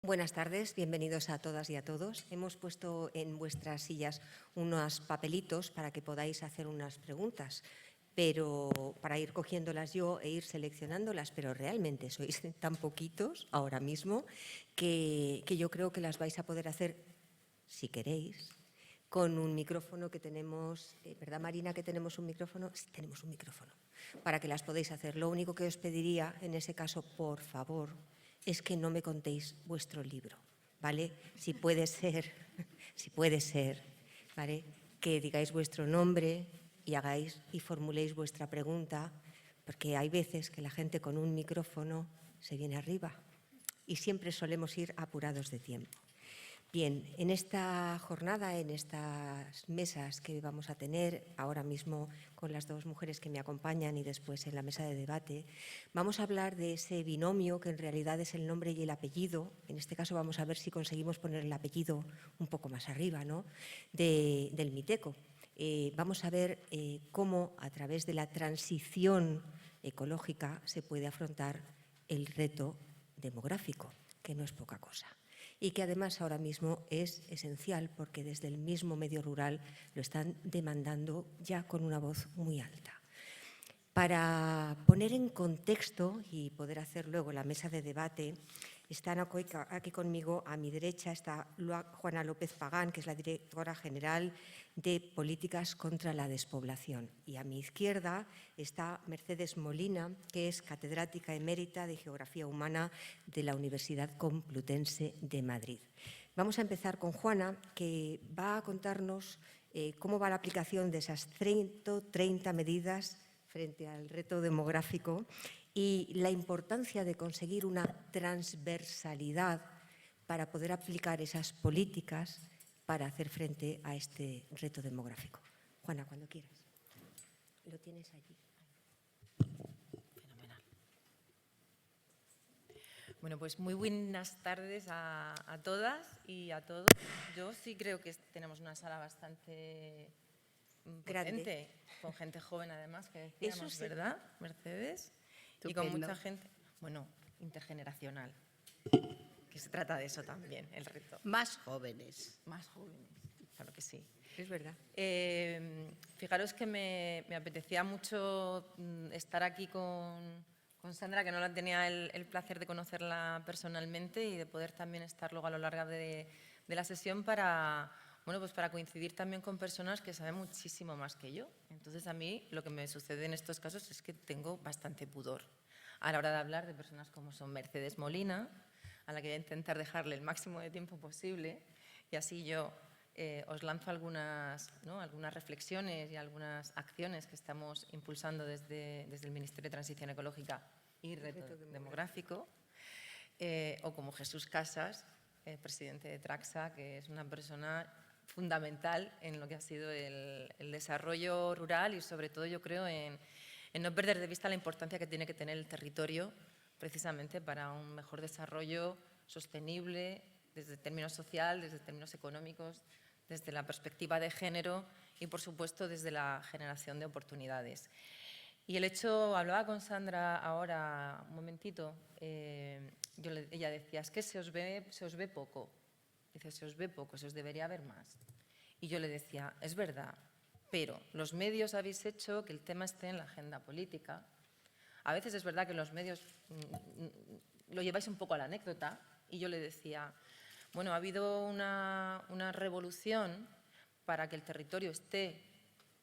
Buenas tardes, bienvenidos a todas y a todos. Hemos puesto en vuestras sillas unos papelitos para que podáis hacer unas preguntas, pero para ir cogiéndolas yo e ir seleccionándolas, pero realmente sois tan poquitos ahora mismo que yo creo que las vais a poder hacer, si queréis, con un micrófono que tenemos, ¿verdad, Marina, que tenemos un micrófono? Sí, tenemos un micrófono, para que las podéis hacer. Lo único que os pediría, en ese caso, por favor, es que no me contéis vuestro libro, ¿vale? Si puede ser, ¿vale? Que digáis vuestro nombre y hagáis y formuléis vuestra pregunta, porque hay veces que la gente con un micrófono se viene arriba y siempre solemos ir apurados de tiempo. Bien, en esta jornada, en estas mesas que vamos a tener ahora mismo con las dos mujeres que me acompañan y después en la mesa de debate, vamos a hablar de ese binomio que en realidad es el nombre y el apellido. En este caso vamos a ver si conseguimos poner el apellido un poco más arriba, ¿no?, del Miteco. Vamos a ver cómo a través de la transición ecológica se puede afrontar el reto demográfico, que no es poca cosa, y que además ahora mismo es esencial porque desde el mismo medio rural lo están demandando ya con una voz muy alta. Para poner en contexto y poder hacer luego la mesa de debate, están aquí conmigo, a mi derecha está Juana López Pagán, que es la directora general de Políticas contra la Despoblación. Y a mi izquierda está Mercedes Molina, que es catedrática emérita de Geografía Humana de la Universidad Complutense de Madrid. Vamos a empezar con Juana, que va a contarnos cómo va la aplicación de esas 130 medidas frente al reto demográfico y la importancia de conseguir una transversalidad para poder aplicar esas políticas para hacer frente a este reto demográfico. Juana, cuando quieras. Lo tienes allí. Fenomenal. Bueno, pues muy buenas tardes a todas y a todos. Yo sí creo que tenemos una sala bastante potente, con gente joven además, que decíamos, eso sí, ¿verdad, Mercedes? Estupendo. Y con mucha gente, bueno, intergeneracional, que se trata de eso también, el reto. Más jóvenes. Más jóvenes, claro que sí. Es verdad. Fijaros que me apetecía mucho estar aquí con Sandra, que no la tenía el placer de conocerla personalmente y de poder también estar luego a lo largo de la sesión para coincidir también con personas que saben muchísimo más que yo. Entonces, a mí lo que me sucede en estos casos es que tengo bastante pudor a la hora de hablar de personas como son Mercedes Molina, a la que voy a intentar dejarle el máximo de tiempo posible, y así yo os lanzo algunas reflexiones y algunas acciones que estamos impulsando desde el Ministerio de Transición Ecológica y Reto Demográfico, o como Jesús Casas, presidente de Traxa, que es una persona fundamental en lo que ha sido el desarrollo rural y sobre todo yo creo en no perder de vista la importancia que tiene que tener el territorio precisamente para un mejor desarrollo sostenible desde el término social, desde términos económicos, desde la perspectiva de género y, por supuesto, desde la generación de oportunidades. Y el hecho, hablaba con Sandra ahora un momentito, ella decía, es que se os ve poco. Dice, se os ve poco, se os debería ver más. Y yo le decía, es verdad, pero los medios habéis hecho que el tema esté en la agenda política. A veces es verdad que los medios lo lleváis un poco a la anécdota. Y yo le decía, bueno, ha habido una revolución para que el territorio esté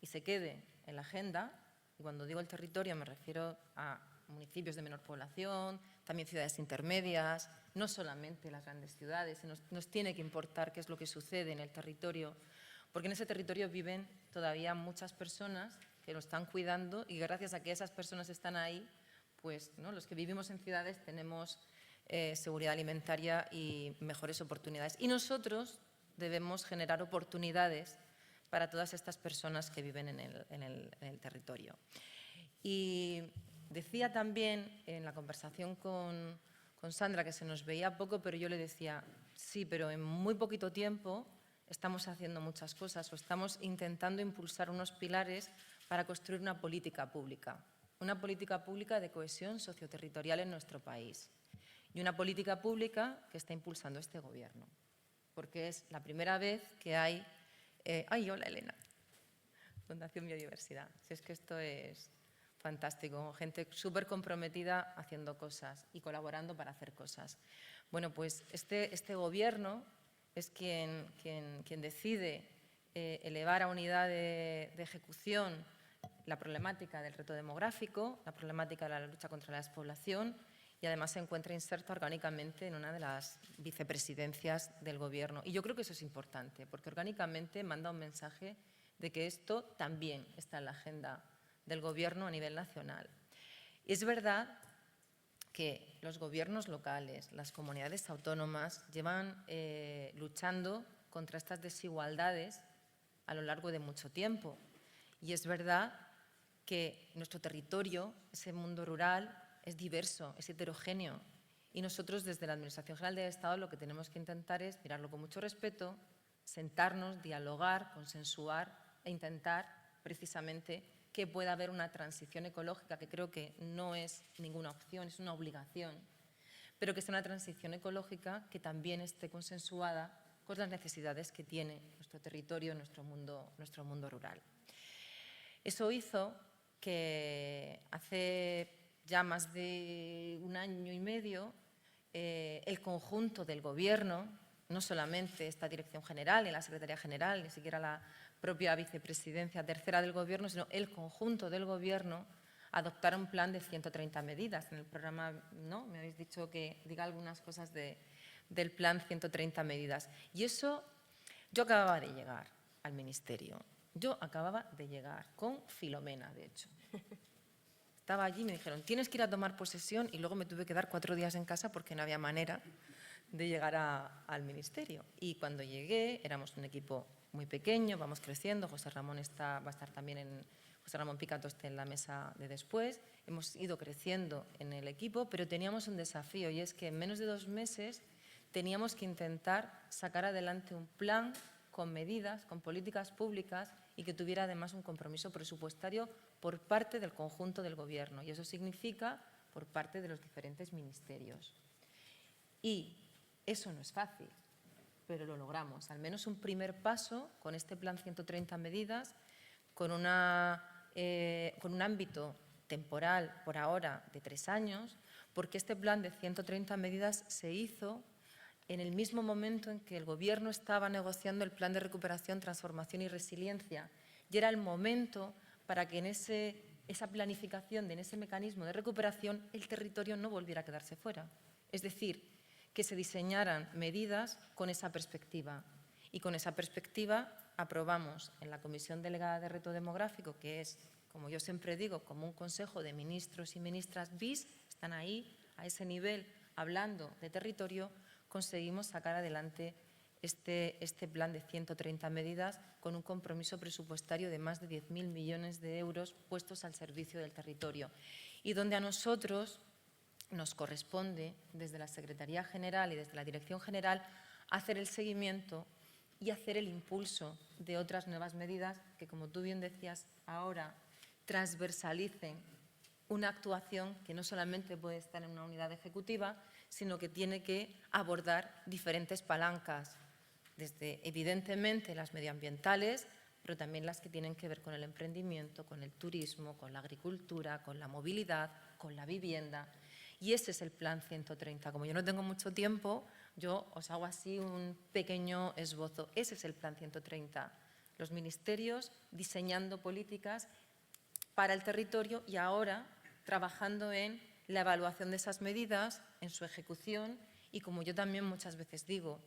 y se quede en la agenda. Y cuando digo el territorio me refiero a municipios de menor población, también ciudades intermedias, no solamente las grandes ciudades. Nos tiene que importar qué es lo que sucede en el territorio, porque en ese territorio viven todavía muchas personas que lo están cuidando y gracias a que esas personas están ahí, pues los que vivimos en ciudades tenemos seguridad alimentaria y mejores oportunidades. Y nosotros debemos generar oportunidades para todas estas personas que viven en el territorio. Y decía también en la conversación con Sandra que se nos veía poco, pero yo le decía, sí, pero en muy poquito tiempo estamos haciendo muchas cosas o estamos intentando impulsar unos pilares para construir una política pública de cohesión socioterritorial en nuestro país. y una política pública que está impulsando este Gobierno. Porque es la primera vez que hay… ¡Ay, hola, Elena! Fundación Biodiversidad. Si es que esto es fantástico, gente súper comprometida haciendo cosas y colaborando para hacer cosas. Bueno, pues este Gobierno es quien decide elevar a unidad de ejecución la problemática del reto demográfico, la problemática de la lucha contra la despoblación y además se encuentra inserto orgánicamente en una de las vicepresidencias del Gobierno. Y yo creo que eso es importante, porque orgánicamente manda un mensaje de que esto también está en la agenda del Gobierno a nivel nacional. Y es verdad que los gobiernos locales, las comunidades autónomas, llevan luchando contra estas desigualdades a lo largo de mucho tiempo. Y es verdad que nuestro territorio, ese mundo rural, es diverso, es heterogéneo. Y nosotros, desde la Administración General del Estado, lo que tenemos que intentar es mirarlo con mucho respeto, sentarnos, dialogar, consensuar e intentar, precisamente, que pueda haber una transición ecológica, que creo que no es ninguna opción, es una obligación, pero que sea una transición ecológica que también esté consensuada con las necesidades que tiene nuestro territorio, nuestro mundo rural. Eso hizo que hace ya más de un año y medio el conjunto del Gobierno, no solamente esta Dirección General y la Secretaría General, ni siquiera la propia Vicepresidencia tercera del Gobierno, sino el conjunto del Gobierno, adoptaron un plan de 130 medidas. En el programa, ¿no?, me habéis dicho que diga algunas cosas del plan 130 medidas. Y eso, yo acababa de llegar al Ministerio. Yo acababa de llegar con Filomena, de hecho. Estaba allí y me dijeron, tienes que ir a tomar posesión, y luego me tuve que dar 4 días en casa porque no había manera de llegar al Ministerio. Y cuando llegué, éramos un equipo muy pequeño, vamos creciendo, José Ramón va a estar también José Ramón Picato está en la mesa de después, hemos ido creciendo en el equipo, pero teníamos un desafío y es que en menos de 2 meses teníamos que intentar sacar adelante un plan con medidas, con políticas públicas y que tuviera además un compromiso presupuestario por parte del conjunto del Gobierno, y eso significa por parte de los diferentes ministerios. Y eso no es fácil, pero lo logramos. Al menos un primer paso con este plan 130 medidas, con un ámbito temporal por ahora de 3 años, porque este plan de 130 medidas se hizo en el mismo momento en que el Gobierno estaba negociando el plan de recuperación, transformación y resiliencia. Y era el momento para que en esa planificación, en ese mecanismo de recuperación, el territorio no volviera a quedarse fuera. Es decir, que se diseñaran medidas con esa perspectiva. Y con esa perspectiva aprobamos en la Comisión Delegada de Reto Demográfico, que es, como yo siempre digo, como un consejo de ministros y ministras bis, están ahí, a ese nivel, hablando de territorio, conseguimos sacar adelante este plan de 130 medidas con un compromiso presupuestario de más de 10.000 millones de euros puestos al servicio del territorio. Y donde a nosotros nos corresponde, desde la Secretaría General y desde la Dirección General, hacer el seguimiento y hacer el impulso de otras nuevas medidas que, como tú bien decías ahora, transversalicen una actuación que no solamente puede estar en una unidad ejecutiva, sino que tiene que abordar diferentes palancas, desde evidentemente las medioambientales, pero también las que tienen que ver con el emprendimiento, con el turismo, con la agricultura, con la movilidad, con la vivienda. Y ese es el plan 130. Como yo no tengo mucho tiempo, yo os hago así un pequeño esbozo. Ese es el plan 130. Los ministerios diseñando políticas para el territorio y ahora trabajando en la evaluación de esas medidas, en su ejecución y, como yo también muchas veces digo,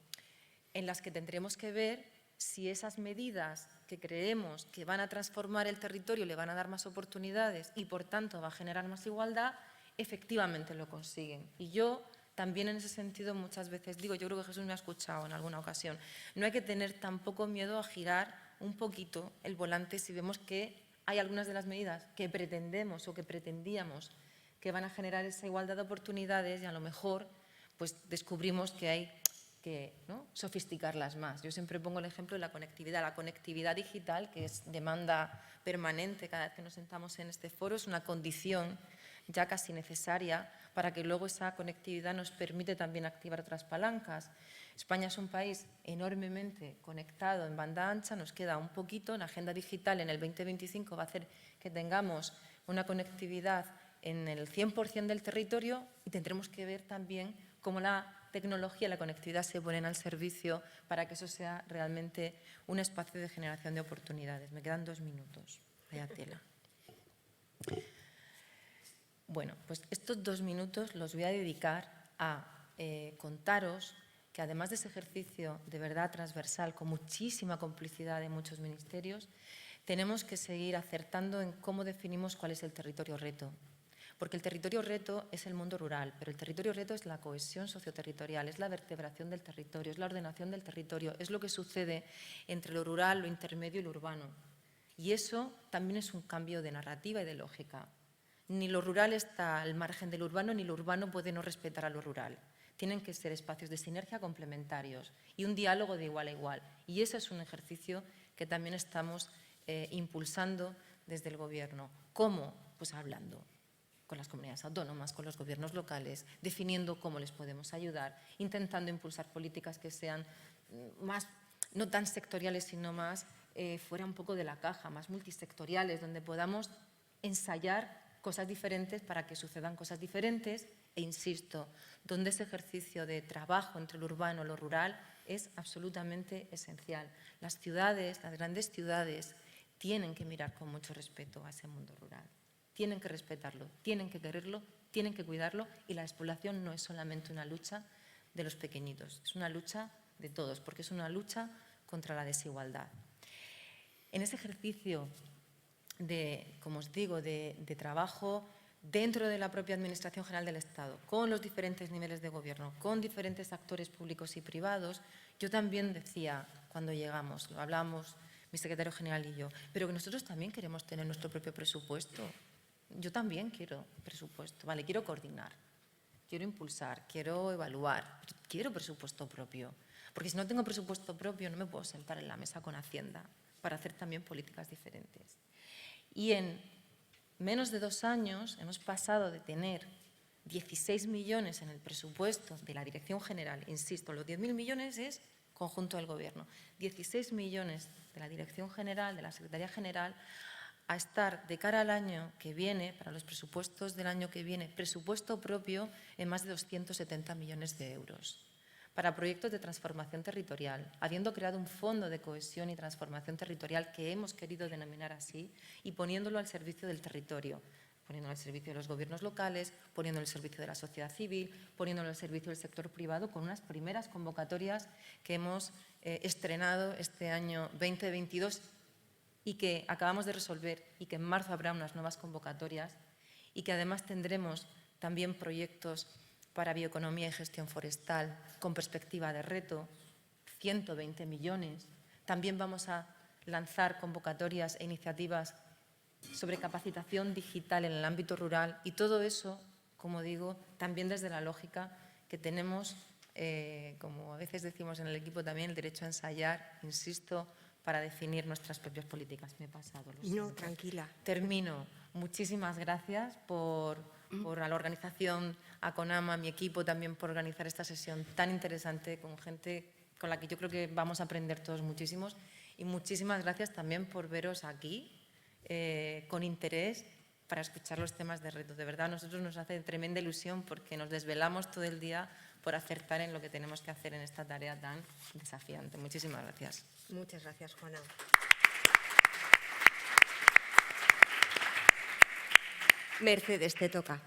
en las que tendremos que ver si esas medidas que creemos que van a transformar el territorio, le van a dar más oportunidades y, por tanto, va a generar más igualdad, efectivamente lo consiguen. Y yo también en ese sentido muchas veces digo, yo creo que Jesús me ha escuchado en alguna ocasión, no hay que tener tampoco miedo a girar un poquito el volante si vemos que hay algunas de las medidas que pretendemos o que pretendíamos que van a generar esa igualdad de oportunidades y a lo mejor pues descubrimos que hay que, ¿no?, sofisticarlas más. Yo siempre pongo el ejemplo de la conectividad digital, que es demanda permanente cada vez que nos sentamos en este foro, es una condición ya casi necesaria para que luego esa conectividad nos permite también activar otras palancas. España es un país enormemente conectado en banda ancha, nos queda un poquito, la agenda digital en el 2025 va a hacer que tengamos una conectividad en el 100% del territorio y tendremos que ver también cómo la tecnología y la conectividad se ponen al servicio para que eso sea realmente un espacio de generación de oportunidades. Me quedan 2 minutos. Vaya tela. Bueno, pues estos 2 minutos los voy a dedicar a contaros que además de ese ejercicio de verdad transversal con muchísima complicidad de muchos ministerios, tenemos que seguir acertando en cómo definimos cuál es el territorio reto. Porque el territorio reto es el mundo rural, pero el territorio reto es la cohesión socioterritorial, es la vertebración del territorio, es la ordenación del territorio, es lo que sucede entre lo rural, lo intermedio y lo urbano. Y eso también es un cambio de narrativa y de lógica. Ni lo rural está al margen del urbano, ni lo urbano puede no respetar a lo rural. Tienen que ser espacios de sinergia complementarios y un diálogo de igual a igual. Y ese es un ejercicio que también estamos impulsando desde el Gobierno. ¿Cómo? Pues hablando con las comunidades autónomas, con los gobiernos locales, definiendo cómo les podemos ayudar, intentando impulsar políticas que sean más, no tan sectoriales, sino más fuera un poco de la caja, más multisectoriales, donde podamos ensayar cosas diferentes para que sucedan cosas diferentes e, insisto, donde ese ejercicio de trabajo entre lo urbano y lo rural es absolutamente esencial. Las ciudades, las grandes ciudades, tienen que mirar con mucho respeto a ese mundo rural. Tienen que respetarlo, tienen que quererlo, tienen que cuidarlo y la despoblación no es solamente una lucha de los pequeñitos, es una lucha de todos, porque es una lucha contra la desigualdad. En ese ejercicio de, como os digo, de trabajo dentro de la propia Administración General del Estado, con los diferentes niveles de gobierno, con diferentes actores públicos y privados, yo también decía cuando llegamos, lo hablamos mi secretario general y yo, pero que nosotros también queremos tener nuestro propio presupuesto. Yo también quiero presupuesto, vale, quiero coordinar, quiero impulsar, quiero evaluar, quiero presupuesto propio, porque si no tengo presupuesto propio no me puedo sentar en la mesa con Hacienda para hacer también políticas diferentes. Y en menos de 2 años hemos pasado de tener 16 millones en el presupuesto de la Dirección General, insisto, los 10.000 millones es conjunto del Gobierno, 16 millones de la Dirección General, de la Secretaría General, a estar de cara al año que viene, para los presupuestos del año que viene, presupuesto propio en más de 270 millones de euros. Para proyectos de transformación territorial, habiendo creado un fondo de cohesión y transformación territorial que hemos querido denominar así y poniéndolo al servicio del territorio, poniéndolo al servicio de los gobiernos locales, poniéndolo al servicio de la sociedad civil, poniéndolo al servicio del sector privado con unas primeras convocatorias que hemos estrenado este año 2022 y que acabamos de resolver y que en marzo habrá unas nuevas convocatorias y que además tendremos también proyectos para bioeconomía y gestión forestal con perspectiva de reto, 120 millones. También vamos a lanzar convocatorias e iniciativas sobre capacitación digital en el ámbito rural y todo eso, como digo, también desde la lógica que tenemos, como a veces decimos en el equipo también, el derecho a ensayar, insisto, para definir nuestras propias políticas. Me he pasado. No, tranquila. Termino. Muchísimas gracias por a la organización, a CONAMA, a mi equipo también por organizar esta sesión tan interesante con gente con la que yo creo que vamos a aprender todos muchísimos. Y muchísimas gracias también por veros aquí con interés para escuchar los temas de reto. De verdad, a nosotros nos hace tremenda ilusión porque nos desvelamos todo el día por acertar en lo que tenemos que hacer en esta tarea tan desafiante. Muchísimas gracias. Muchas gracias, Juana. Mercedes, te toca.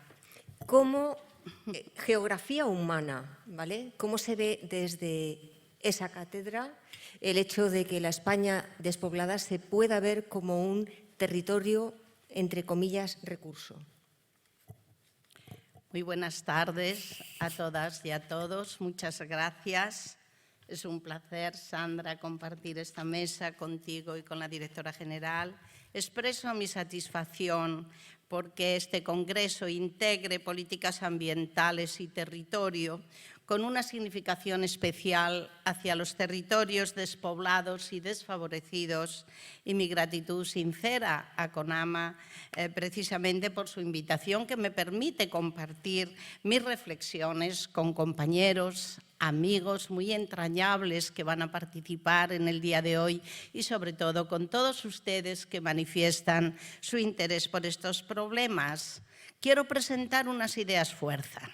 ¿Cómo geografía humana, ¿vale? ¿Cómo se ve desde esa cátedra el hecho de que la España despoblada se pueda ver como un territorio, entre comillas, recurso? Muy buenas tardes a todas y a todos. Muchas gracias. Es un placer, Sandra, compartir esta mesa contigo y con la directora general. Expreso mi satisfacción porque este congreso integre políticas ambientales y territorio con una significación especial hacia los territorios despoblados y desfavorecidos, y mi gratitud sincera a CONAMA precisamente por su invitación, que me permite compartir mis reflexiones con compañeros, amigos muy entrañables que van a participar en el día de hoy y sobre todo con todos ustedes que manifiestan su interés por estos problemas. Quiero presentar unas ideas fuerza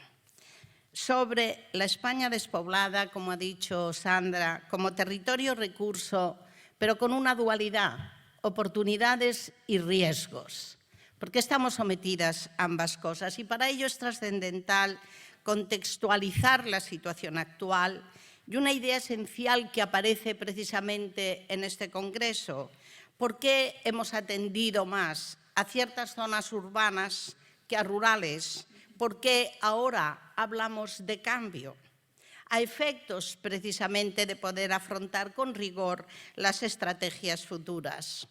sobre la España despoblada, como ha dicho Sandra, como territorio recurso, pero con una dualidad, oportunidades y riesgos, porque estamos sometidas a ambas cosas y para ello es trascendental contextualizar la situación actual y una idea esencial que aparece precisamente en este congreso. ¿Por qué hemos atendido más a ciertas zonas urbanas que a rurales? ¿Por qué ahora hablamos de cambio? A efectos precisamente de poder afrontar con rigor las estrategias futuras.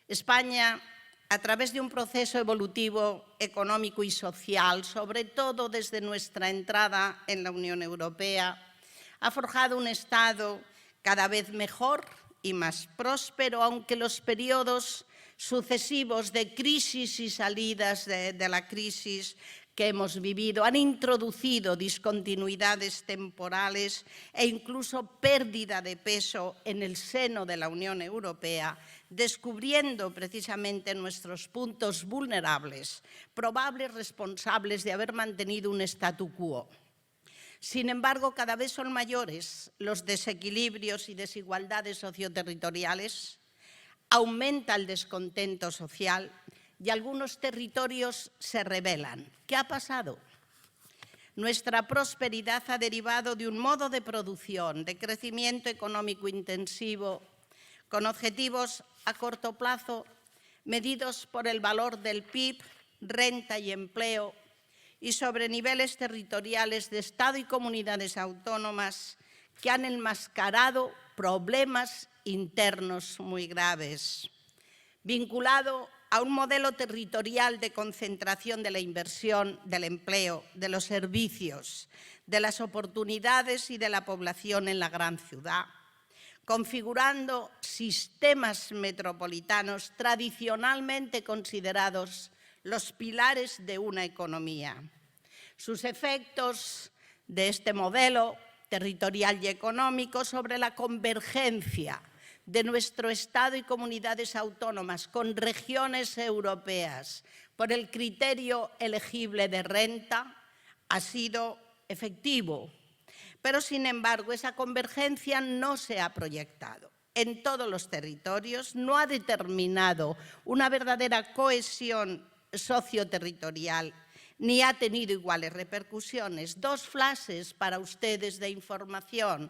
España, a través de un proceso evolutivo económico y social, sobre todo desde nuestra entrada en la Unión Europea, ha forjado un Estado cada vez mejor y más próspero, aunque los periodos sucesivos de crisis y salidas de la crisis que hemos vivido han introducido discontinuidades temporales e incluso pérdida de peso en el seno de la Unión Europea, descubriendo precisamente nuestros puntos vulnerables, probables responsables de haber mantenido un statu quo. Sin embargo, cada vez son mayores los desequilibrios y desigualdades socioterritoriales, aumenta el descontento social y algunos territorios se rebelan. ¿Qué ha pasado? Nuestra prosperidad ha derivado de un modo de producción, de crecimiento económico intensivo, con objetivos a corto plazo, medidos por el valor del PIB, renta y empleo, y sobre niveles territoriales de Estado y comunidades autónomas que han enmascarado problemas internos muy graves, vinculado a un modelo territorial de concentración de la inversión, del empleo, de los servicios, de las oportunidades y de la población en la gran ciudad, configurando sistemas metropolitanos tradicionalmente considerados los pilares de una economía. Sus efectos de este modelo territorial y económico sobre la convergencia de nuestro Estado y comunidades autónomas con regiones europeas por el criterio elegible de renta ha sido efectivo. Pero, sin embargo, esa convergencia no se ha proyectado en todos los territorios, no ha determinado una verdadera cohesión socioterritorial ni ha tenido iguales repercusiones. Dos flashes para ustedes de información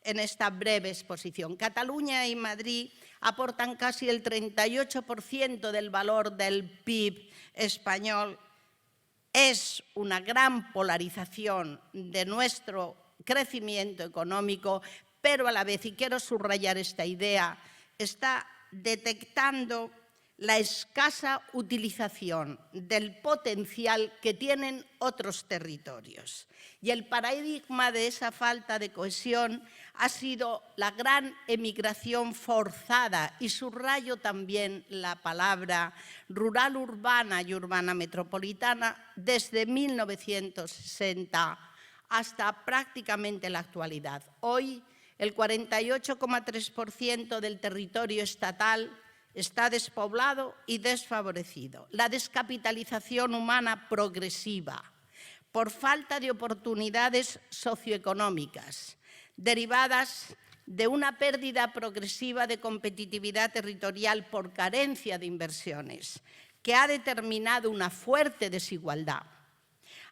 en esta breve exposición. Cataluña y Madrid aportan casi el 38% del valor del PIB español. Es una gran polarización de nuestro crecimiento económico, pero a la vez, y quiero subrayar esta idea, está detectando la escasa utilización del potencial que tienen otros territorios. Y el paradigma de esa falta de cohesión ha sido la gran emigración forzada, y subrayo también la palabra rural-urbana y urbana-metropolitana desde 1960 hasta prácticamente la actualidad. Hoy, el 48,3% del territorio estatal está despoblado y desfavorecido. La descapitalización humana progresiva por falta de oportunidades socioeconómicas derivadas de una pérdida progresiva de competitividad territorial por carencia de inversiones, que ha determinado una fuerte desigualdad.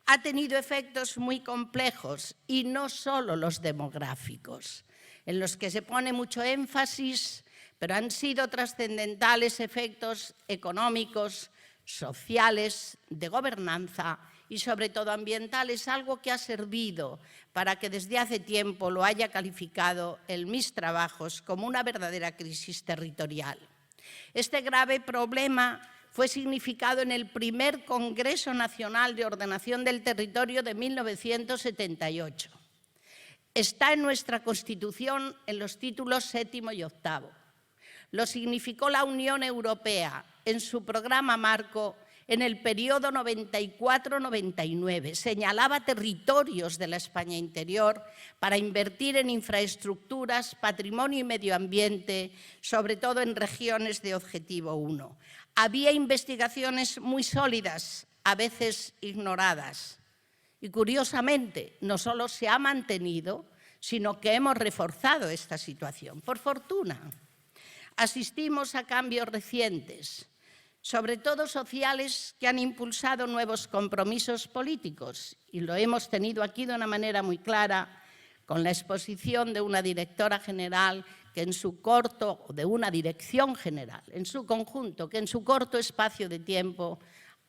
Ha tenido efectos muy complejos y no solo los demográficos, en los que se pone mucho énfasis, pero han sido trascendentales efectos económicos, sociales, de gobernanza y sobre todo ambientales, algo que ha servido para que desde hace tiempo lo haya calificado en mis trabajos como una verdadera crisis territorial. Este grave problema fue significado en el primer Congreso Nacional de Ordenación del Territorio de 1978. está en nuestra Constitución en los títulos 7º y 8º. Lo significó la Unión Europea en su programa marco en el periodo 94-99. Señalaba territorios de la España interior para invertir en infraestructuras, patrimonio y medio ambiente, sobre todo en regiones de Objetivo 1. Había investigaciones muy sólidas, a veces ignoradas. Y curiosamente, no solo se ha mantenido, sino que hemos reforzado esta situación. Por fortuna, asistimos a cambios recientes, sobre todo sociales, que han impulsado nuevos compromisos políticos. Y lo hemos tenido aquí de una manera muy clara, con la exposición de una directora general que en su corto, o de una dirección general, en su conjunto, que en su corto espacio de tiempo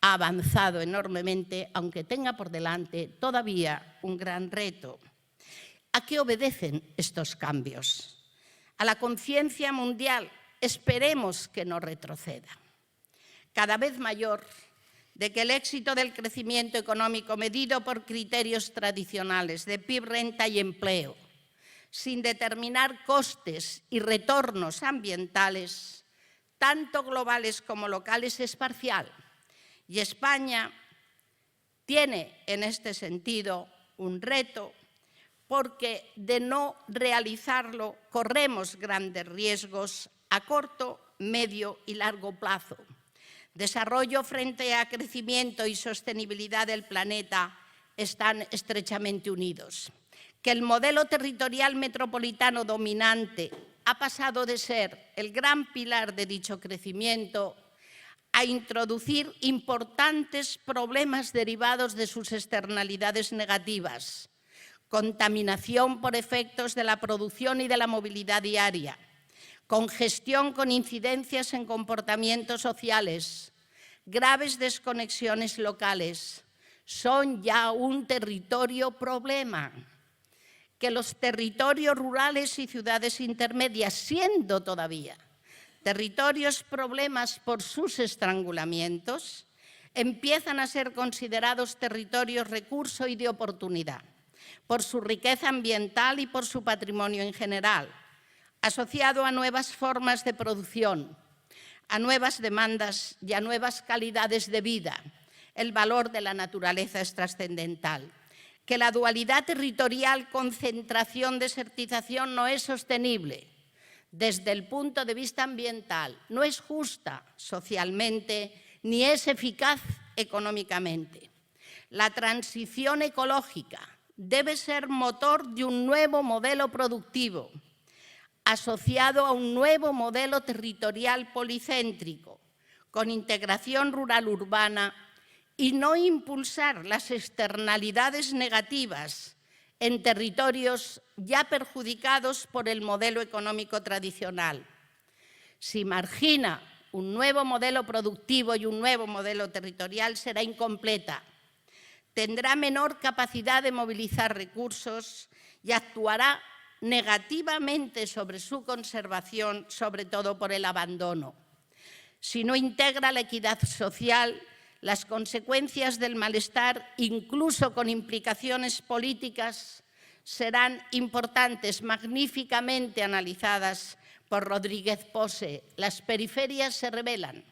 ha avanzado enormemente, aunque tenga por delante todavía un gran reto. ¿A qué obedecen estos cambios? A la conciencia mundial, esperemos que no retroceda, cada vez mayor, de que el éxito del crecimiento económico medido por criterios tradicionales de PIB, renta y empleo, sin determinar costes y retornos ambientales, tanto globales como locales, es parcial. Y España tiene en este sentido un reto, porque de no realizarlo corremos grandes riesgos a corto, medio y largo plazo. Desarrollo frente a crecimiento y sostenibilidad del planeta están estrechamente unidos. Que el modelo territorial metropolitano dominante ha pasado de ser el gran pilar de dicho crecimiento a introducir importantes problemas derivados de sus externalidades negativas: contaminación por efectos de la producción y de la movilidad diaria, congestión con incidencias en comportamientos sociales, graves desconexiones locales. Son ya un territorio problema. Que los territorios rurales y ciudades intermedias, siendo todavía territorios problemas por sus estrangulamientos, empiezan a ser considerados territorios recurso y de oportunidad, por su riqueza ambiental y por su patrimonio en general, asociado a nuevas formas de producción, a nuevas demandas y a nuevas calidades de vida. El valor de la naturaleza es trascendental. Que la dualidad territorial, concentración, desertización, no es sostenible desde el punto de vista ambiental, no es justa socialmente ni es eficaz económicamente. La transición ecológica debe ser motor de un nuevo modelo productivo, asociado a un nuevo modelo territorial policéntrico, con integración rural-urbana, y no impulsar las externalidades negativas en territorios ya perjudicados por el modelo económico tradicional. Si margina un nuevo modelo productivo y un nuevo modelo territorial, será incompleta. Tendrá menor capacidad de movilizar recursos y actuará negativamente sobre su conservación, sobre todo por el abandono. Si no integra la equidad social, las consecuencias del malestar, incluso con implicaciones políticas, serán importantes, magníficamente analizadas por Rodríguez Pose. Las periferias se revelan.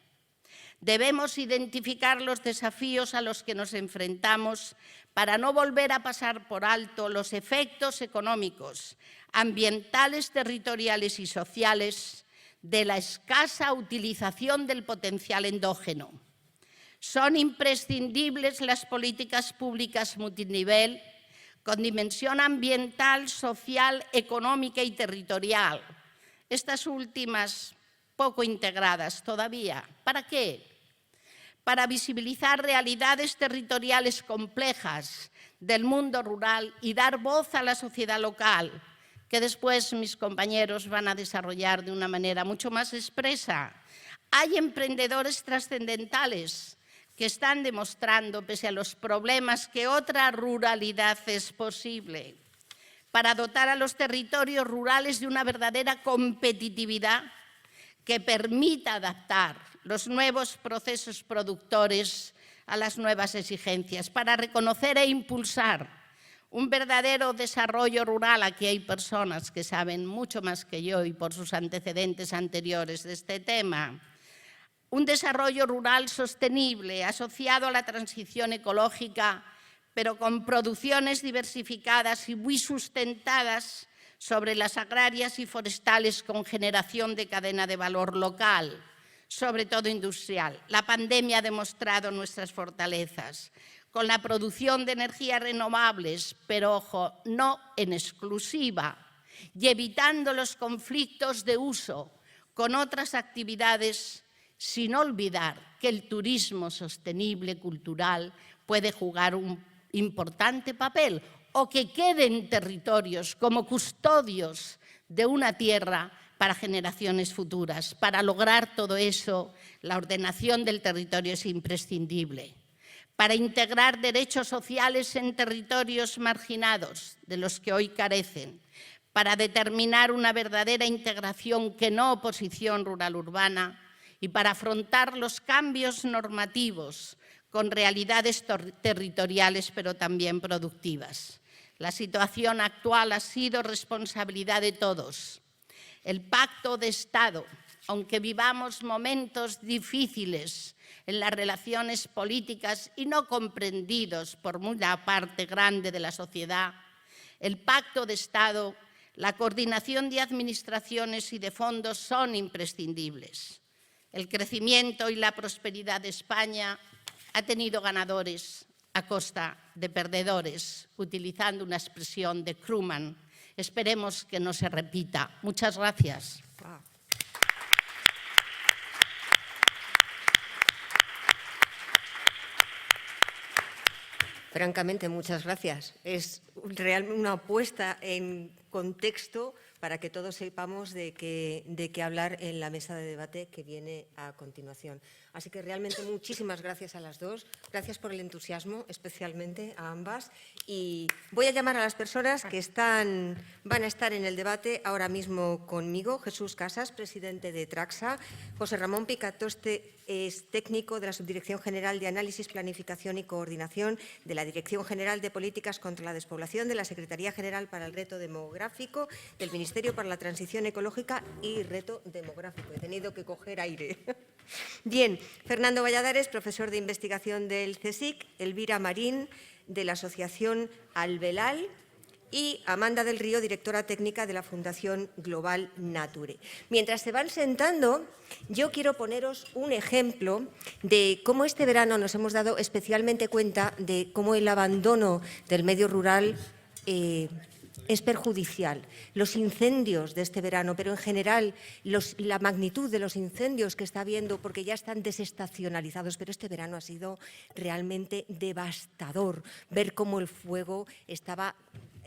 Debemos identificar los desafíos a los que nos enfrentamos para no volver a pasar por alto los efectos económicos, ambientales, territoriales y sociales de la escasa utilización del potencial endógeno. Son imprescindibles las políticas públicas multinivel con dimensión ambiental, social, económica y territorial. Estas últimas poco integradas todavía. ¿Para qué? Para visibilizar realidades territoriales complejas del mundo rural y dar voz a la sociedad local, que después mis compañeros van a desarrollar de una manera mucho más expresa. Hay emprendedores trascendentales que están demostrando, pese a los problemas, que otra ruralidad es posible, para dotar a los territorios rurales de una verdadera competitividad que permita adaptar los nuevos procesos productores a las nuevas exigencias, para reconocer e impulsar Un verdadero desarrollo rural, aquí hay personas que saben mucho más que yo y por sus antecedentes anteriores de este tema. Un desarrollo rural sostenible asociado a la transición ecológica, pero con producciones diversificadas y muy sustentadas sobre las agrarias y forestales con generación de cadena de valor local, sobre todo industrial. La pandemia ha demostrado nuestras fortalezas con la producción de energías renovables, pero ojo, no en exclusiva, y evitando los conflictos de uso con otras actividades, sin olvidar que el turismo sostenible cultural puede jugar un importante papel o que queden territorios como custodios de una tierra para generaciones futuras. Para lograr todo eso, la ordenación del territorio es imprescindible. Para integrar derechos sociales en territorios marginados, de los que hoy carecen, para determinar una verdadera integración que no oposición rural-urbana y para afrontar los cambios normativos con realidades territoriales, pero también productivas. La situación actual ha sido responsabilidad de todos. El Pacto de Estado, aunque vivamos momentos difíciles en las relaciones políticas y no comprendidos por una parte grande de la sociedad, el Pacto de Estado, la coordinación de administraciones y de fondos son imprescindibles. El crecimiento y la prosperidad de España ha tenido ganadores a costa de perdedores, utilizando una expresión de Krugman. Esperemos que no se repita. Muchas gracias. Wow. Francamente, muchas gracias. Es realmente una puesta en contexto para que todos sepamos de qué hablar en la mesa de debate que viene a continuación. Así que realmente muchísimas gracias a las dos. Gracias por el entusiasmo, especialmente a ambas. Y voy a llamar a las personas que van a estar en el debate ahora mismo conmigo. Jesús Casas, presidente de Traxa. José Ramón Picatoste es técnico de la Subdirección General de Análisis, Planificación y Coordinación de la Dirección General de Políticas contra la Despoblación de la Secretaría General para el Reto Demográfico del Ministerio para la Transición Ecológica y Reto Demográfico. He tenido que coger aire. Bien, Fernando Valladares, profesor de investigación del CSIC, Elvira Marín, de la Asociación Albelal, y Amanda del Río, directora técnica de la Fundación Global Nature. Mientras se van sentando, yo quiero poneros un ejemplo de cómo este verano nos hemos dado especialmente cuenta de cómo el abandono del medio rural es perjudicial. Los incendios de este verano, pero en general la magnitud de los incendios que está habiendo, porque ya están desestacionalizados, pero este verano ha sido realmente devastador ver cómo el fuego estaba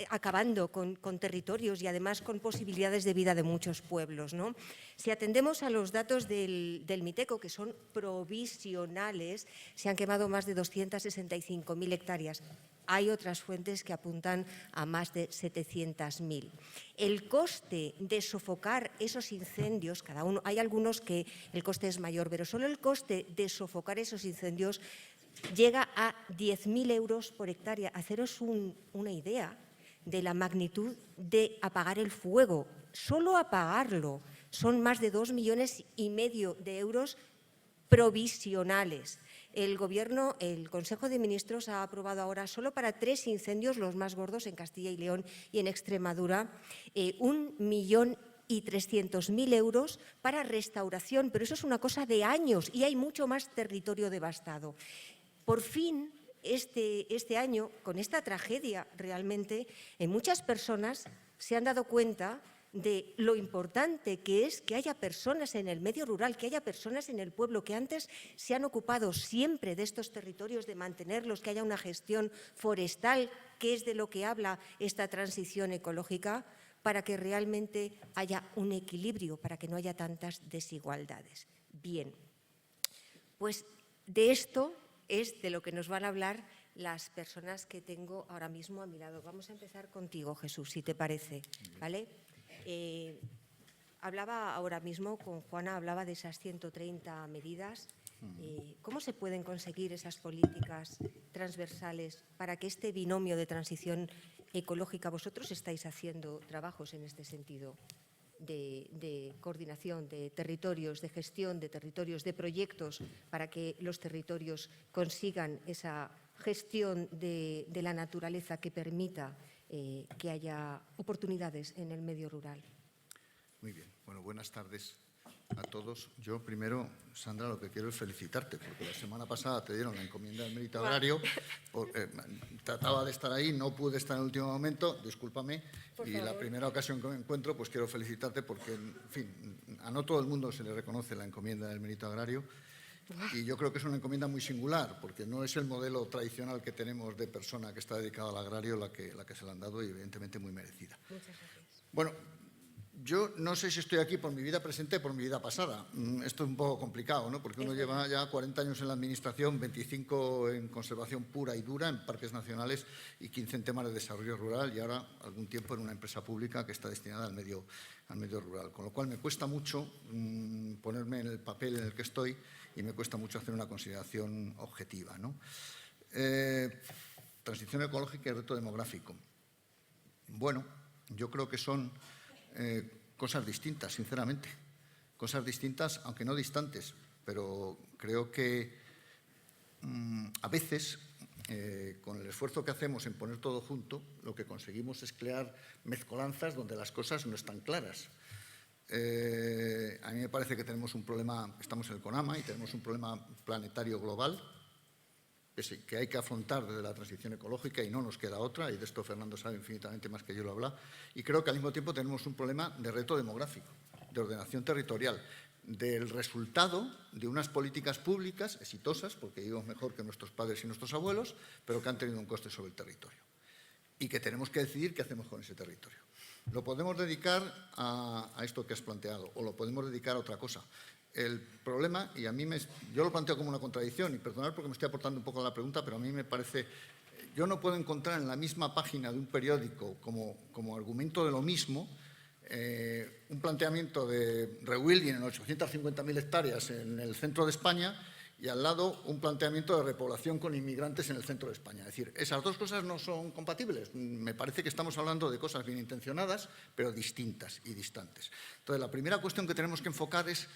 acabando con territorios y además con posibilidades de vida de muchos pueblos, ¿no? Si atendemos a los datos del Miteco, que son provisionales, se han quemado más de 265.000 hectáreas. Hay otras fuentes que apuntan a más de 700.000. El coste de sofocar esos incendios, hay algunos que el coste es mayor, pero solo el coste de sofocar esos incendios llega a 10.000 euros por hectárea. Haceros una idea de la magnitud de apagar el fuego. Solo apagarlo son más de 2,5 millones de euros provisionales. El Gobierno, el Consejo de Ministros ha aprobado ahora solo para 3 incendios, los más gordos en Castilla y León y en Extremadura, 1.300.000 euros para restauración, pero eso es una cosa de años y hay mucho más territorio devastado. Por fin, este año, con esta tragedia realmente, muchas personas se han dado cuenta de lo importante que es que haya personas en el medio rural, que haya personas en el pueblo que antes se han ocupado siempre de estos territorios, de mantenerlos, que haya una gestión forestal, que es de lo que habla esta transición ecológica, para que realmente haya un equilibrio, para que no haya tantas desigualdades. Bien, pues de esto es de lo que nos van a hablar las personas que tengo ahora mismo a mi lado. Vamos a empezar contigo, Jesús, si te parece, ¿vale? Hablaba ahora mismo con Juana, hablaba de esas 130 medidas. ¿Cómo se pueden conseguir esas políticas transversales para que este binomio de transición ecológica, vosotros estáis haciendo trabajos en este sentido de coordinación de territorios, de gestión de territorios, de proyectos para que los territorios consigan esa gestión de la naturaleza que permita que haya oportunidades en el medio rural. Muy bien. Bueno, buenas tardes a todos. Yo primero, Sandra, lo que quiero es felicitarte, porque la semana pasada te dieron la encomienda del mérito agrario. Trataba de estar ahí, no pude estar en el último momento, discúlpame. Y la primera ocasión que me encuentro, pues quiero felicitarte porque, en fin, a no todo el mundo se le reconoce la encomienda del mérito agrario. Y yo creo que es una encomienda muy singular, porque no es el modelo tradicional que tenemos de persona que está dedicada al agrario la que se le han dado, y evidentemente muy merecida. Muchas gracias. Bueno, yo no sé si estoy aquí por mi vida presente o por mi vida pasada. Esto es un poco complicado, ¿no? Porque uno lleva ya 40 años en la Administración, 25 en conservación pura y dura, en parques nacionales, y 15 en temas de desarrollo rural, y ahora algún tiempo en una empresa pública que está destinada al medio rural. Con lo cual me cuesta mucho ponerme en el papel en el que estoy y me cuesta mucho hacer una consideración objetiva, ¿no? Transición ecológica y reto demográfico. Bueno, yo creo que son cosas distintas, sinceramente. Cosas distintas, aunque no distantes, pero creo que a veces, con el esfuerzo que hacemos en poner todo junto, lo que conseguimos es crear mezcolanzas donde las cosas no están claras. A mí me parece que tenemos un problema, estamos en el CONAMA y tenemos un problema planetario global que hay que afrontar desde la transición ecológica y no nos queda otra, y de esto Fernando sabe infinitamente más que yo lo habla. Y creo que al mismo tiempo tenemos un problema de reto demográfico, de ordenación territorial, del resultado de unas políticas públicas exitosas, porque vivimos mejor que nuestros padres y nuestros abuelos, pero que han tenido un coste sobre el territorio. Y que tenemos que decidir qué hacemos con ese territorio. Lo podemos dedicar a esto que has planteado, o lo podemos dedicar a otra cosa. El problema, y yo lo planteo como una contradicción, y perdonad porque me estoy aportando un poco a la pregunta, pero a mí me parece, yo no puedo encontrar en la misma página de un periódico como argumento de lo mismo un planteamiento de rewilding en 850.000 hectáreas en el centro de España y al lado un planteamiento de repoblación con inmigrantes en el centro de España. Es decir, esas dos cosas no son compatibles. Me parece que estamos hablando de cosas bien intencionadas, pero distintas y distantes. Entonces, la primera cuestión que tenemos que enfocar es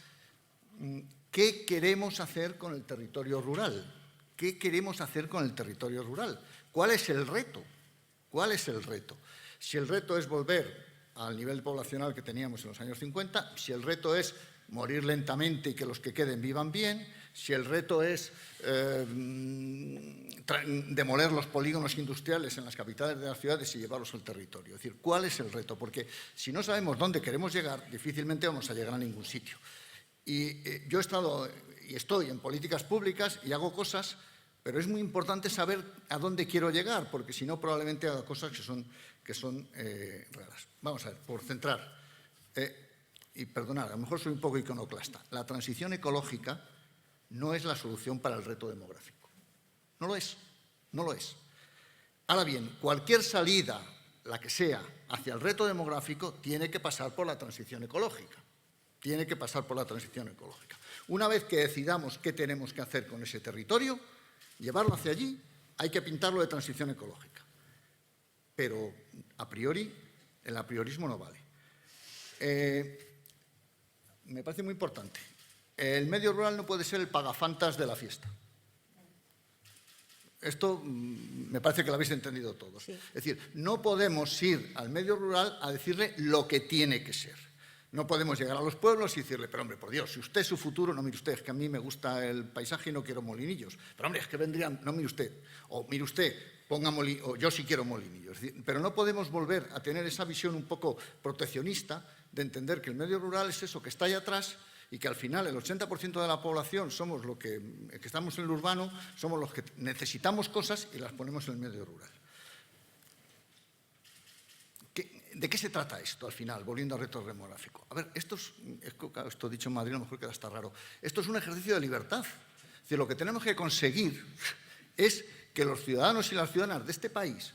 ¿qué queremos hacer con el territorio rural? ¿Qué queremos hacer con el territorio rural? ¿Cuál es el reto? ¿Cuál es el reto? Si el reto es volver al nivel poblacional que teníamos en los años 50, si el reto es morir lentamente y que los que queden vivan bien, si el reto es demoler los polígonos industriales en las capitales de las ciudades y llevarlos al territorio. Es decir, ¿cuál es el reto? Porque si no sabemos dónde queremos llegar, difícilmente vamos a llegar a ningún sitio. Y yo he estado y estoy en políticas públicas y hago cosas, pero es muy importante saber a dónde quiero llegar, porque si no probablemente haga cosas que son raras. Vamos a ver, por centrar. Y perdonad, a lo mejor soy un poco iconoclasta. La transición ecológica no es la solución para el reto demográfico. No lo es, no lo es. Ahora bien, cualquier salida, la que sea, hacia el reto demográfico tiene que pasar por la transición ecológica. Tiene que pasar por la transición ecológica. Una vez que decidamos qué tenemos que hacer con ese territorio, llevarlo hacia allí, hay que pintarlo de transición ecológica. Pero, a priori, el apriorismo no vale. Me parece muy importante. El medio rural no puede ser el pagafantas de la fiesta. Esto me parece que lo habéis entendido todos. Sí. Es decir, no podemos ir al medio rural a decirle lo que tiene que ser. No podemos llegar a los pueblos y decirle, pero hombre, por Dios, si usted es su futuro, no mire usted, es que a mí me gusta el paisaje y no quiero molinillos. Pero hombre, es que vendrían, no mire usted, o mire usted, ponga molinillos, o yo sí quiero molinillos. Es decir, pero no podemos volver a tener esa visión un poco proteccionista de entender que el medio rural es eso que está ahí atrás y que al final el 80% de la población somos los que estamos en el urbano, somos los que necesitamos cosas y las ponemos en el medio rural. ¿De qué se trata esto al final, volviendo al reto demográfico? A ver, esto dicho en Madrid a lo mejor queda hasta raro. Esto es un ejercicio de libertad. Es decir, lo que tenemos que conseguir es que los ciudadanos y las ciudadanas de este país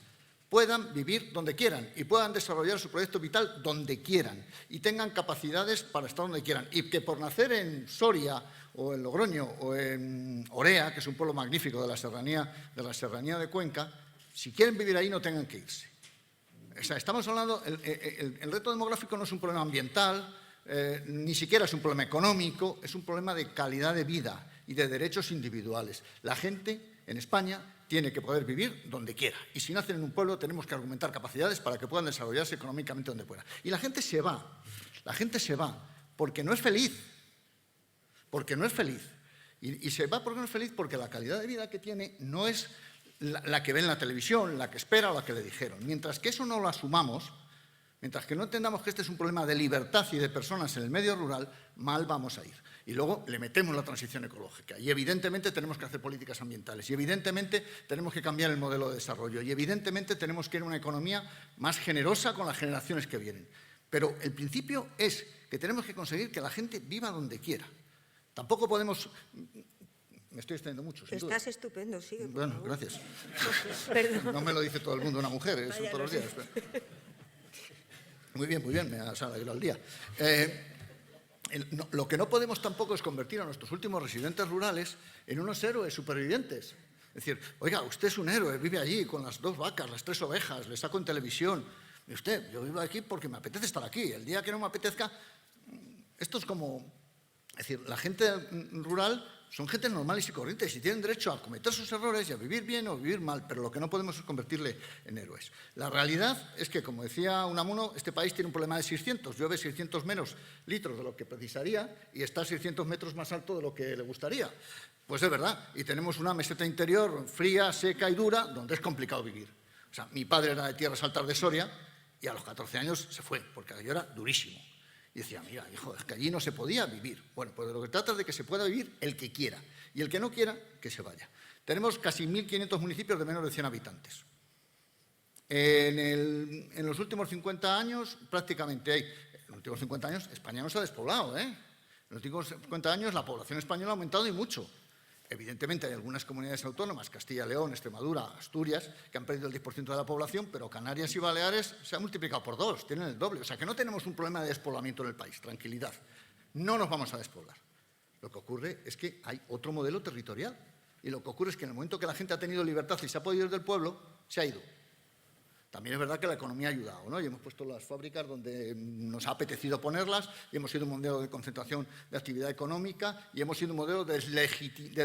puedan vivir donde quieran y puedan desarrollar su proyecto vital donde quieran y tengan capacidades para estar donde quieran. Y que por nacer en Soria o en Logroño o en Orea, que es un pueblo magnífico de la serranía de Cuenca, si quieren vivir ahí no tengan que irse. O sea, estamos hablando, el reto demográfico no es un problema ambiental, ni siquiera es un problema económico, es un problema de calidad de vida y de derechos individuales. La gente en España tiene que poder vivir donde quiera. Y si nacen en un pueblo, tenemos que argumentar capacidades para que puedan desarrollarse económicamente donde pueda. Y la gente se va porque no es feliz. Porque no es feliz. Y se va porque no es feliz porque la calidad de vida que tiene no es la que ve en la televisión, la que espera o la que le dijeron. Mientras que eso no lo asumamos, mientras que no entendamos que este es un problema de libertad y de personas en el medio rural, mal vamos a ir. Y luego le metemos la transición ecológica. Y evidentemente tenemos que hacer políticas ambientales. Y evidentemente tenemos que cambiar el modelo de desarrollo. Y evidentemente tenemos que ir a una economía más generosa con las generaciones que vienen. Pero el principio es que tenemos que conseguir que la gente viva donde quiera. Tampoco podemos... Me estoy extendiendo mucho, sin duda. Estás estupendo, sigue. Bueno, gracias. Perdón. No me lo dice todo el mundo una mujer, eso Vaya, todos los lo días. Muy bien, me has alegrado el día. Lo que no podemos tampoco es convertir a nuestros últimos residentes rurales en unos héroes supervivientes. Es decir, oiga, usted es un héroe, vive allí con las 2 vacas, las 3 ovejas, le saco en televisión. Y usted, yo vivo aquí porque me apetece estar aquí. El día que no me apetezca, esto es como... Es decir, la gente rural son gente normales y corrientes y tienen derecho a cometer sus errores y a vivir bien o vivir mal, pero lo que no podemos es convertirle en héroes. La realidad es que, como decía Unamuno, este país tiene un problema de 600. Llueve 600 menos litros de lo que precisaría y está 600 metros más alto de lo que le gustaría. Pues es verdad, y tenemos una meseta interior fría, seca y dura, donde es complicado vivir. O sea, mi padre era de Tierras Altas de Soria y a los 14 años se fue, porque aquello era durísimo. Y decía, mira, hijo, es que allí no se podía vivir. Bueno, pues de lo que trata es de que se pueda vivir el que quiera. Y el que no quiera, que se vaya. Tenemos casi 1.500 municipios de menos de 100 habitantes. En los últimos 50 años, prácticamente hay... En los últimos 50 años, España no se ha despoblado, ¿eh? En los últimos 50 años, la población española ha aumentado y mucho. Evidentemente hay algunas comunidades autónomas, Castilla y León, Extremadura, Asturias, que han perdido el 10% de la población, pero Canarias y Baleares se han multiplicado por 2, tienen el doble. O sea que no tenemos un problema de despoblamiento en el país, tranquilidad. No nos vamos a despoblar. Lo que ocurre es que hay otro modelo territorial. Y lo que ocurre es que en el momento que la gente ha tenido libertad y se ha podido ir del pueblo, se ha ido. También es verdad que la economía ha ayudado, ¿no? Y hemos puesto las fábricas donde nos ha apetecido ponerlas y hemos sido un modelo de concentración de actividad económica y hemos sido un modelo de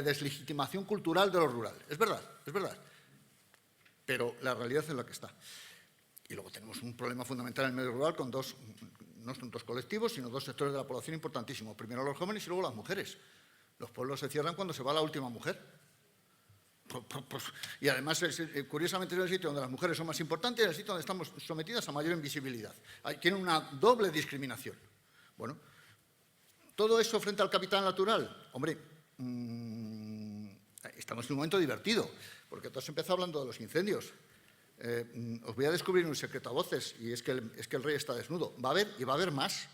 deslegitimación cultural de lo rural. Es verdad, pero la realidad es la que está. Y luego tenemos un problema fundamental en el medio rural con no son 2 colectivos, sino 2 sectores de la población importantísimos. Primero los jóvenes y luego las mujeres. Los pueblos se cierran cuando se va la última mujer. Y además, curiosamente, es el sitio donde las mujeres son más importantes y el sitio donde estamos sometidas a mayor invisibilidad. Tienen una doble discriminación. Bueno, todo eso frente al capital natural. Hombre, estamos en un momento divertido, porque todos empezó hablando de los incendios. Os voy a descubrir un secreto a voces, y es que el rey está desnudo. Va a haber y va a haber más.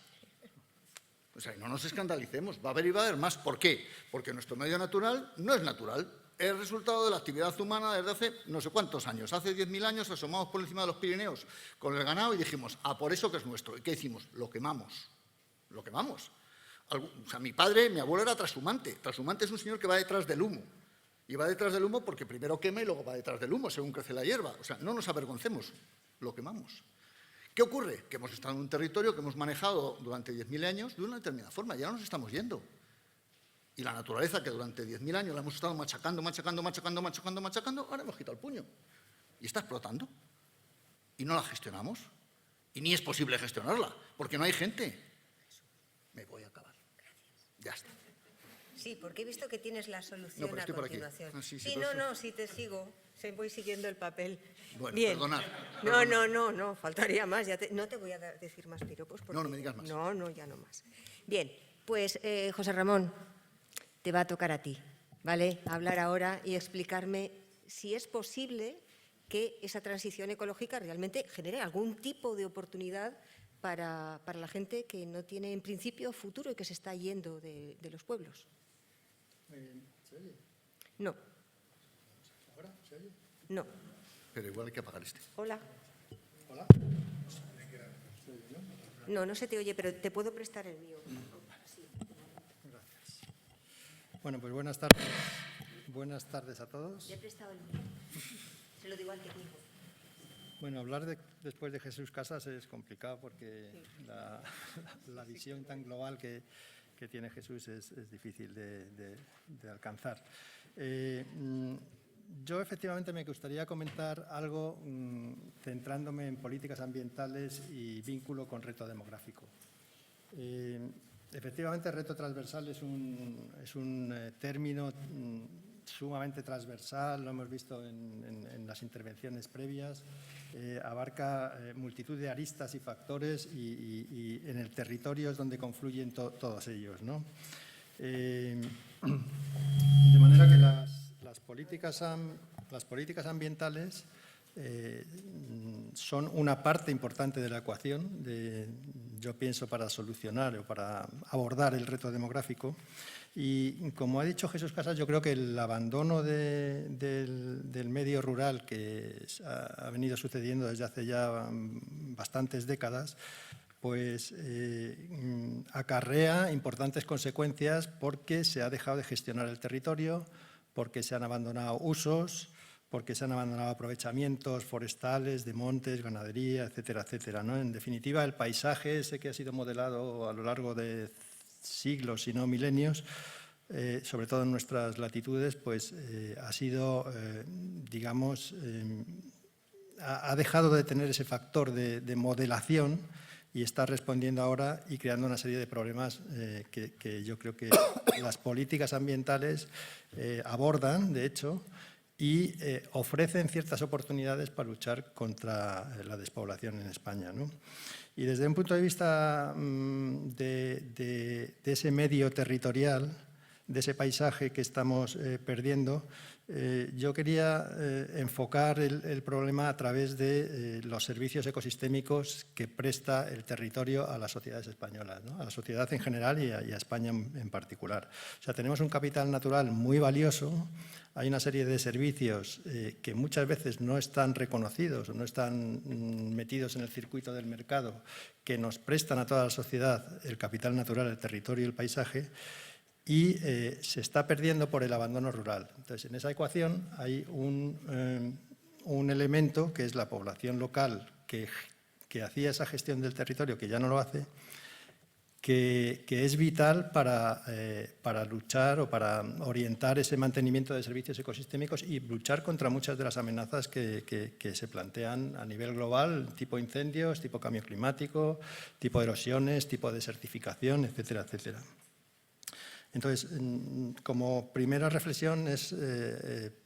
O sea, no nos escandalicemos, va a haber y va a haber más. ¿Por qué? Porque nuestro medio natural no es natural. Es resultado de la actividad humana desde hace no sé cuántos años. Hace 10.000 años asomamos por encima de los Pirineos con el ganado y dijimos, por eso que es nuestro. ¿Y qué hicimos? Lo quemamos. Lo quemamos. O sea, mi abuelo era trashumante. Trashumante es un señor que va detrás del humo. Y va detrás del humo porque primero quema y luego va detrás del humo, según crece la hierba. O sea, no nos avergoncemos, lo quemamos. ¿Qué ocurre? Que hemos estado en un territorio que hemos manejado durante 10.000 años de una determinada forma. Ya nos estamos yendo. Y la naturaleza, que durante 10.000 años la hemos estado machacando, ahora hemos quitado el puño. Y está explotando. Y no la gestionamos. Y ni es posible gestionarla, porque no hay gente. Me voy a acabar. Ya está. Sí, porque he visto que tienes la solución pero a estoy por aquí. continuación. Sí, Sí, te sigo. Voy siguiendo el papel. Bueno, bien. perdonad. No, faltaría más. No te voy a decir más piropos. No me digas más. No, ya no más. Bien, pues José Ramón, te va a tocar a ti, ¿vale? Hablar ahora y explicarme si es posible que esa transición ecológica realmente genere algún tipo de oportunidad para la gente que no tiene en principio futuro y que se está yendo de los pueblos. ¿Se oye? No. ¿Ahora? ¿Se oye? No. Pero igual hay que apagar este. Hola. ¿Hola? No se te oye, pero te puedo prestar el mío. Sí. Gracias. Bueno, pues buenas tardes. Buenas tardes a todos. Le he prestado el mío. Se lo digo al técnico. Bueno, hablar después de Jesús Casas es complicado porque la visión tan global que tiene Jesús es difícil de alcanzar. Yo efectivamente me gustaría comentar algo centrándome en políticas ambientales y vínculo con reto demográfico. Efectivamente, reto transversal es un término sumamente transversal, lo hemos visto en las intervenciones previas, abarca multitud de aristas y factores y en el territorio es donde confluyen todos ellos, ¿no? De manera que las políticas ambientales son una parte importante de la ecuación, yo pienso, para solucionar o para abordar el reto demográfico. Y como ha dicho Jesús Casas, yo creo que el abandono del medio rural que ha venido sucediendo desde hace ya bastantes décadas, pues acarrea importantes consecuencias porque se ha dejado de gestionar el territorio, porque se han abandonado usos, porque se han abandonado aprovechamientos forestales, de montes, ganadería, etcétera, etcétera, ¿no? En definitiva, el paisaje ese que ha sido modelado a lo largo de siglos, si no milenios, sobre todo en nuestras latitudes, pues ha sido, digamos, ha dejado de tener ese factor de modelación y está respondiendo ahora y creando una serie de problemas que yo creo que las políticas ambientales abordan, de hecho, y ofrecen ciertas oportunidades para luchar contra la despoblación en España, ¿no? Y desde un punto de vista de ese medio territorial, de ese paisaje que estamos perdiendo, yo quería enfocar el problema a través de los servicios ecosistémicos que presta el territorio a las sociedades españolas, ¿no? A la sociedad en general y a España en particular. O sea, tenemos un capital natural muy valioso, hay una serie de servicios que muchas veces no están reconocidos o no están metidos en el circuito del mercado, que nos prestan a toda la sociedad el capital natural, el territorio y el paisaje, y se está perdiendo por el abandono rural. Entonces, en esa ecuación hay un elemento que es la población local que hacía esa gestión del territorio, que ya no lo hace, que es vital para luchar o para orientar ese mantenimiento de servicios ecosistémicos y luchar contra muchas de las amenazas que se plantean a nivel global, tipo incendios, tipo cambio climático, tipo erosiones, tipo desertificación, etcétera, etcétera. Entonces, como primera reflexión es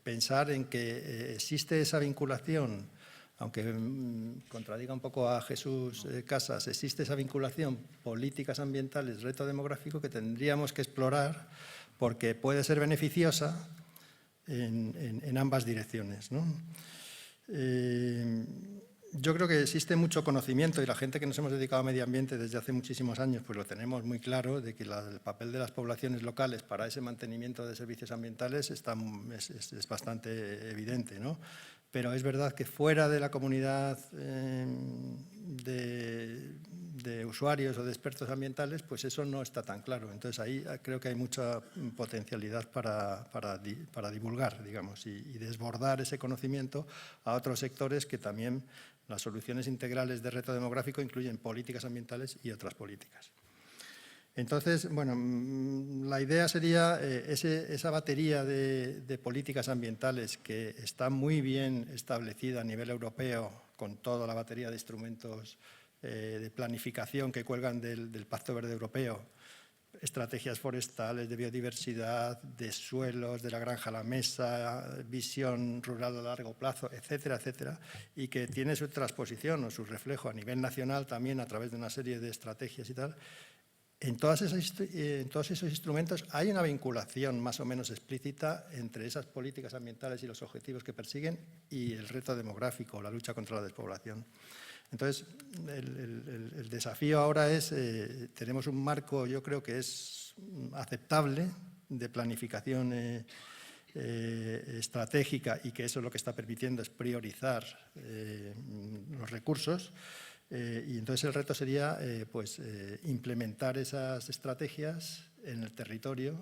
pensar en que existe esa vinculación, aunque contradiga un poco a Jesús Casas, existe esa vinculación políticas ambientales, reto demográfico, que tendríamos que explorar porque puede ser beneficiosa en ambas direcciones, ¿no? Yo creo que existe mucho conocimiento y la gente que nos hemos dedicado a medio ambiente desde hace muchísimos años pues lo tenemos muy claro de que el papel de las poblaciones locales para ese mantenimiento de servicios ambientales es bastante evidente, ¿no? Pero es verdad que fuera de la comunidad de usuarios o de expertos ambientales, pues eso no está tan claro. Entonces ahí creo que hay mucha potencialidad para divulgar, digamos, y desbordar ese conocimiento a otros sectores que también las soluciones integrales de reto demográfico incluyen políticas ambientales y otras políticas. Entonces, bueno, la idea sería esa batería de políticas ambientales que está muy bien establecida a nivel europeo con toda la batería de instrumentos de planificación que cuelgan del Pacto Verde Europeo, estrategias forestales, de biodiversidad, de suelos, de la granja a la mesa, visión rural a largo plazo, etcétera, etcétera, y que tiene su transposición o su reflejo a nivel nacional también a través de una serie de estrategias y tal. En todos esos instrumentos hay una vinculación más o menos explícita entre esas políticas ambientales y los objetivos que persiguen y el reto demográfico, la lucha contra la despoblación. Entonces, el desafío ahora es, tenemos un marco, yo creo que es aceptable, de planificación estratégica y que eso lo que está permitiendo es priorizar los recursos. Y entonces el reto sería implementar esas estrategias en el territorio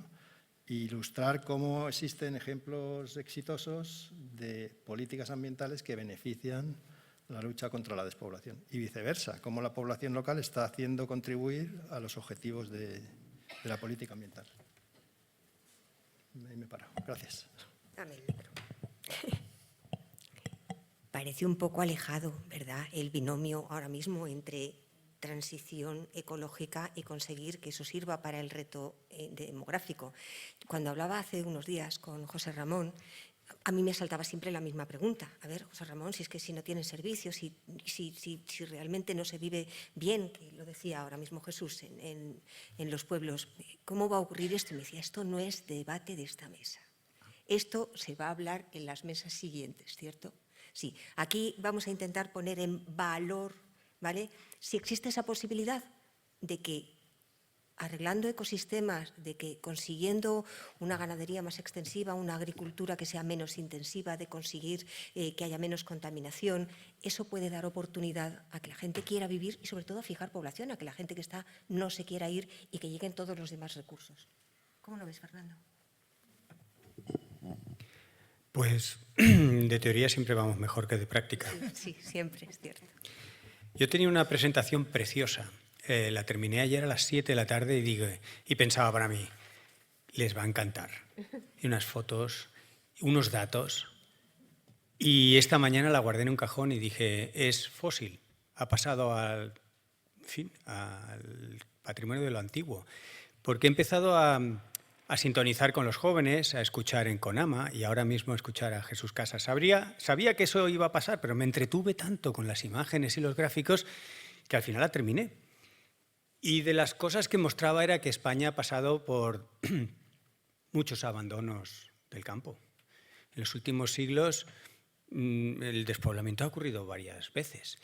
e ilustrar cómo existen ejemplos exitosos de políticas ambientales que benefician la lucha contra la despoblación. Y viceversa, cómo la población local está haciendo contribuir a los objetivos de la política ambiental. Ahí me paro. Gracias. Dame el micro. Parece un poco alejado, ¿verdad?, el binomio ahora mismo entre transición ecológica y conseguir que eso sirva para el reto demográfico. Cuando hablaba hace unos días con José Ramón, a mí me saltaba siempre la misma pregunta. A ver, José Ramón, si es que si no tienen servicios, si realmente no se vive bien, que lo decía ahora mismo Jesús, en los pueblos, ¿cómo va a ocurrir esto? Y me decía, esto no es debate de esta mesa. Esto se va a hablar en las mesas siguientes, ¿cierto? Sí, aquí vamos a intentar poner en valor, ¿vale?, si existe esa posibilidad de que arreglando ecosistemas, de que consiguiendo una ganadería más extensiva, una agricultura que sea menos intensiva, de conseguir que haya menos contaminación, eso puede dar oportunidad a que la gente quiera vivir y sobre todo a fijar población, a que la gente que está no se quiera ir y que lleguen todos los demás recursos. ¿Cómo lo ves, Fernando? Pues de teoría siempre vamos mejor que de práctica. Sí, siempre, es cierto. Yo tenía una presentación preciosa. La terminé ayer a las 7 de la tarde y pensaba para mí, les va a encantar. Y unas fotos, unos datos. Y esta mañana la guardé en un cajón y dije, es fósil. Ha pasado al patrimonio de lo antiguo. Porque he empezado a sintonizar con los jóvenes, a escuchar en Conama y ahora mismo a escuchar a Jesús Casas. Sabía que eso iba a pasar, pero me entretuve tanto con las imágenes y los gráficos que al final la terminé. Y de las cosas que mostraba era que España ha pasado por muchos abandonos del campo. En los últimos siglos el despoblamiento ha ocurrido varias veces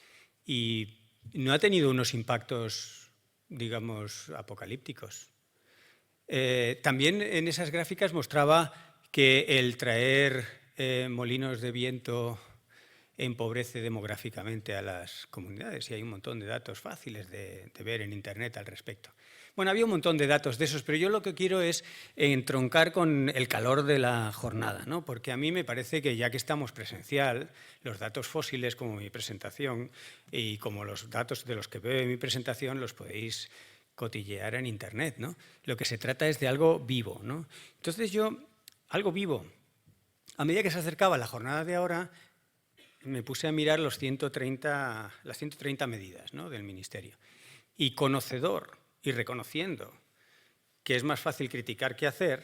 y no ha tenido unos impactos, digamos, apocalípticos. También en esas gráficas mostraba que el traer molinos de viento empobrece demográficamente a las comunidades y hay un montón de datos fáciles de ver en Internet al respecto. Bueno, había un montón de datos de esos, pero yo lo que quiero es entroncar con el calor de la jornada, ¿no? Porque a mí me parece que ya que estamos presencial, los datos fósiles como mi presentación y como los datos de los que veo en mi presentación los podéis cotillear en Internet, ¿no? Lo que se trata es de algo vivo, ¿no? Entonces algo vivo. A medida que se acercaba la jornada de ahora, me puse a mirar las 130 medidas, ¿no?, del Ministerio. Y conocedor y reconociendo que es más fácil criticar que hacer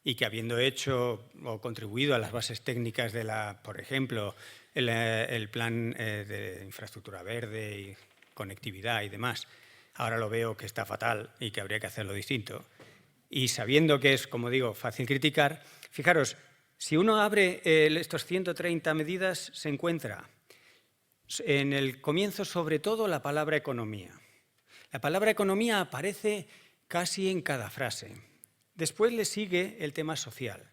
y que habiendo hecho o contribuido a las bases técnicas de por ejemplo, el plan de infraestructura verde y conectividad y demás, ahora lo veo que está fatal y que habría que hacerlo distinto. Y sabiendo que es, como digo, fácil criticar, fijaros, si uno abre estos 130 medidas, se encuentra en el comienzo sobre todo la palabra economía. La palabra economía aparece casi en cada frase. Después le sigue el tema social.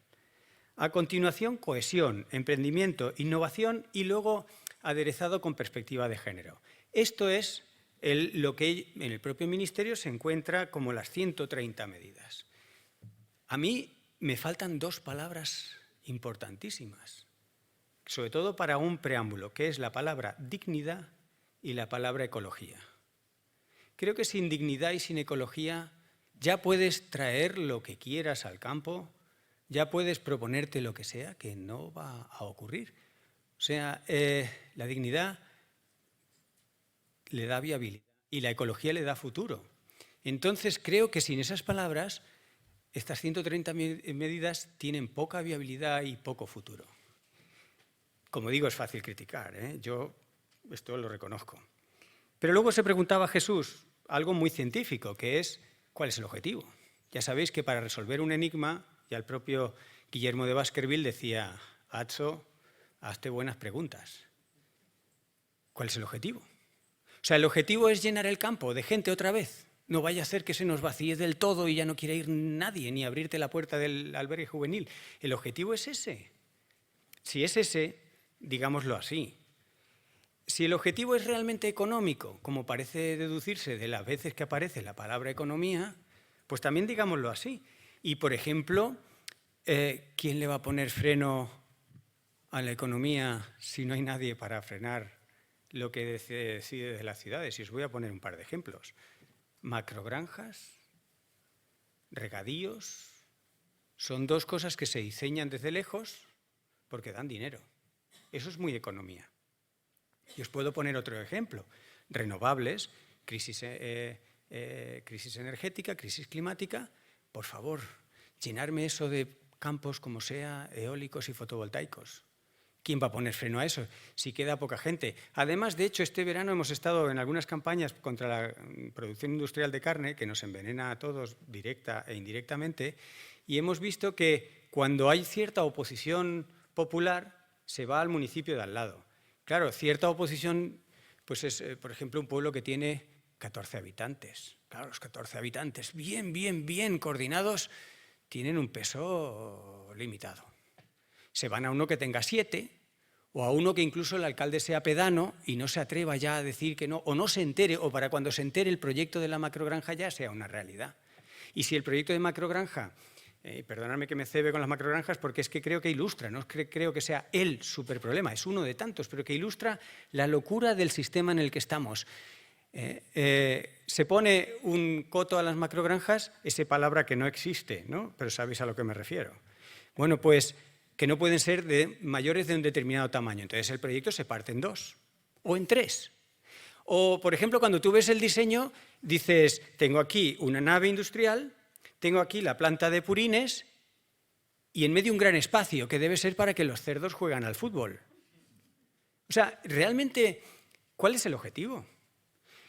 A continuación, cohesión, emprendimiento, innovación y luego aderezado con perspectiva de género. Esto es lo que en el propio Ministerio se encuentra como las 130 medidas. A mí me faltan dos palabras importantísimas, sobre todo para un preámbulo, que es la palabra dignidad y la palabra ecología. Creo que sin dignidad y sin ecología ya puedes traer lo que quieras al campo, ya puedes proponerte lo que sea, que no va a ocurrir. O sea, la dignidad le da viabilidad y la ecología le da futuro. Entonces creo que sin esas palabras estas 130 medidas tienen poca viabilidad y poco futuro. Como digo, es fácil criticar, ¿eh? Yo esto lo reconozco. Pero luego se preguntaba Jesús algo muy científico, que es ¿cuál es el objetivo? Ya sabéis que para resolver un enigma, ya el propio Guillermo de Baskerville decía, Atzo, hazte buenas preguntas. ¿Cuál es el objetivo? O sea, el objetivo es llenar el campo de gente otra vez. No vaya a ser que se nos vacíe del todo y ya no quiera ir nadie, ni abrirte la puerta del albergue juvenil. El objetivo es ese. Si es ese, digámoslo así. Si el objetivo es realmente económico, como parece deducirse de las veces que aparece la palabra economía, pues también digámoslo así. Y, por ejemplo, ¿quién le va a poner freno a la economía si no hay nadie para frenar lo que se decide de las ciudades? Y os voy a poner un par de ejemplos. Macrogranjas, regadíos, son dos cosas que se diseñan desde lejos porque dan dinero. Eso es muy economía. Y os puedo poner otro ejemplo. Renovables, crisis energética, crisis climática. Por favor, llenarme eso de campos como sea, eólicos y fotovoltaicos. ¿Quién va a poner freno a eso si queda poca gente? Además, de hecho, este verano hemos estado en algunas campañas contra la producción industrial de carne, que nos envenena a todos directa e indirectamente, y hemos visto que cuando hay cierta oposición popular, se va al municipio de al lado. Claro, cierta oposición, pues es, por ejemplo, un pueblo que tiene 14 habitantes. Claro, los 14 habitantes, bien coordinados, tienen un peso limitado. Se van a uno que tenga 7, o a uno que incluso el alcalde sea pedano y no se atreva ya a decir que no, o no se entere, o para cuando se entere el proyecto de la macrogranja ya sea una realidad. Y si el proyecto de macrogranja, perdonadme que me cebe con las macrogranjas porque es que creo que ilustra, no creo que sea el superproblema, es uno de tantos, pero que ilustra la locura del sistema en el que estamos. Se pone un coto a las macrogranjas, esa palabra que no existe, ¿no? Pero sabéis a lo que me refiero. Bueno, pues que no pueden ser mayores de un determinado tamaño. Entonces el proyecto se parte en 2 o en 3. O, por ejemplo, cuando tú ves el diseño, dices, tengo aquí una nave industrial, tengo aquí la planta de purines y en medio un gran espacio que debe ser para que los cerdos jueguen al fútbol. O sea, realmente, ¿cuál es el objetivo?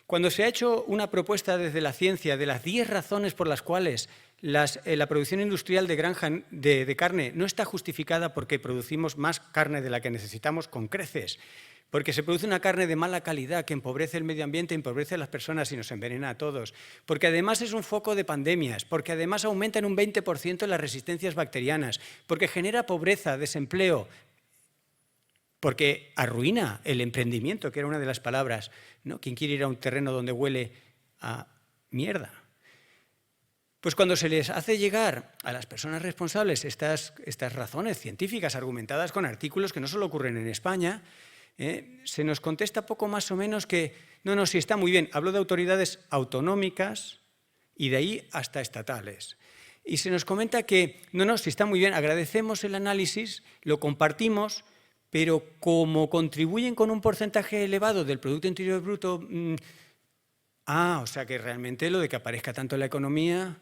Cuando se ha hecho una propuesta desde la ciencia de las 10 razones por las cuales la producción industrial de granja de carne no está justificada porque producimos más carne de la que necesitamos con creces, porque se produce una carne de mala calidad que empobrece el medio ambiente, empobrece a las personas y nos envenena a todos, porque además es un foco de pandemias, porque además aumenta en un 20% las resistencias bacterianas, porque genera pobreza, desempleo, porque arruina el emprendimiento, que era una de las palabras, ¿no? ¿Quién quiere ir a un terreno donde huele a mierda? Pues cuando se les hace llegar a las personas responsables estas razones científicas argumentadas con artículos que no solo ocurren en España, se nos contesta poco más o menos que no, sí está muy bien. Hablo de autoridades autonómicas y de ahí hasta estatales. Y se nos comenta que no, sí está muy bien, agradecemos el análisis, lo compartimos, pero como contribuyen con un porcentaje elevado del Producto Interior Bruto, o sea que realmente lo de que aparezca tanto en la economía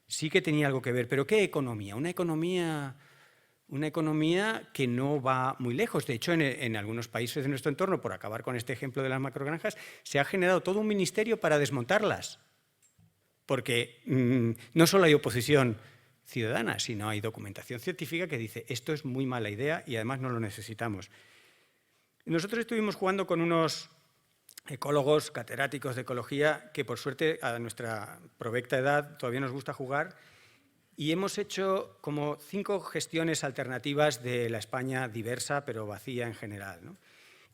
sí que tenía algo que ver. ¿Pero qué economía? Una economía que no va muy lejos. De hecho, en algunos países de nuestro entorno, por acabar con este ejemplo de las macrogranjas, se ha generado todo un ministerio para desmontarlas. Porque no solo hay oposición ciudadana, sino hay documentación científica que dice esto es muy mala idea y además no lo necesitamos. Nosotros estuvimos jugando con unos ecólogos, catedráticos de ecología, que por suerte a nuestra provecta edad todavía nos gusta jugar, y hemos hecho como 5 gestiones alternativas de la España diversa pero vacía en general, ¿no?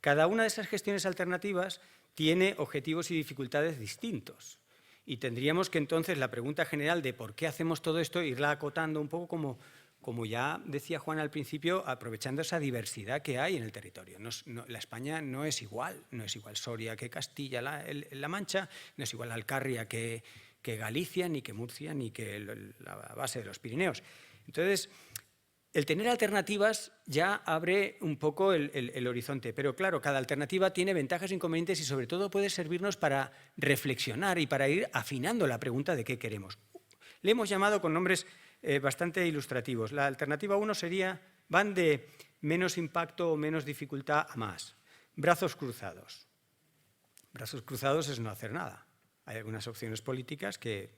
Cada una de esas gestiones alternativas tiene objetivos y dificultades distintos. Y tendríamos que entonces la pregunta general de por qué hacemos todo esto, irla acotando un poco como ya decía Juan al principio, aprovechando esa diversidad que hay en el territorio. La España no es igual Soria que Castilla-La Mancha, no es igual Alcarria que Galicia, ni que Murcia, ni que la base de los Pirineos. Entonces, el tener alternativas ya abre un poco el horizonte, pero claro, cada alternativa tiene ventajas e inconvenientes y sobre todo puede servirnos para reflexionar y para ir afinando la pregunta de qué queremos. Le hemos llamado con nombres bastante ilustrativos. La alternativa 1 van de menos impacto o menos dificultad a más. Brazos cruzados. Brazos cruzados es no hacer nada. Hay algunas opciones políticas que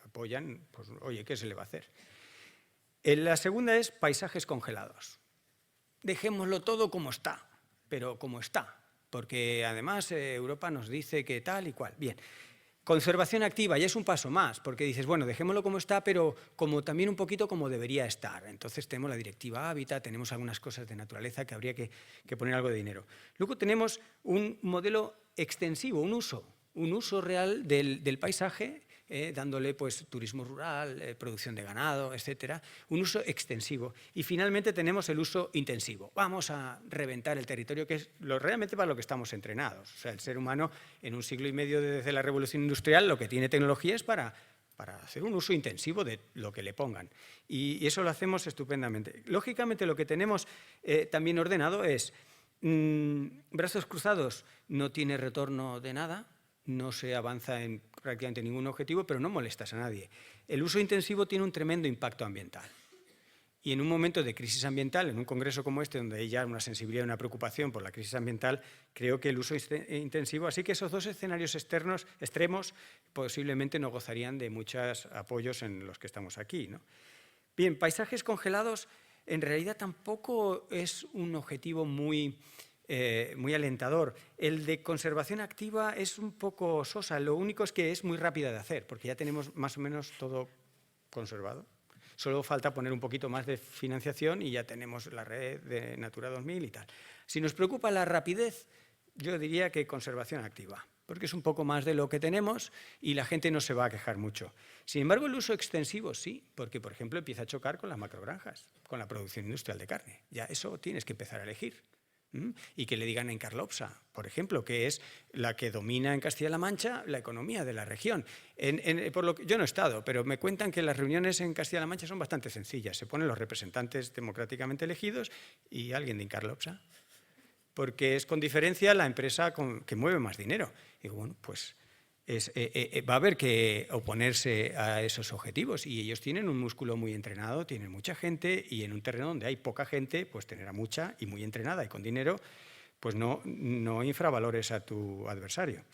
apoyan, pues oye, ¿qué se le va a hacer? La segunda es paisajes congelados. Dejémoslo todo como está, pero como está, porque además Europa nos dice que tal y cual. Bien, conservación activa ya es un paso más, porque dices, bueno, dejémoslo como está, pero como también un poquito como debería estar. Entonces tenemos la Directiva Hábitat, tenemos algunas cosas de naturaleza que habría que poner algo de dinero. Luego tenemos un modelo extensivo, un uso real del paisaje dándole pues, turismo rural, producción de ganado, etcétera. Un uso extensivo. Y finalmente tenemos el uso intensivo. Vamos a reventar el territorio, que es realmente para lo que estamos entrenados. O sea, el ser humano en un siglo y medio desde la revolución industrial lo que tiene tecnología es para hacer un uso intensivo de lo que le pongan. Y eso lo hacemos estupendamente. Lógicamente, lo que tenemos también ordenado es brazos cruzados, no tiene retorno de nada, no se avanza en prácticamente ningún objetivo, pero no molestas a nadie. El uso intensivo tiene un tremendo impacto ambiental. Y en un momento de crisis ambiental, en un congreso como este, donde hay ya una sensibilidad y una preocupación por la crisis ambiental, creo que el uso intensivo, así que esos dos escenarios extremos, posiblemente no gozarían de muchos apoyos en los que estamos aquí, ¿no? Bien, paisajes congelados, en realidad tampoco es un objetivo muy alentador. El de conservación activa es un poco sosa, lo único es que es muy rápida de hacer, porque ya tenemos más o menos todo conservado. Solo falta poner un poquito más de financiación y ya tenemos la red de Natura 2000 y tal. Si nos preocupa la rapidez, yo diría que conservación activa, porque es un poco más de lo que tenemos y la gente no se va a quejar mucho. Sin embargo, el uso extensivo sí, porque, por ejemplo, empieza a chocar con las macrogranjas, con la producción industrial de carne. Ya eso tienes que empezar a elegir. Y que le digan en Carlopsa, por ejemplo, que es la que domina en Castilla-La Mancha la economía de la región. Yo no he estado, pero me cuentan que las reuniones en Castilla-La Mancha son bastante sencillas. Se ponen los representantes democráticamente elegidos y alguien de Incarlopsa, porque es con diferencia la empresa que mueve más dinero. Y bueno, pues va a haber que oponerse a esos objetivos y ellos tienen un músculo muy entrenado, tienen mucha gente y en un terreno donde hay poca gente, pues tener a mucha y muy entrenada y con dinero, pues no infravalores a tu adversario.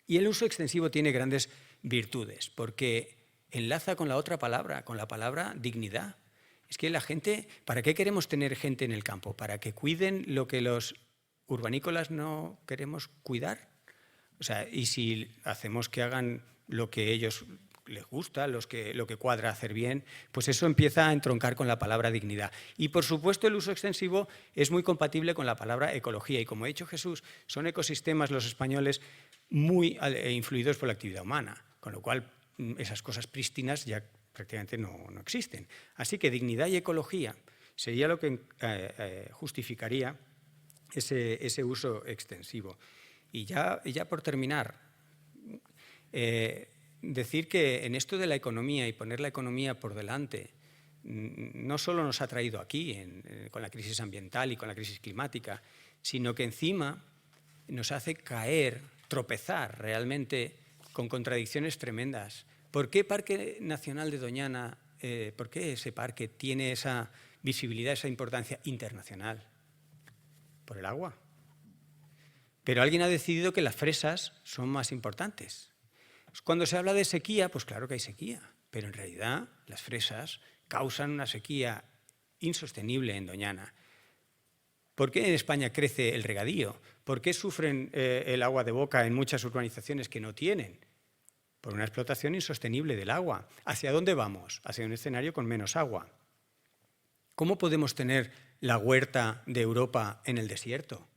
Y el uso extensivo tiene grandes virtudes porque enlaza con la otra palabra, con la palabra dignidad. Es que la gente, ¿para qué queremos tener gente en el campo? ¿Para que cuiden lo que los urbanícolas no queremos cuidar? O sea, y si hacemos que hagan lo que a ellos les gusta, lo que cuadra hacer bien, pues eso empieza a entroncar con la palabra dignidad. Y, por supuesto, el uso extensivo es muy compatible con la palabra ecología. Y, como ha dicho Jesús, son ecosistemas los españoles muy influidos por la actividad humana, con lo cual esas cosas prístinas ya prácticamente no existen. Así que dignidad y ecología sería lo que justificaría ese uso extensivo. Y ya por terminar, decir que en esto de la economía y poner la economía por delante no solo nos ha traído aquí con la crisis ambiental y con la crisis climática, sino que encima nos hace caer, tropezar realmente con contradicciones tremendas. ¿Por qué Parque Nacional de Doñana, por qué ese parque tiene esa visibilidad, esa importancia internacional? Por el agua. Pero alguien ha decidido que las fresas son más importantes. Cuando se habla de sequía, pues claro que hay sequía, pero en realidad las fresas causan una sequía insostenible en Doñana. ¿Por qué en España crece el regadío? ¿Por qué sufren el agua de boca en muchas urbanizaciones que no tienen? Por una explotación insostenible del agua. ¿Hacia dónde vamos? Hacia un escenario con menos agua. ¿Cómo podemos tener la huerta de Europa en el desierto?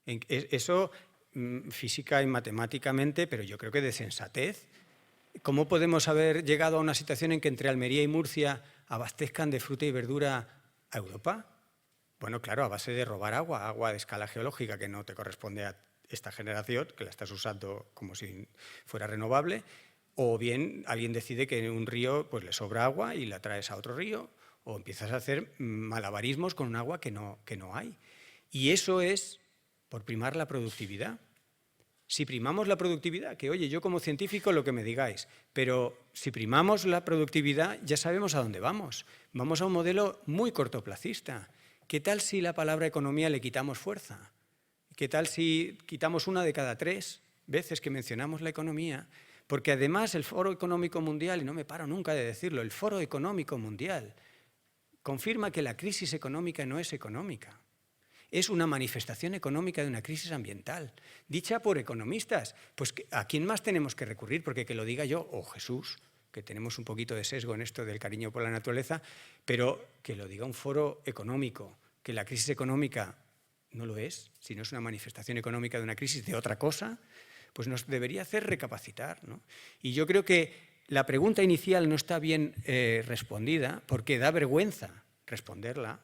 Eso física y matemáticamente, pero yo creo que de sensatez. ¿Cómo podemos haber llegado a una situación en que entre Almería y Murcia abastezcan de fruta y verdura a Europa? Bueno, claro, a base de robar agua de escala geológica que no te corresponde a esta generación, que la estás usando como si fuera renovable, o bien alguien decide que en un río pues, le sobra agua y la traes a otro río, o empiezas a hacer malabarismos con un agua que no hay. Y eso es por primar la productividad. Si primamos la productividad, que oye, yo como científico lo que me digáis, pero si primamos la productividad ya sabemos a dónde vamos. Vamos a un modelo muy cortoplacista. ¿Qué tal si la palabra economía le quitamos fuerza? ¿Qué tal si quitamos una de cada 3 veces que mencionamos la economía? Porque además el Foro Económico Mundial, y no me paro nunca de decirlo, el Foro Económico Mundial confirma que la crisis económica no es económica. Es una manifestación económica de una crisis ambiental, dicha por economistas. Pues ¿a quién más tenemos que recurrir? Porque que lo diga yo, o Jesús, que tenemos un poquito de sesgo en esto del cariño por la naturaleza, pero que lo diga un foro económico, que la crisis económica no lo es, sino es una manifestación económica de una crisis de otra cosa, pues nos debería hacer recapacitar, ¿no? Y yo creo que la pregunta inicial no está bien respondida porque da vergüenza responderla.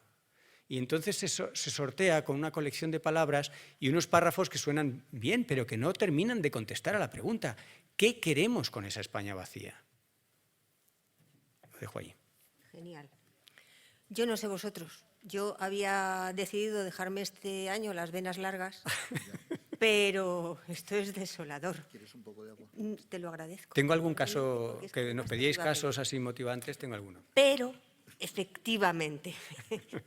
Y entonces se sortea con una colección de palabras y unos párrafos que suenan bien, pero que no terminan de contestar a la pregunta. ¿Qué queremos con esa España vacía? Lo dejo ahí. Genial. Yo no sé vosotros. Yo había decidido dejarme este año las venas largas, pero esto es desolador. ¿Quieres un poco de agua? Te lo agradezco. Tengo algún caso, Porque es que nos más pedíais motivante. casos así motivantes, tengo alguno. Pero, efectivamente,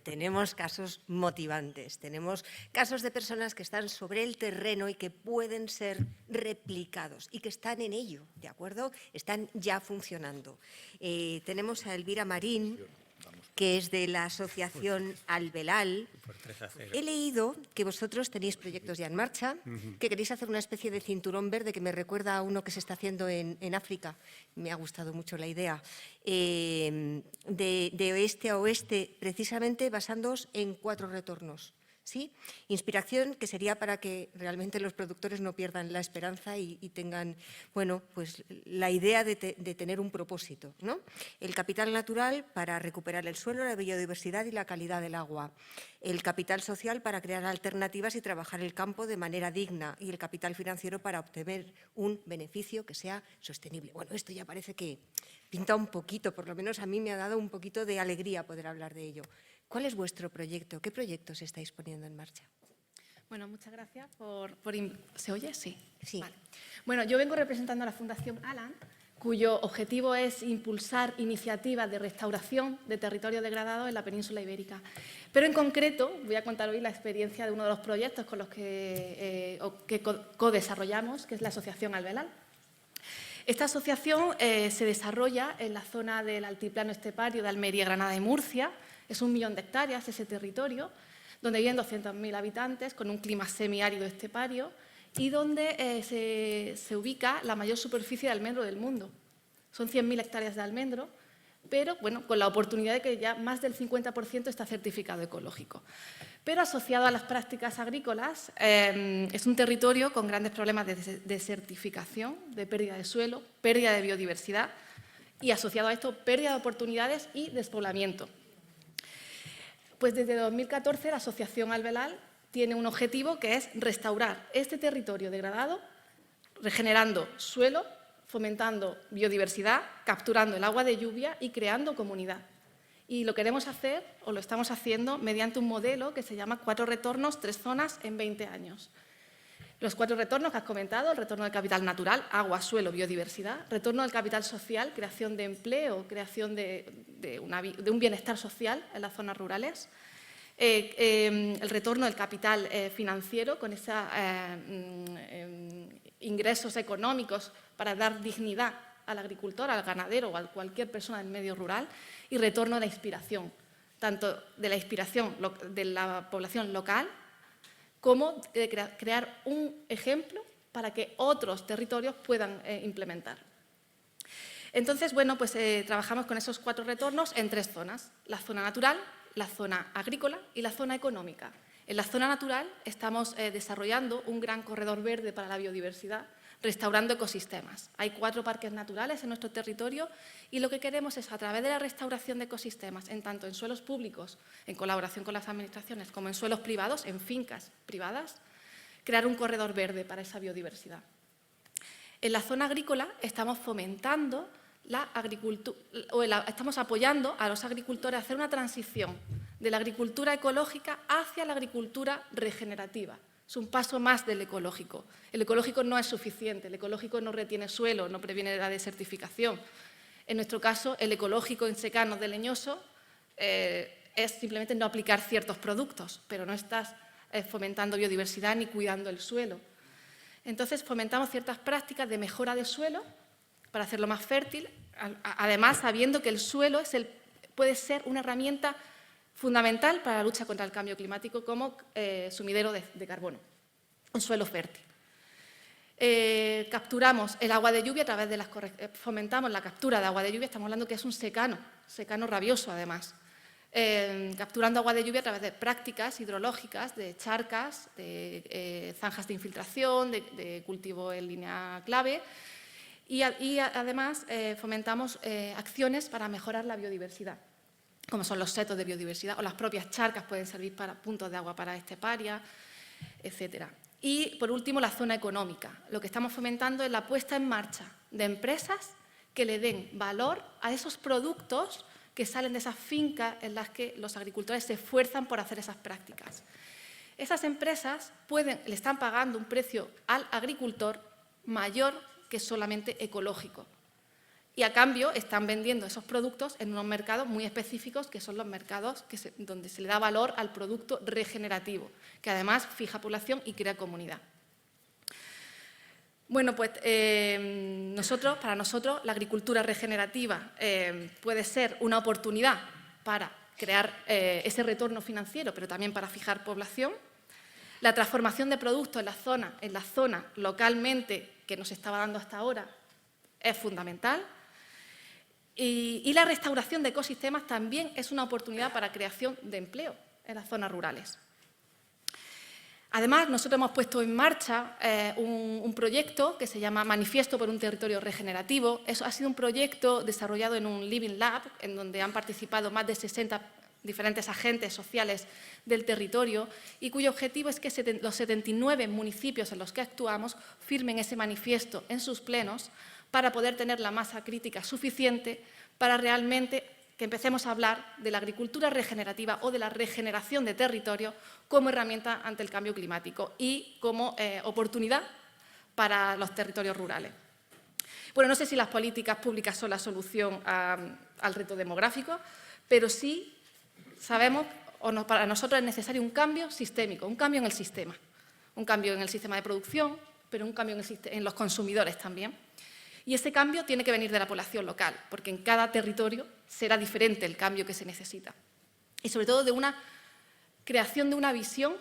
tenemos casos motivantes, tenemos casos de personas que están sobre el terreno y que pueden ser replicados y que están en ello, ¿de acuerdo? Están ya funcionando. Tenemos a Elvira Marín, que es de la asociación Albelal. Por 3-0. He leído que vosotros tenéis proyectos ya en marcha, que queréis hacer una especie de cinturón verde que me recuerda a uno que se está haciendo en África. Me ha gustado mucho la idea. De oeste a oeste, precisamente basándoos en 4 retornos. ¿Sí? Inspiración que sería para que realmente los productores no pierdan la esperanza y tengan, bueno, pues la idea de tener un propósito, ¿no? El capital natural para recuperar el suelo, la biodiversidad y la calidad del agua. El capital social para crear alternativas y trabajar el campo de manera digna. Y el capital financiero para obtener un beneficio que sea sostenible. Bueno, esto ya parece que pinta un poquito, por lo menos a mí me ha dado un poquito de alegría poder hablar de ello. ¿Cuál es vuestro proyecto? ¿Qué proyectos estáis poniendo en marcha? Bueno, muchas gracias ¿Se oye? Sí. Sí. Vale. Bueno, yo vengo representando a la Fundación Alan, cuyo objetivo es impulsar iniciativas de restauración de territorios degradados en la península ibérica. Pero en concreto, voy a contar hoy la experiencia de uno de los proyectos con los que co-desarrollamos, que es la Asociación Albelal. Esta asociación se desarrolla en la zona del altiplano estepario de Almería, Granada y Murcia. Es 1 millón de hectáreas ese territorio, donde viven 200.000 habitantes, con un clima semiárido estepario y donde se ubica la mayor superficie de almendro del mundo. Son 100.000 hectáreas de almendro, pero bueno, con la oportunidad de que ya más del 50% está certificado ecológico. Pero asociado a las prácticas agrícolas, es un territorio con grandes problemas de desertificación, de pérdida de suelo, pérdida de biodiversidad y asociado a esto, pérdida de oportunidades y despoblamiento. Pues desde 2014 la Asociación Albelal tiene un objetivo que es restaurar este territorio degradado, regenerando suelo, fomentando biodiversidad, capturando el agua de lluvia y creando comunidad. Y lo queremos hacer, o lo estamos haciendo, mediante un modelo que se llama 4 retornos, 3 zonas en 20 años. Los 4 retornos que has comentado, el retorno del capital natural, agua, suelo, biodiversidad, retorno del capital social, creación de empleo, creación de un bienestar social en las zonas rurales, el retorno del capital financiero con esos ingresos económicos para dar dignidad al agricultor, al ganadero o a cualquier persona del medio rural, y retorno de la inspiración, tanto de la inspiración de la población local como de crear un ejemplo para que otros territorios puedan implementar. Entonces, bueno, pues trabajamos con esos 4 retornos en 3 zonas: la zona natural, la zona agrícola y la zona económica. En la zona natural estamos desarrollando un gran corredor verde para la biodiversidad, restaurando ecosistemas. Hay 4 parques naturales en nuestro territorio y lo que queremos es, a través de la restauración de ecosistemas, en tanto en suelos públicos, en colaboración con las administraciones, como en suelos privados, en fincas privadas, crear un corredor verde para esa biodiversidad. En la zona agrícola estamos fomentando la agricultura, estamos apoyando a los agricultores a hacer una transición de la agricultura ecológica hacia la agricultura regenerativa. Es un paso más del ecológico. El ecológico no es suficiente, el ecológico no retiene suelo, no previene la desertificación. En nuestro caso, el ecológico en secano de leñoso es simplemente no aplicar ciertos productos, pero no estás fomentando biodiversidad ni cuidando el suelo. Entonces, fomentamos ciertas prácticas de mejora de suelo para hacerlo más fértil, además sabiendo que el suelo puede ser una herramienta fundamental para la lucha contra el cambio climático como sumidero de carbono, un suelo fértil. Capturamos el agua de lluvia a través de fomentamos la captura de agua de lluvia, estamos hablando que es un secano rabioso además. capturando agua de lluvia a través de prácticas hidrológicas, de charcas, de zanjas de infiltración, de cultivo en línea clave. Y además fomentamos acciones para mejorar la biodiversidad, como son los setos de biodiversidad, o las propias charcas pueden servir para puntos de agua para esteparia, etcétera. Y, por último, la zona económica. Lo que estamos fomentando es la puesta en marcha de empresas que le den valor a esos productos que salen de esas fincas en las que los agricultores se esfuerzan por hacer esas prácticas. Esas empresas le están pagando un precio al agricultor mayor que solamente ecológico. Y a cambio están vendiendo esos productos en unos mercados muy específicos, que son los mercados donde se le da valor al producto regenerativo, que además fija población y crea comunidad. Bueno, pues para nosotros la agricultura regenerativa puede ser una oportunidad para crear ese retorno financiero, pero también para fijar población. La transformación de productos en la zona localmente que nos estaba dando hasta ahora es fundamental. Y la restauración de ecosistemas también es una oportunidad para creación de empleo en las zonas rurales. Además, nosotros hemos puesto en marcha un proyecto que se llama Manifiesto por un territorio regenerativo. Eso ha sido un proyecto desarrollado en un Living Lab, en donde han participado más de 60 diferentes agentes sociales del territorio y cuyo objetivo es que los 79 municipios en los que actuamos firmen ese manifiesto en sus plenos para poder tener la masa crítica suficiente para realmente que empecemos a hablar de la agricultura regenerativa o de la regeneración de territorio como herramienta ante el cambio climático y como oportunidad para los territorios rurales. Bueno, no sé si las políticas públicas son la solución al reto demográfico, pero sí sabemos, para nosotros es necesario un cambio sistémico, un cambio en el sistema. Un cambio en el sistema de producción, pero un cambio en los consumidores también. Y ese cambio tiene que venir de la población local, porque en cada territorio será diferente el cambio que se necesita. Y sobre todo de una creación de una visión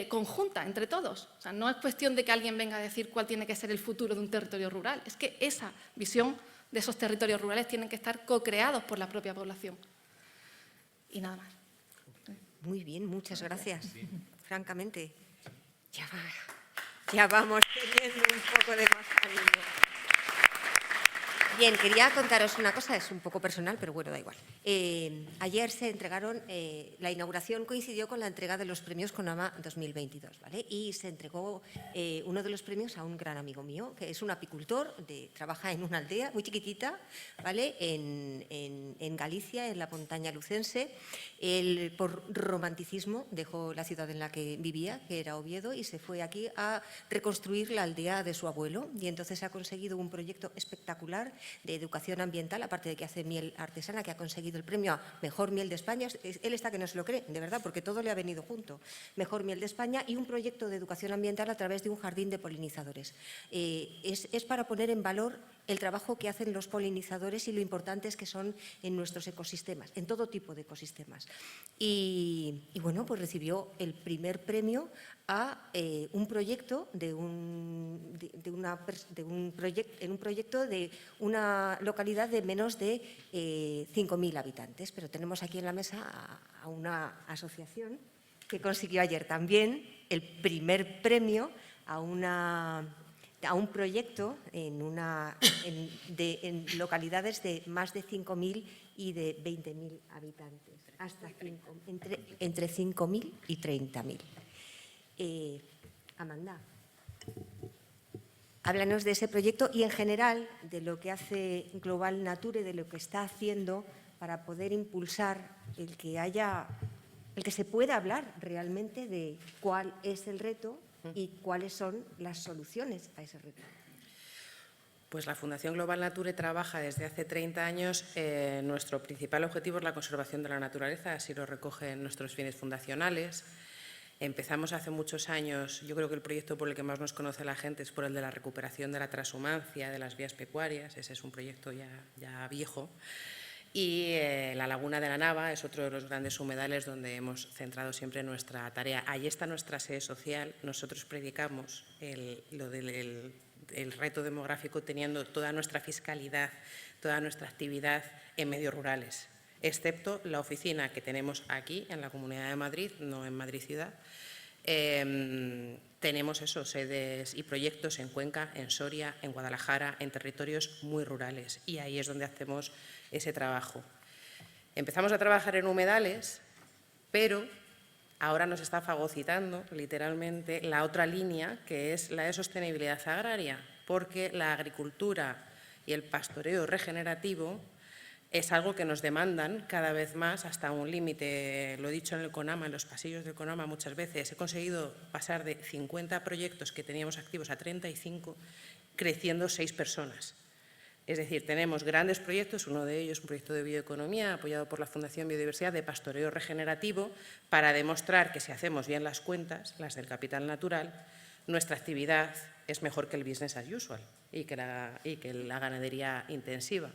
conjunta entre todos. O sea, no es cuestión de que alguien venga a decir cuál tiene que ser el futuro de un territorio rural. Es que esa visión de esos territorios rurales tienen que estar co-creados por la propia población. Y nada más. Muy bien, muchas gracias. Francamente, ya vamos teniendo un poco de más ánimo. Bien, quería contaros una cosa, es un poco personal, pero bueno, da igual. Ayer se entregaron, la inauguración coincidió con la entrega de los premios CONAMA 2022, ¿vale? Y se entregó uno de los premios a un gran amigo mío, que es un apicultor, trabaja en una aldea muy chiquitita, ¿vale? En Galicia, en la montaña lucense. Él, por romanticismo, dejó la ciudad en la que vivía, que era Oviedo, y se fue aquí a reconstruir la aldea de su abuelo. Y entonces ha conseguido un proyecto espectacular de educación ambiental, aparte de que hace miel artesana, que ha conseguido el premio a Mejor Miel de España. Él está que no se lo cree, de verdad, porque todo le ha venido junto. Mejor Miel de España y un proyecto de educación ambiental a través de un jardín de polinizadores. Es para poner en valor el trabajo que hacen los polinizadores y lo importantes que son en nuestros ecosistemas, en todo tipo de ecosistemas. Y bueno, pues recibió el primer premio a un proyecto en un proyecto de una localidad de menos de 5.000 habitantes. Pero tenemos aquí en la mesa a una asociación que consiguió ayer también el primer premio a un proyecto en localidades de más de 5.000 y de 20.000 habitantes, hasta entre 5.000 y 30.000. Amanda, háblanos de ese proyecto y en general de lo que hace Global Nature, de lo que está haciendo para poder impulsar el que se pueda hablar realmente de cuál es el reto y cuáles son las soluciones a ese reto. Pues la Fundación Global Nature trabaja desde hace 30 años. Nuestro principal objetivo es la conservación de la naturaleza, así lo recogen nuestros fines fundacionales. Empezamos hace muchos años, yo creo que el proyecto por el que más nos conoce la gente es por el de la recuperación de la transhumancia, de las vías pecuarias. Ese es un proyecto ya viejo. Y la Laguna de la Nava es otro de los grandes humedales donde hemos centrado siempre nuestra tarea. Ahí está nuestra sede social. Nosotros predicamos el reto demográfico teniendo toda nuestra fiscalidad, toda nuestra actividad en medios rurales. excepto la oficina que tenemos aquí en la Comunidad de Madrid, no en Madrid Ciudad. Tenemos sedes y proyectos en Cuenca, en Soria, en Guadalajara, en territorios muy rurales, y ahí es donde hacemos ese trabajo. Empezamos a trabajar en humedales, pero ahora nos está fagocitando literalmente la otra línea, que es la de sostenibilidad agraria, porque la agricultura y el pastoreo regenerativo es algo que nos demandan cada vez más hasta un límite. Lo he dicho en el CONAMA, en los pasillos del CONAMA muchas veces. He conseguido pasar de 50 proyectos que teníamos activos a 35, creciendo 6 personas. Es decir, tenemos grandes proyectos, uno de ellos un proyecto de bioeconomía apoyado por la Fundación Biodiversidad de pastoreo regenerativo, para demostrar que si hacemos bien las cuentas, las del capital natural, nuestra actividad es mejor que el business as usual y que la ganadería intensiva.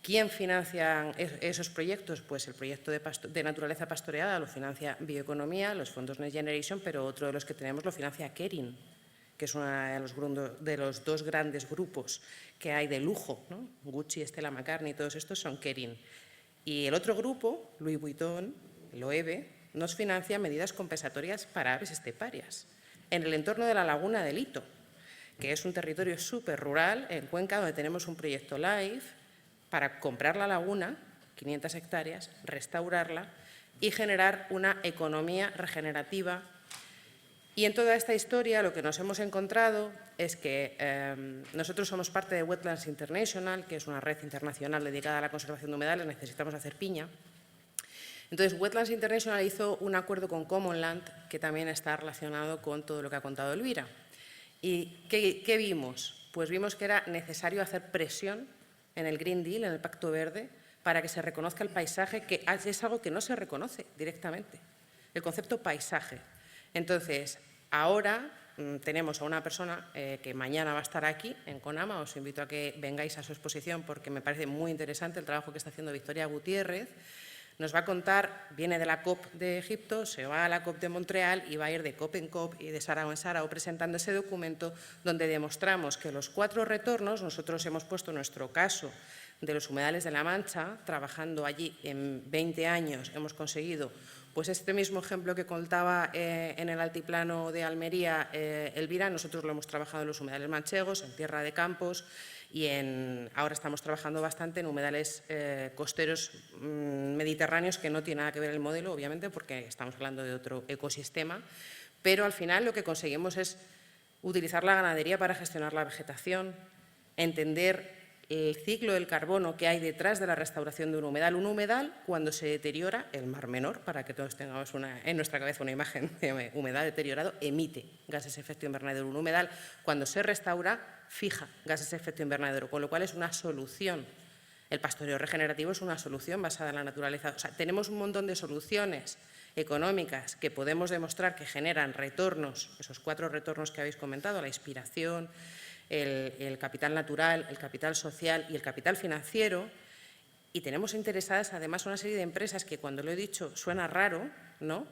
¿Quién financia esos proyectos? Pues el proyecto de naturaleza pastoreada lo financia Bioeconomía, los fondos Next Generation, pero otro de los que tenemos lo financia Kering, que es uno de los 2 grandes grupos que hay de lujo, ¿no? Gucci, Stella McCartney, todos estos son Kering. Y el otro grupo, Louis Vuitton, Loewe, nos financia medidas compensatorias para aves esteparias en el entorno de la laguna de Lito, que es un territorio súper rural en Cuenca, donde tenemos un proyecto LIFE para comprar la laguna, 500 hectáreas, restaurarla y generar una economía regenerativa. Y en toda esta historia lo que nos hemos encontrado es que nosotros somos parte de Wetlands International, que es una red internacional dedicada a la conservación de humedales, necesitamos hacer piña. Entonces, Wetlands International hizo un acuerdo con Commonland, que también está relacionado con todo lo que ha contado Elvira. ¿Y qué vimos? Pues vimos que era necesario hacer presión en el Green Deal, en el Pacto Verde, para que se reconozca el paisaje, que es algo que no se reconoce directamente, el concepto paisaje. Entonces, ahora tenemos a una persona que mañana va a estar aquí, en CONAMA. Os invito a que vengáis a su exposición porque me parece muy interesante el trabajo que está haciendo Victoria Gutiérrez. Nos va a contar, viene de la COP de Egipto, se va a la COP de Montreal y va a ir de COP en COP y de Sarao en Sarao presentando ese documento donde demostramos que los 4 retornos, nosotros hemos puesto nuestro caso de los humedales de La Mancha, trabajando allí en 20 años, hemos conseguido pues este mismo ejemplo que contaba en el altiplano de Almería Elvira. Nosotros lo hemos trabajado en los humedales manchegos, en Tierra de Campos, y ahora estamos trabajando bastante en humedales costeros mediterráneos, que no tiene nada que ver el modelo, obviamente, porque estamos hablando de otro ecosistema, pero al final lo que conseguimos es utilizar la ganadería para gestionar la vegetación, entender el ciclo del carbono que hay detrás de la restauración de un humedal. Un humedal, cuando se deteriora, el Mar Menor, para que todos tengamos en nuestra cabeza una imagen de humedal deteriorado, emite gases de efecto invernadero. Un humedal, cuando se restaura, fija gases de efecto invernadero, con lo cual es una solución. El pastoreo regenerativo es una solución basada en la naturaleza. O sea, tenemos un montón de soluciones económicas que podemos demostrar que generan retornos, esos 4 retornos que habéis comentado, la inspiración, el capital natural, el capital social y el capital financiero, y tenemos interesadas además una serie de empresas que, cuando lo he dicho, suena raro, ¿no?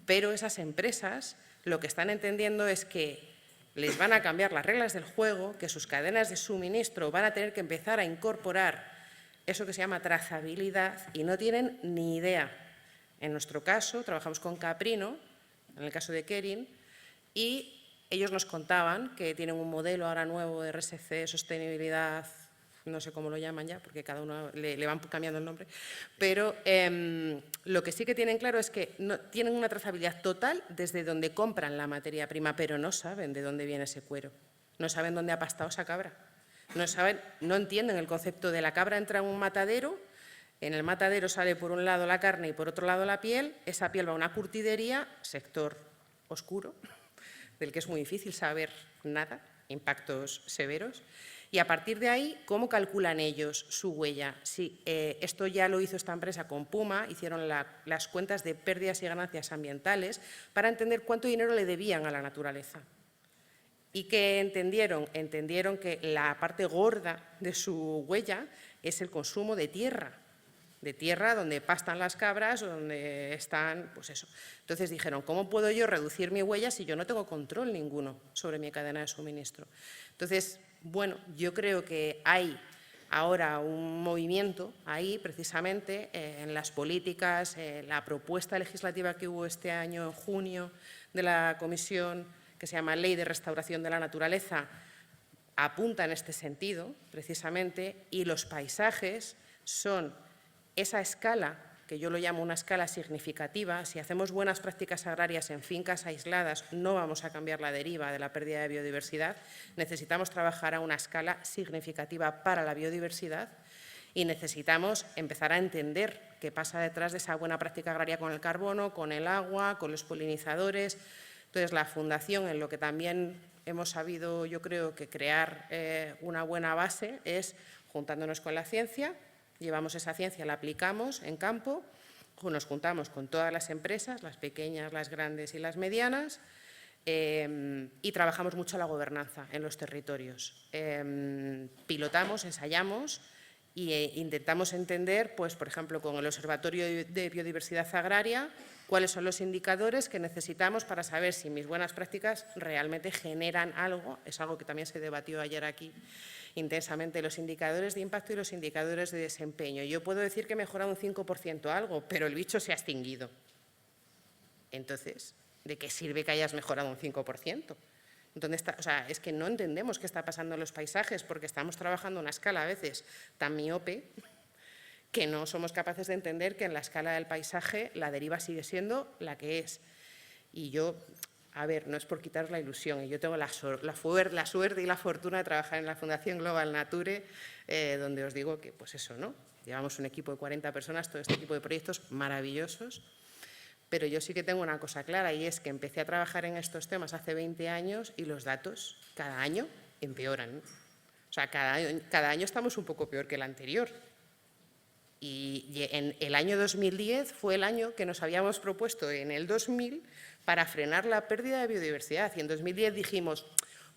Pero esas empresas lo que están entendiendo es que les van a cambiar las reglas del juego, que sus cadenas de suministro van a tener que empezar a incorporar eso que se llama trazabilidad, y no tienen ni idea. En nuestro caso, trabajamos con Caprino, en el caso de Kering, y ellos nos contaban que tienen un modelo ahora nuevo de RSC, sostenibilidad, no sé cómo lo llaman ya, porque cada uno le van cambiando el nombre, pero lo que sí que tienen claro es que tienen una trazabilidad total desde donde compran la materia prima, pero no saben de dónde viene ese cuero, no saben dónde ha pastado esa cabra, no entienden el concepto de la cabra. Entra en un matadero, en el matadero sale por un lado la carne y por otro lado la piel, esa piel va a una curtidería, sector oscuro, del que es muy difícil saber nada, impactos severos, y a partir de ahí, ¿cómo calculan ellos su huella? Sí, esto ya lo hizo esta empresa con Puma, hicieron las cuentas de pérdidas y ganancias ambientales para entender cuánto dinero le debían a la naturaleza. ¿Y qué entendieron? Entendieron que la parte gorda de su huella es el consumo de tierra donde pastan las cabras, donde están, pues eso. Entonces dijeron, ¿cómo puedo yo reducir mi huella si yo no tengo control ninguno sobre mi cadena de suministro? Entonces, bueno, yo creo que hay ahora un movimiento ahí, precisamente, en las políticas, la propuesta legislativa que hubo este año, en junio, de la Comisión, que se llama Ley de Restauración de la Naturaleza, apunta en este sentido, precisamente, y los paisajes son esa escala, que yo lo llamo una escala significativa. Si hacemos buenas prácticas agrarias en fincas aisladas, no vamos a cambiar la deriva de la pérdida de biodiversidad. Necesitamos trabajar a una escala significativa para la biodiversidad y necesitamos empezar a entender qué pasa detrás de esa buena práctica agraria con el carbono, con el agua, con los polinizadores. Entonces, la Fundación, en lo que también hemos sabido, yo creo, que crear una buena base es juntándonos con la ciencia. Llevamos esa ciencia, la aplicamos en campo, nos juntamos con todas las empresas, las pequeñas, las grandes y las medianas, y trabajamos mucho la gobernanza en los territorios. Pilotamos, ensayamos e intentamos entender, pues, por ejemplo, con el Observatorio de Biodiversidad Agraria, cuáles son los indicadores que necesitamos para saber si mis buenas prácticas realmente generan algo. Es algo que también se debatió ayer aquí intensamente, los indicadores de impacto y los indicadores de desempeño. Yo puedo decir que he mejorado un 5% algo, pero el bicho se ha extinguido. Entonces, ¿de qué sirve que hayas mejorado un 5%? ¿Dónde está? O sea, es que no entendemos qué está pasando en los paisajes porque estamos trabajando a una escala a veces tan miope que no somos capaces de entender que en la escala del paisaje la deriva sigue siendo la que es. Y yo, a ver, no es por quitaros la ilusión, yo tengo la suerte y la fortuna de trabajar en la Fundación Global Nature, donde os digo que, pues eso, ¿no? Llevamos un equipo de 40 personas, todo este tipo de proyectos maravillosos, pero yo sí que tengo una cosa clara y es que empecé a trabajar en estos temas hace 20 años y los datos cada año empeoran, ¿no? O sea, cada año estamos un poco peor que el anterior. Y en el año 2010 fue el año que nos habíamos propuesto en el 2000 para frenar la pérdida de biodiversidad. Y en 2010 dijimos,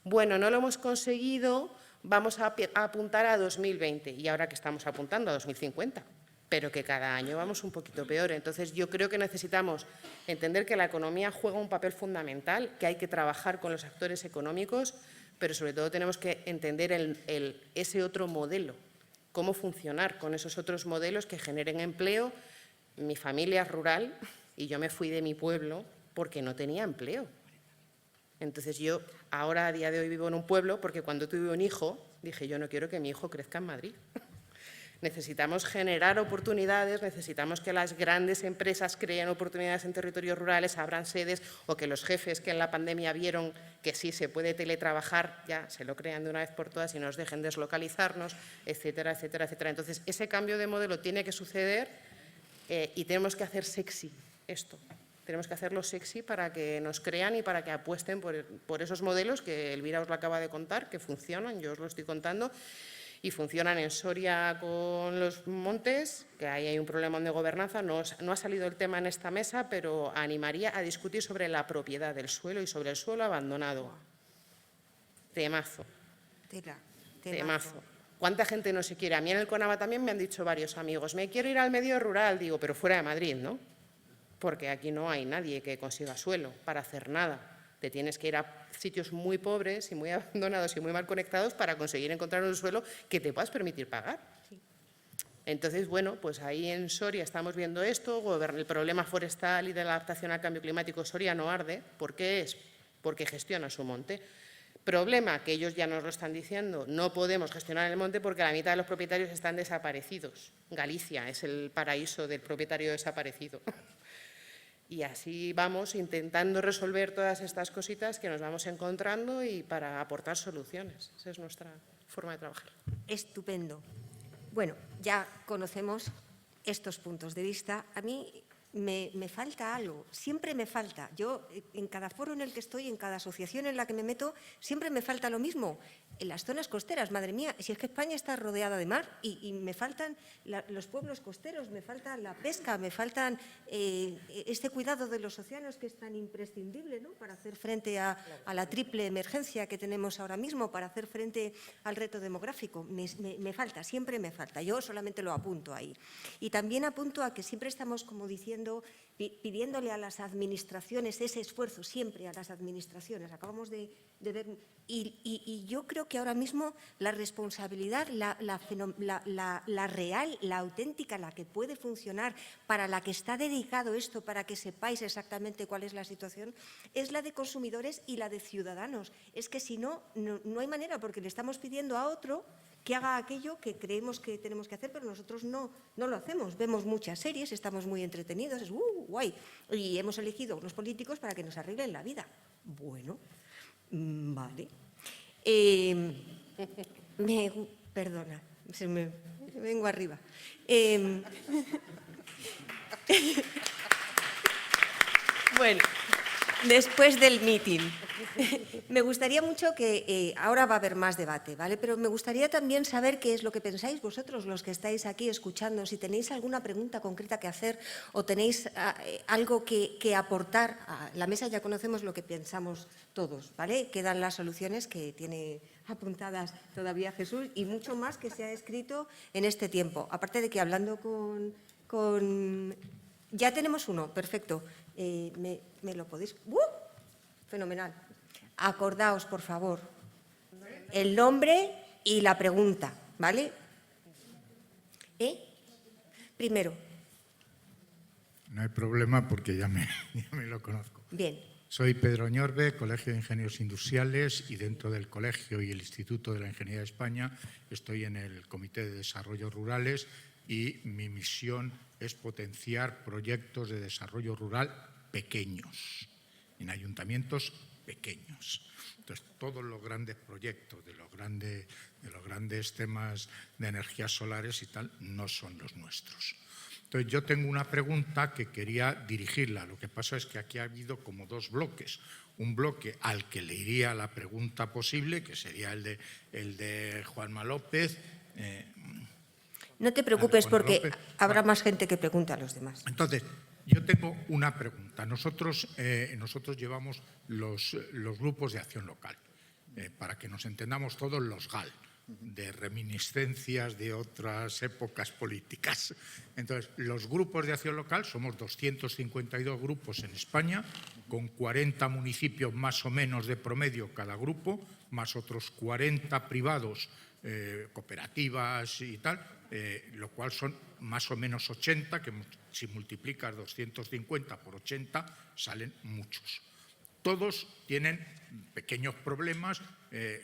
bueno, no lo hemos conseguido, vamos a apuntar a 2020. Y ahora que estamos apuntando a 2050, pero que cada año vamos un poquito peor. Entonces, yo creo que necesitamos entender que la economía juega un papel fundamental, que hay que trabajar con los actores económicos, pero sobre todo tenemos que entender ese otro modelo. Cómo funcionar con esos otros modelos que generen empleo. Mi familia es rural y yo me fui de mi pueblo porque no tenía empleo. Entonces yo ahora a día de hoy vivo en un pueblo porque cuando tuve un hijo dije yo no quiero que mi hijo crezca en Madrid. Necesitamos generar oportunidades, necesitamos que las grandes empresas creen oportunidades en territorios rurales, abran sedes o que los jefes que en la pandemia vieron que sí se puede teletrabajar, ya se lo crean de una vez por todas y nos dejen deslocalizarnos, etcétera, etcétera, etcétera. Entonces, ese cambio de modelo tiene que suceder y tenemos que hacer sexy esto. Tenemos que hacerlo sexy para que nos crean y para que apuesten por esos modelos que Elvira os lo acaba de contar, que funcionan, yo os lo estoy contando, y funcionan en Soria con los montes, que ahí hay un problema de gobernanza. No ha salido el tema en esta mesa, pero animaría a discutir sobre la propiedad del suelo y sobre el suelo abandonado. Temazo. Temazo. ¿Cuánta gente no se quiere? A mí en el CONAVA también me han dicho varios amigos, me quiero ir al medio rural, digo, pero fuera de Madrid, ¿no? Porque aquí no hay nadie que consiga suelo para hacer nada. Te tienes que ir a sitios muy pobres y muy abandonados y muy mal conectados para conseguir encontrar un suelo que te puedas permitir pagar. Sí. Entonces, bueno, pues ahí en Soria estamos viendo esto, el problema forestal y de la adaptación al cambio climático. Soria no arde. ¿Por qué es? Porque gestiona su monte. Problema que ellos ya nos lo están diciendo, no podemos gestionar el monte porque la mitad de los propietarios están desaparecidos. Galicia es el paraíso del propietario desaparecido. Y así vamos intentando resolver todas estas cositas que nos vamos encontrando y para aportar soluciones. Esa es nuestra forma de trabajar. Estupendo. Bueno, ya conocemos estos puntos de vista. A mí me falta algo, siempre me falta. Yo, en cada foro en el que estoy, en cada asociación en la que me meto, siempre me falta lo mismo. En las zonas costeras, madre mía, si es que España está rodeada de mar y me faltan los pueblos costeros, me falta la pesca, me faltan este cuidado de los océanos que es tan imprescindible, ¿no?, para hacer frente a la triple emergencia que tenemos ahora mismo, para hacer frente al reto demográfico. Me falta, siempre me falta. Yo solamente lo apunto ahí. Y también apunto a que siempre estamos como diciendo pidiéndole a las administraciones ese esfuerzo, siempre a las administraciones. Acabamos de ver. Y yo creo que ahora mismo la responsabilidad, la real, la auténtica, la que puede funcionar, para la que está dedicado esto, para que sepáis exactamente cuál es la situación, es la de consumidores y la de ciudadanos. Es que si no, no hay manera, porque le estamos pidiendo a otro que haga aquello que creemos que tenemos que hacer, pero nosotros no lo hacemos. Vemos muchas series, estamos muy entretenidos, es guay, y hemos elegido unos políticos para que nos arreglen la vida. Bueno, vale. Perdona, me vengo arriba. Bueno, después del meeting. Me gustaría mucho que, ahora va a haber más debate, ¿vale? Pero me gustaría también saber qué es lo que pensáis vosotros, los que estáis aquí escuchando, si tenéis alguna pregunta concreta que hacer o tenéis algo que aportar. A la mesa ya conocemos lo que pensamos todos, ¿vale? Quedan las soluciones que tiene apuntadas todavía Jesús y mucho más que se ha escrito en este tiempo. Aparte de que hablando con... Ya tenemos uno, perfecto. ¿Me lo podéis...? Fenomenal. Acordaos, por favor, el nombre y la pregunta, ¿vale? Primero. No hay problema porque ya me lo conozco. Bien. Soy Pedro Ñorbe, Colegio de Ingenieros Industriales, y dentro del colegio y el Instituto de la Ingeniería de España estoy en el Comité de Desarrollo Rurales y mi misión es potenciar proyectos de desarrollo rural pequeños, en ayuntamientos pequeños. Entonces, todos los grandes proyectos de los grandes temas de energías solares y tal no son los nuestros. Entonces, yo tengo una pregunta que quería dirigirla. Lo que pasa es que aquí ha habido como dos bloques. Un bloque al que le iría la pregunta posible, que sería el de Juanma López. No te preocupes porque López. habrá más gente que pregunte a los demás. Entonces, yo tengo una pregunta. Nosotros llevamos los grupos de acción local, para que nos entendamos todos, los GAL, de reminiscencias de otras épocas políticas. Entonces, los grupos de acción local, somos 252 grupos en España, con 40 municipios más o menos de promedio cada grupo, más otros 40 privados, cooperativas y tal, lo cual son más o menos 80, que si multiplicas 250 por 80 salen muchos. Todos tienen pequeños problemas.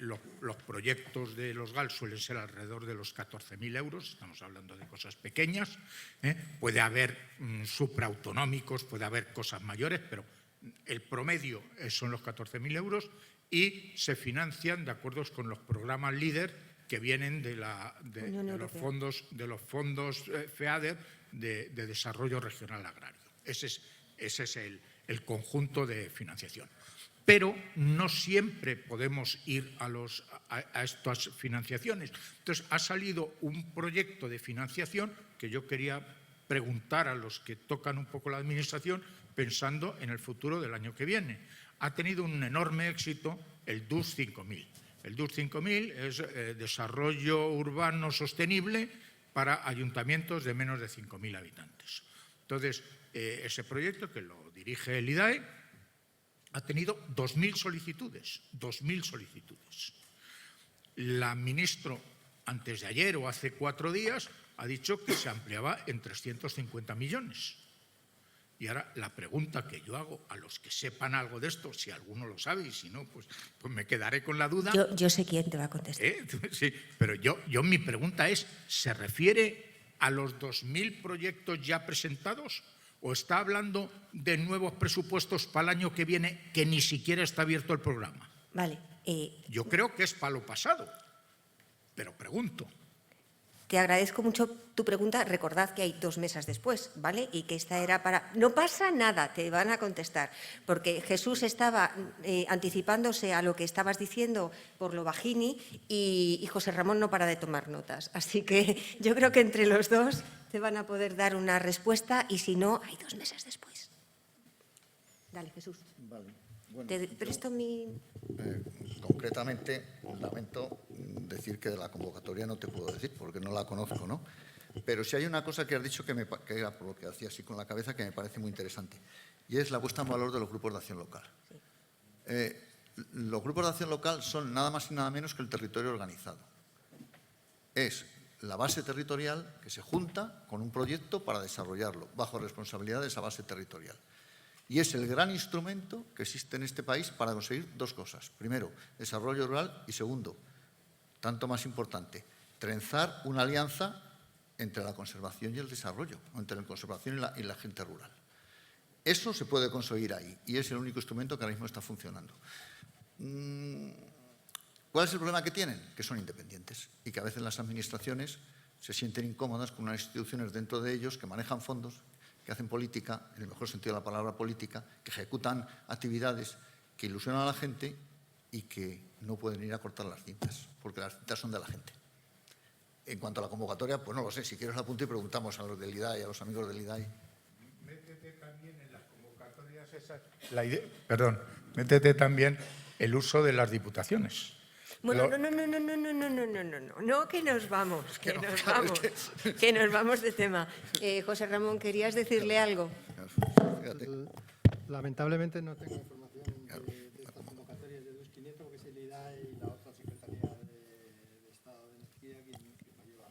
Los proyectos de los GAL suelen ser alrededor de los 14.000 euros, estamos hablando de cosas pequeñas. Puede haber supraautonómicos, puede haber cosas mayores, pero el promedio son los 14.000 euros y se financian de acuerdo con los programas LEADER que vienen de los fondos FEADER de Desarrollo Regional Agrario. Ese es el conjunto de financiación. Pero no siempre podemos ir a estas financiaciones. Entonces, ha salido un proyecto de financiación que yo quería preguntar a los que tocan un poco la administración, pensando en el futuro del año que viene. Ha tenido un enorme éxito el DUS 5000. El DUS 5000 es Desarrollo Urbano Sostenible para ayuntamientos de menos de 5.000 habitantes. Entonces, ese proyecto, que lo dirige el IDAE, ha tenido 2.000 solicitudes. 2.000 solicitudes. La ministra, antes de ayer o hace 4 días, ha dicho que se ampliaba en 350 millones. Y ahora la pregunta que yo hago a los que sepan algo de esto, si alguno lo sabe y si no, pues me quedaré con la duda. Yo sé quién te va a contestar. Sí, pero yo mi pregunta es, ¿se refiere a los 2.000 proyectos ya presentados o está hablando de nuevos presupuestos para el año que viene que ni siquiera está abierto el programa? Vale. Yo creo que es para lo pasado, pero pregunto. Te agradezco mucho tu pregunta. Recordad que hay 2 mesas después, ¿vale? Y que esta era para... No pasa nada, te van a contestar, porque Jesús estaba anticipándose a lo que estabas diciendo por lo bajini y José Ramón no para de tomar notas. Así que yo creo que entre los dos te van a poder dar una respuesta y si no, hay 2 mesas después. Dale, Jesús. Vale. Bueno, te presto mi... Concretamente, lamento decir que de la convocatoria no te puedo decir, porque no la conozco, ¿no? Pero si hay una cosa que has dicho que era por lo que hacía así con la cabeza, que me parece muy interesante, y es la puesta en valor de los grupos de acción local. Los grupos de acción local son nada más y nada menos que el territorio organizado. Es la base territorial que se junta con un proyecto para desarrollarlo, bajo responsabilidad de esa base territorial. Y es el gran instrumento que existe en este país para conseguir dos cosas. Primero, desarrollo rural y segundo, tanto más importante, trenzar una alianza entre la conservación y el desarrollo, entre la conservación y la gente rural. Eso se puede conseguir ahí y es el único instrumento que ahora mismo está funcionando. ¿Cuál es el problema que tienen? Que son independientes y que a veces las administraciones se sienten incómodas con unas instituciones dentro de ellos que manejan fondos, que hacen política, en el mejor sentido de la palabra política, que ejecutan actividades que ilusionan a la gente y que no pueden ir a cortar las cintas, porque las cintas son de la gente. En cuanto a la convocatoria, pues no lo sé, si quieres la apunto y preguntamos a los del IDAI, a los amigos del IDAI. Métete también en las convocatorias esas, métete también el uso de las diputaciones. Bueno, no, que nos vamos, que nos vamos de tema. José Ramón, ¿querías decirle algo? Fíjate. Lamentablemente no tengo información de estas convocatorias de 2500 porque es el IDAE y la otra Secretaría de Estado de Energía quien lo lleva.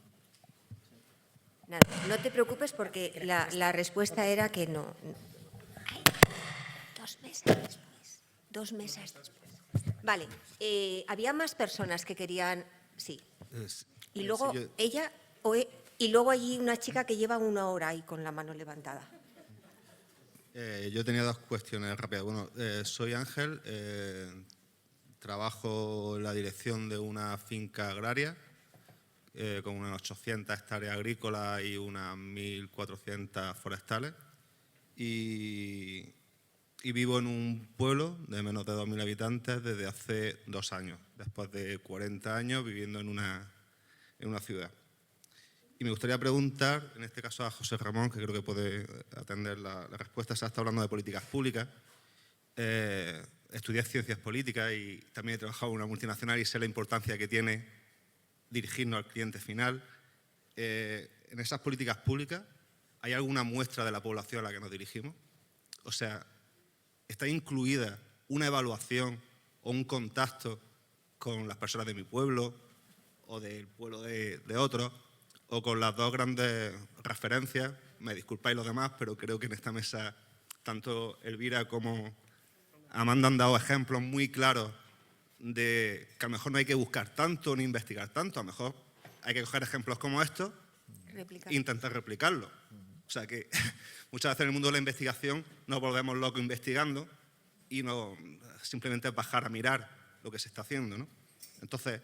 Nada, no te preocupes porque la respuesta era que no. Ay, 2 meses después. 2 meses después. Vale, había más personas que querían… Sí. Y luego ella… Y luego hay una chica que lleva 1 hora ahí con la mano levantada. Yo tenía 2 cuestiones rápidas. Bueno, soy Ángel, trabajo en la dirección de una finca agraria con unas 800 hectáreas agrícolas y unas 1.400 forestales. Y vivo en un pueblo de menos de 2.000 habitantes desde hace 2 años, después de 40 años viviendo en una ciudad. Y me gustaría preguntar, en este caso a José Ramón, que creo que puede atender la respuesta. Se ha estado hablando de políticas públicas. Estudié ciencias políticas y también he trabajado en una multinacional y sé la importancia que tiene dirigirnos al cliente final. En esas políticas públicas, ¿hay alguna muestra de la población a la que nos dirigimos? O sea, ¿está incluida una evaluación o un contacto con las personas de mi pueblo o del pueblo de otros? O con las 2 grandes referencias, me disculpáis los demás, pero creo que en esta mesa tanto Elvira como Amanda han dado ejemplos muy claros de que a lo mejor no hay que buscar tanto ni investigar tanto, a lo mejor hay que coger ejemplos como estos e intentar replicarlos. O sea que muchas veces en el mundo de la investigación nos volvemos locos investigando y no simplemente bajar a mirar lo que se está haciendo, ¿no? Entonces,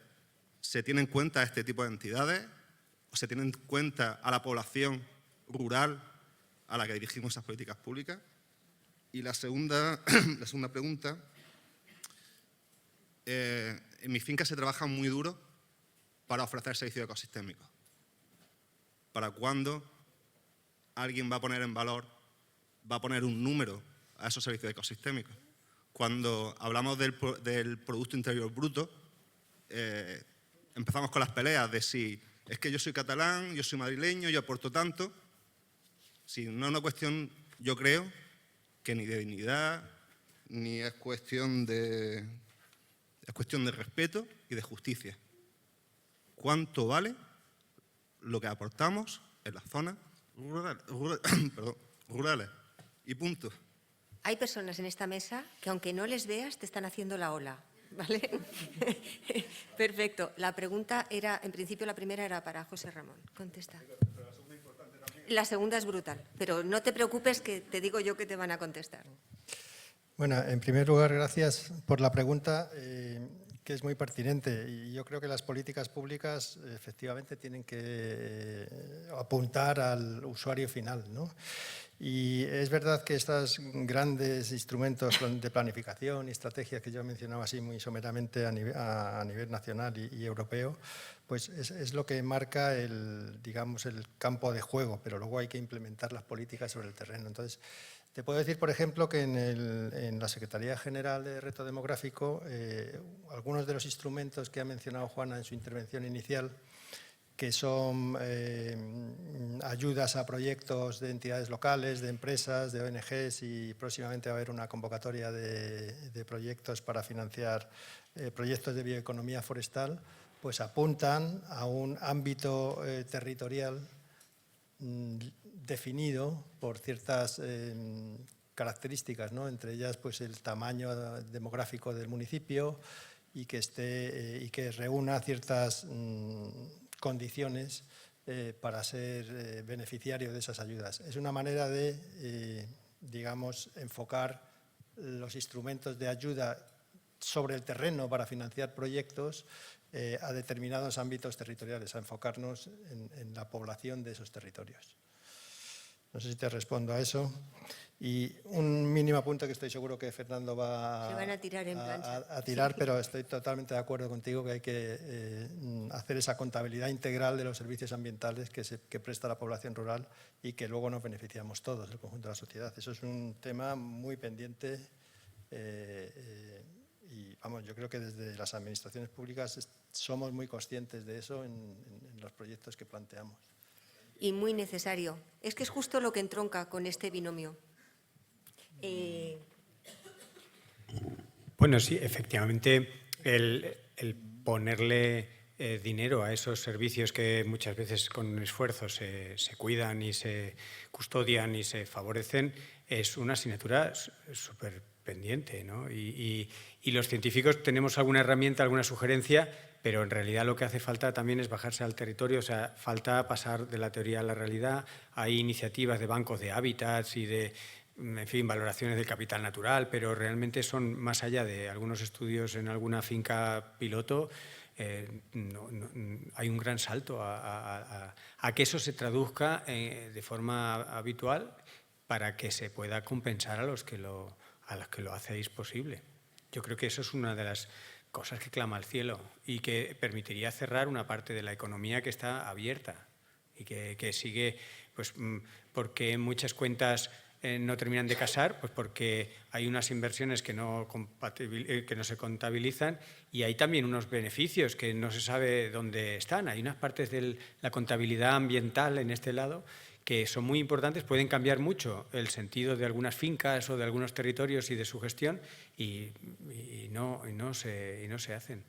¿se tiene en cuenta este tipo de entidades? ¿O se tiene en cuenta a la población rural a la que dirigimos esas políticas públicas? Y la segunda pregunta, en mi finca se trabaja muy duro para ofrecer servicios ecosistémicos. ¿Para cuándo alguien va a poner en valor, va a poner un número a esos servicios ecosistémicos? Cuando hablamos del Producto Interior Bruto, empezamos con las peleas de si es que yo soy catalán, yo soy madrileño, yo aporto tanto. Si no es una cuestión, yo creo, que ni de dignidad, ni es cuestión de respeto y de justicia. ¿Cuánto vale lo que aportamos en las zonas rurales? Y punto. Hay personas en esta mesa que aunque no les veas te están haciendo la ola. ¿Vale? Perfecto. La pregunta era, en principio la primera era para José Ramón. Contesta. La segunda es brutal, pero no te preocupes que te digo yo que te van a contestar. Bueno, en primer lugar, gracias por la pregunta, que es muy pertinente. Y yo creo que las políticas públicas efectivamente tienen que apuntar al usuario final, ¿no? Y es verdad que estos grandes instrumentos de planificación y estrategias que yo mencionaba así muy someramente a nivel nacional y europeo, pues es lo que marca digamos, el campo de juego, pero luego hay que implementar las políticas sobre el terreno. Entonces, te puedo decir, por ejemplo, que en la Secretaría General de Reto Demográfico, algunos de los instrumentos que ha mencionado Juana en su intervención inicial, que son ayudas a proyectos de entidades locales, de empresas, de ONGs, y próximamente va a haber una convocatoria de proyectos para financiar proyectos de bioeconomía forestal, pues apuntan a un ámbito territorial definido por ciertas características, ¿no? Entre ellas pues el tamaño demográfico del municipio y que reúna ciertas condiciones para ser beneficiario de esas ayudas. Es una manera de, digamos, enfocar los instrumentos de ayuda sobre el terreno para financiar proyectos a determinados ámbitos territoriales, a enfocarnos en la población de esos territorios. No sé si te respondo a eso. Y un mínimo apunte que estoy seguro que Fernando va Se van a tirar en plancha. a tirar, pero estoy totalmente de acuerdo contigo que hay que hacer esa contabilidad integral de los servicios ambientales que presta la población rural y que luego nos beneficiamos todos, el conjunto de la sociedad. Eso es un tema muy pendiente y vamos, yo creo que desde las administraciones públicas somos muy conscientes de eso en los proyectos que planteamos. Y muy necesario. Es que es justo lo que entronca con este binomio. Bueno, sí, efectivamente, el ponerle dinero a esos servicios que muchas veces con esfuerzo se cuidan y se custodian y se favorecen es una asignatura súper pendiente, ¿no? Y los científicos tenemos alguna herramienta, alguna sugerencia, pero en realidad lo que hace falta también es bajarse al territorio, o sea, falta pasar de la teoría a la realidad. Hay iniciativas de bancos de hábitats y de, en fin, valoraciones del capital natural, pero realmente son más allá de algunos estudios en alguna finca piloto. Hay un gran salto a que eso se traduzca de forma habitual para que se pueda compensar a los que lo hacéis posible. Yo creo que eso es una de las cosas que clama al cielo y que permitiría cerrar una parte de la economía que está abierta y que sigue, pues, porque muchas cuentas no terminan de casar, pues porque hay unas inversiones que no se contabilizan y hay también unos beneficios que no se sabe dónde están. Hay unas partes de la contabilidad ambiental en este lado que son muy importantes, pueden cambiar mucho el sentido de algunas fincas o de algunos territorios y de su gestión y no se hacen.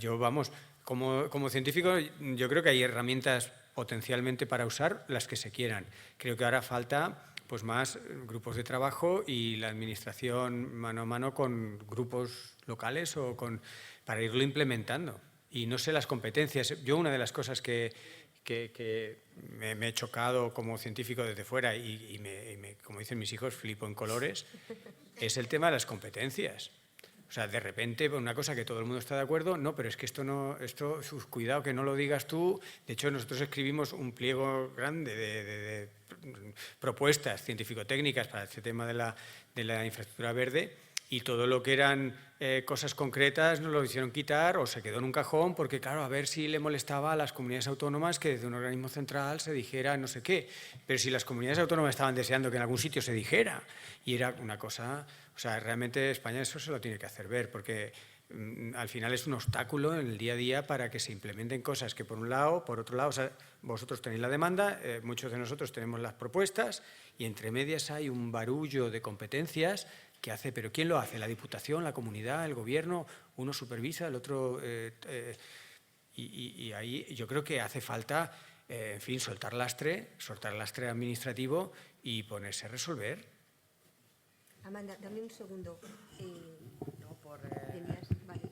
Yo, vamos, como científico, yo creo que hay herramientas potencialmente para usar las que se quieran. Creo que ahora falta pues más grupos de trabajo y la administración mano a mano con grupos locales para irlo implementando. Y no sé las competencias. Yo una de las cosas que me he chocado como científico desde fuera y como dicen mis hijos, flipo en colores, es el tema de las competencias. O sea, de repente, una cosa que todo el mundo está de acuerdo, no, pero es que esto, cuidado que no lo digas tú. De hecho, nosotros escribimos un pliego grande de propuestas científico-técnicas para este tema de la infraestructura verde y todo lo que eran cosas concretas nos lo hicieron quitar o se quedó en un cajón porque, claro, a ver si le molestaba a las comunidades autónomas que desde un organismo central se dijera no sé qué. Pero si las comunidades autónomas estaban deseando que en algún sitio se dijera y era una cosa... O sea, realmente España eso se lo tiene que hacer ver porque al final es un obstáculo en el día a día para que se implementen cosas que por un lado, por otro lado, o sea, vosotros tenéis la demanda, muchos de nosotros tenemos las propuestas y entre medias hay un barullo de competencias que hace, pero ¿quién lo hace? ¿La Diputación, la comunidad, el gobierno? Uno supervisa, el otro... y ahí yo creo que hace falta, en fin, soltar lastre administrativo y ponerse a resolver. Amanda, dame un segundo.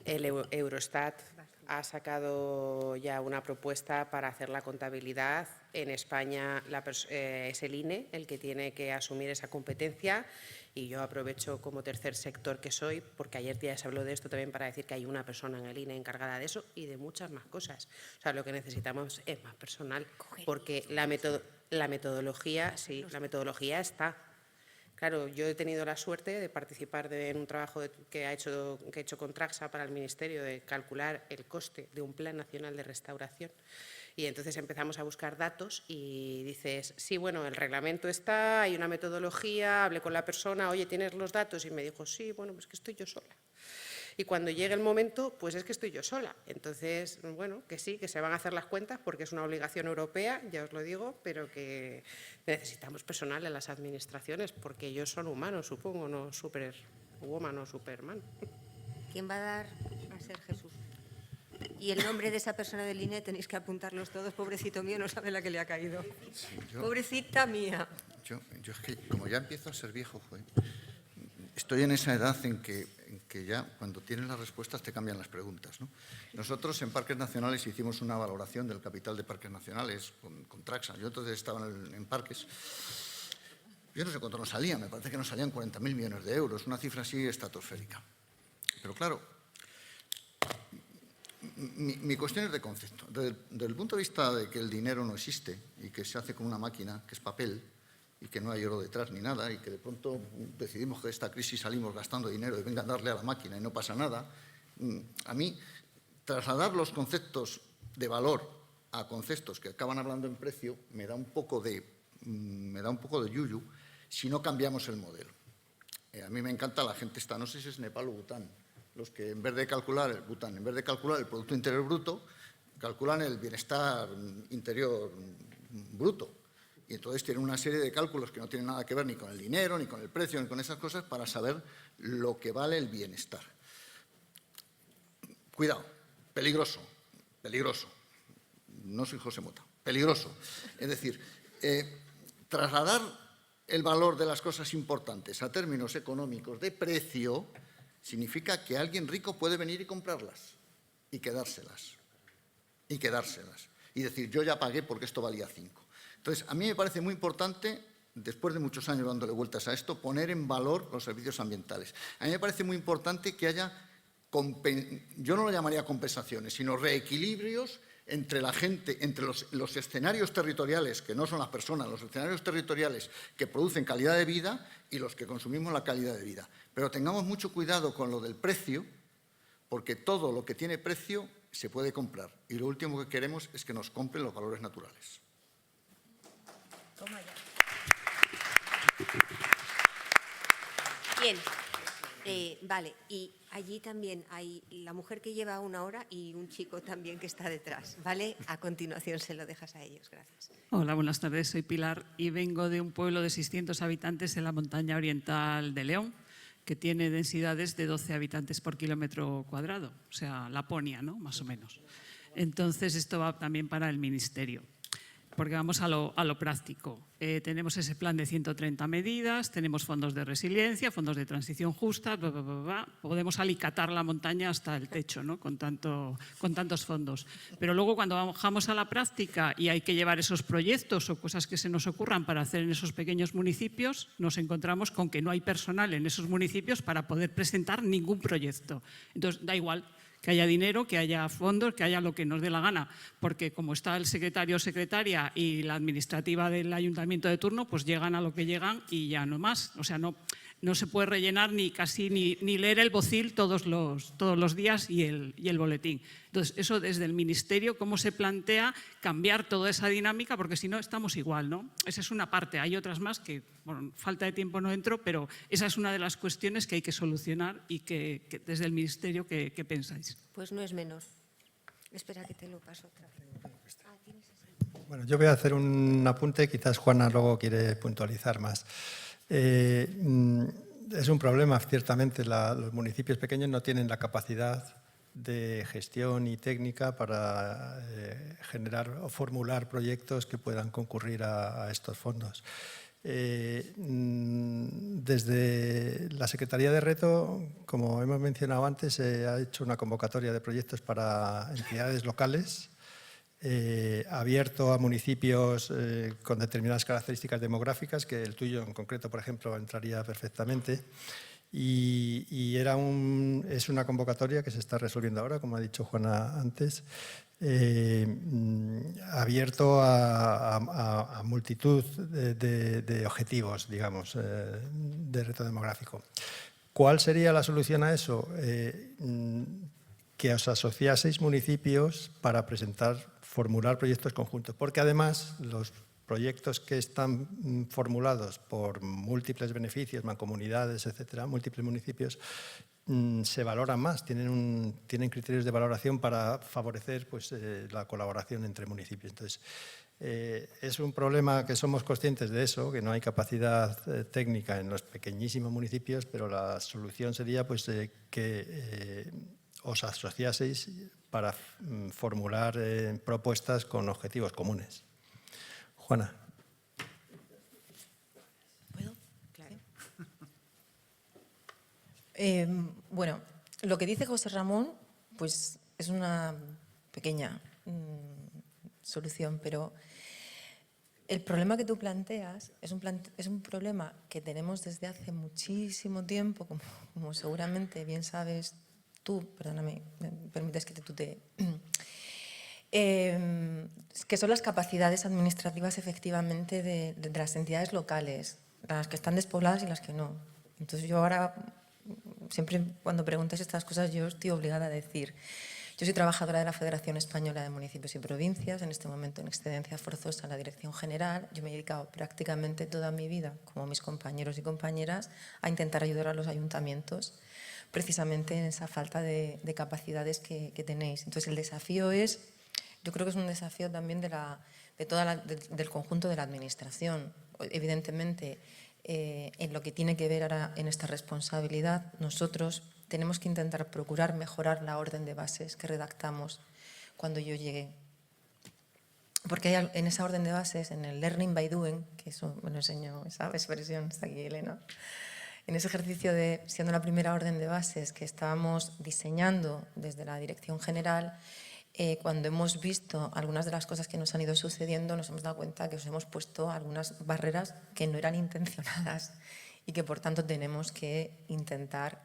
El Eurostat ha sacado ya una propuesta para hacer la contabilidad. En España es el INE el que tiene que asumir esa competencia y yo aprovecho como tercer sector que soy, porque ayer ya se habló de esto también para decir que hay una persona en el INE encargada de eso y de muchas más cosas. O sea, lo que necesitamos es más personal, porque la metodología está. Claro, yo he tenido la suerte de participar en un trabajo que he hecho con Traxa para el Ministerio de calcular el coste de un Plan Nacional de Restauración. Y entonces empezamos a buscar datos y dices, sí, bueno, el reglamento está, hay una metodología, hablé con la persona, oye, ¿tienes los datos? Y me dijo, sí, bueno, pues que estoy yo sola. Y cuando llegue el momento, pues es que estoy yo sola. Entonces, bueno, que sí, que se van a hacer las cuentas porque es una obligación europea, ya os lo digo, pero que necesitamos personal en las administraciones porque ellos son humanos, supongo, no superwoman o superman. ¿Quién va a dar a ser Jesús? Y el nombre de esa persona del INE tenéis que apuntarlos todos. Pobrecito mío, no sabe la que le ha caído. Sí, Pobrecita mía. Yo es que, como ya empiezo a ser viejo, estoy en esa edad en que ya cuando tienes las respuestas te cambian las preguntas, ¿no? Nosotros en Parques Nacionales hicimos una valoración del capital de Parques Nacionales con Traxa. Yo entonces estaba en Parques. Yo no sé cuánto nos salía, me parece que nos salían 40.000 millones de euros, una cifra así estratosférica. Pero claro, mi cuestión es de concepto. Desde el punto de vista de que el dinero no existe y que se hace con una máquina, que es papel, y que no hay oro detrás ni nada, y que de pronto decidimos que de esta crisis salimos gastando dinero y vengan a darle a la máquina y no pasa nada, a mí trasladar los conceptos de valor a conceptos que acaban hablando en precio me da un poco de yuyu si no cambiamos el modelo. A mí me encanta la gente esta, no sé si es Nepal o Bután, los que en vez de calcular el Producto Interior Bruto, calculan el bienestar interior bruto. Y entonces tienen una serie de cálculos que no tienen nada que ver ni con el dinero, ni con el precio, ni con esas cosas, para saber lo que vale el bienestar. Cuidado, peligroso, peligroso. No soy José Mota, peligroso. Es decir, trasladar el valor de las cosas importantes a términos económicos de precio significa que alguien rico puede venir y comprarlas y quedárselas. Y decir, yo ya pagué porque esto valía 5. Entonces, a mí me parece muy importante, después de muchos años dándole vueltas a esto, poner en valor los servicios ambientales. A mí me parece muy importante que haya, yo no lo llamaría compensaciones, sino reequilibrios entre la gente, entre los escenarios territoriales, que no son las personas, los escenarios territoriales que producen calidad de vida y los que consumimos la calidad de vida. Pero tengamos mucho cuidado con lo del precio, porque todo lo que tiene precio se puede comprar. Y lo último que queremos es que nos compren los valores naturales. Toma ya. Bien. Vale, y allí también hay la mujer que lleva 1 hora y un chico también que está detrás, ¿vale? A continuación se lo dejas a ellos, gracias. Hola, buenas tardes, soy Pilar y vengo de un pueblo de 600 habitantes en la montaña oriental de León, que tiene densidades de 12 habitantes por kilómetro cuadrado, o sea, Laponia, ¿no? Más o menos. Entonces, esto va también para el Ministerio, porque vamos a lo práctico. Tenemos ese plan de 130 medidas, tenemos fondos de resiliencia, fondos de transición justa, podemos alicatar la montaña hasta el techo, ¿no? con tantos fondos. Pero luego cuando bajamos a la práctica y hay que llevar esos proyectos o cosas que se nos ocurran para hacer en esos pequeños municipios, nos encontramos con que no hay personal en esos municipios para poder presentar ningún proyecto. Entonces, da igual que haya dinero, que haya fondos, que haya lo que nos dé la gana, porque como está el secretario o secretaria y la administrativa del ayuntamiento de turno, pues llegan a lo que llegan y ya no más. O sea, no se puede rellenar ni leer el bocil todos los días y el boletín. Entonces, eso desde el Ministerio, ¿cómo se plantea cambiar toda esa dinámica? Porque si no, estamos igual, ¿no? Esa es una parte. Hay otras más que, bueno, falta de tiempo no entro, pero esa es una de las cuestiones que hay que solucionar y que desde el Ministerio, ¿qué pensáis? Pues no es menor. Espera que te lo paso otra vez. Bueno, yo voy a hacer un apunte, quizás Juana luego quiere puntualizar más. Es un problema, ciertamente, los municipios pequeños no tienen la capacidad de gestión y técnica para generar o formular proyectos que puedan concurrir a estos fondos. Desde la Secretaría de Reto, como hemos mencionado antes, se ha hecho una convocatoria de proyectos para entidades locales, abierto a municipios con determinadas características demográficas, que el tuyo en concreto, por ejemplo, entraría perfectamente. Y es una convocatoria que se está resolviendo ahora, como ha dicho Juana antes, abierto a multitud de objetivos, digamos, de reto demográfico. ¿Cuál sería la solución a eso? Que os asociaseis municipios para formular proyectos conjuntos, porque además los proyectos que están formulados por múltiples beneficios, mancomunidades, etcétera, múltiples municipios, se valoran más, tienen criterios de valoración para favorecer pues, la colaboración entre municipios. Entonces, es un problema que somos conscientes de eso, que no hay capacidad técnica en los pequeñísimos municipios, pero la solución sería pues, que os asociaseis para formular propuestas con objetivos comunes. Juana. ¿Puedo? Claro. Bueno, lo que dice José Ramón, pues es una pequeña solución, pero el problema que tú planteas es un problema que tenemos desde hace muchísimo tiempo, como seguramente bien sabes tú, perdóname, me permites que te tutee, que son las capacidades administrativas efectivamente de las entidades locales, las que están despobladas y las que no. Entonces yo ahora, siempre cuando preguntas estas cosas, yo estoy obligada a decir, yo soy trabajadora de la Federación Española de Municipios y Provincias, en este momento en excedencia forzosa en la Dirección General. Yo me he dedicado prácticamente toda mi vida, como mis compañeros y compañeras, a intentar ayudar a los ayuntamientos, precisamente en esa falta de capacidades que tenéis. Entonces el desafío es, yo creo que es un desafío también del conjunto de la administración. Evidentemente, en lo que tiene que ver ahora en esta responsabilidad, nosotros tenemos que intentar procurar mejorar la orden de bases que redactamos cuando yo llegué. Porque hay en esa orden de bases, en el Learning by Doing, que eso me lo enseñó, esa expresión, está aquí Elena, en ese ejercicio de, siendo la primera orden de bases que estábamos diseñando desde la Dirección General, cuando hemos visto algunas de las cosas que nos han ido sucediendo, nos hemos dado cuenta que os hemos puesto algunas barreras que no eran intencionadas y que por tanto tenemos que intentar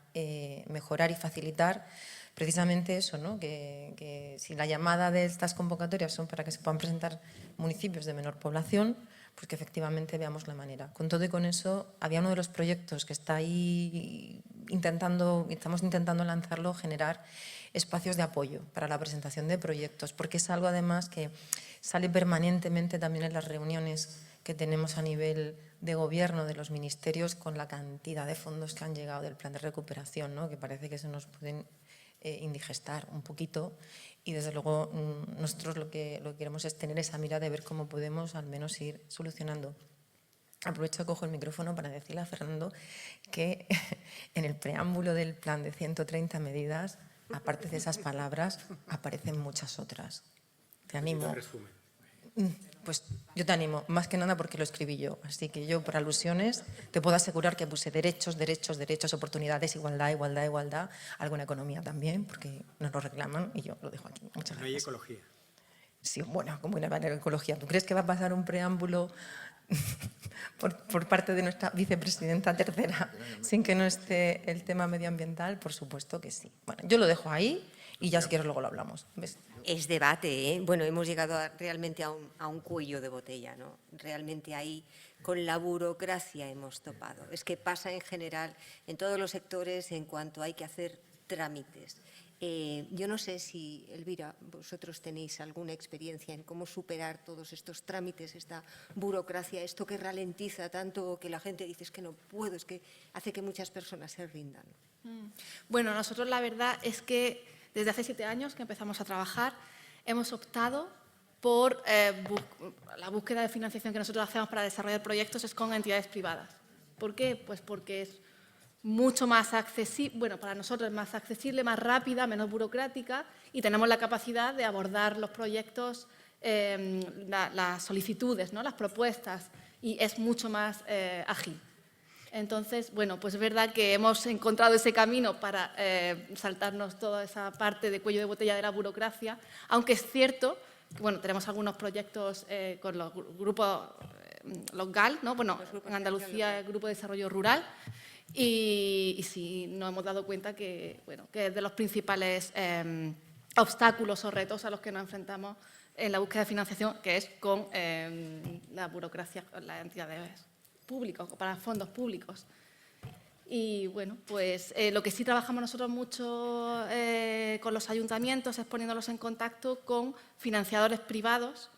mejorar y facilitar precisamente eso, ¿no? Que si la llamada de estas convocatorias son para que se puedan presentar municipios de menor población, pues que efectivamente veamos la manera. Con todo y con eso, había uno de los proyectos que está ahí estamos intentando lanzarlo, generar espacios de apoyo para la presentación de proyectos, porque es algo además que sale permanentemente también en las reuniones que tenemos a nivel de gobierno de los ministerios con la cantidad de fondos que han llegado del plan de recuperación, ¿no? Que parece que se nos pueden indigestar un poquito y desde luego nosotros lo que queremos es tener esa mirada de ver cómo podemos al menos ir solucionando. Aprovecho que cojo el micrófono para decirle a Fernando que en el preámbulo del plan de 130 medidas, aparte de esas palabras, aparecen muchas otras. Te animo. Pues yo te animo, más que nada porque lo escribí yo. Así que yo, por alusiones, te puedo asegurar que puse derechos, derechos, derechos, oportunidades, igualdad, igualdad, igualdad, alguna economía también, porque nos lo reclaman y yo lo dejo aquí. Muchas gracias. No hay ecología. Sí, bueno, como una manera de ecología. ¿Tú crees que va a pasar un preámbulo por parte de nuestra vicepresidenta tercera sin que no esté el tema medioambiental? Por supuesto que sí. Bueno, yo lo dejo ahí y ya si quieres luego lo hablamos. ¿Ves? Es debate, ¿eh? Bueno, hemos llegado realmente a un cuello de botella, ¿no? Realmente ahí con la burocracia hemos topado. Es que pasa en general en todos los sectores en cuanto hay que hacer trámites. Yo no sé si, Elvira, vosotros tenéis alguna experiencia en cómo superar todos estos trámites, esta burocracia, esto que ralentiza tanto que la gente dice es que no puedo, es que hace que muchas personas se rindan. Bueno, nosotros la verdad es que desde hace 7 años que empezamos a trabajar, hemos optado por la búsqueda de financiación que nosotros hacemos para desarrollar proyectos es con entidades privadas. ¿Por qué? Pues porque es mucho más accesible, bueno, para nosotros es más accesible, más rápida, menos burocrática y tenemos la capacidad de abordar los proyectos, las solicitudes, ¿no? Las propuestas y es mucho más ágil. Entonces, bueno, pues es verdad que hemos encontrado ese camino para saltarnos toda esa parte de cuello de botella de la burocracia, aunque es cierto que, bueno, tenemos algunos proyectos con los grupos, los GAL, ¿no? Bueno, en Andalucía el Grupo de Desarrollo Rural, y sí nos hemos dado cuenta que, bueno, que es de los principales obstáculos o retos a los que nos enfrentamos en la búsqueda de financiación, que es con la burocracia, con las entidades públicos, para fondos públicos. Y bueno, pues lo que sí trabajamos nosotros mucho con los ayuntamientos es poniéndolos en contacto con financiadores privados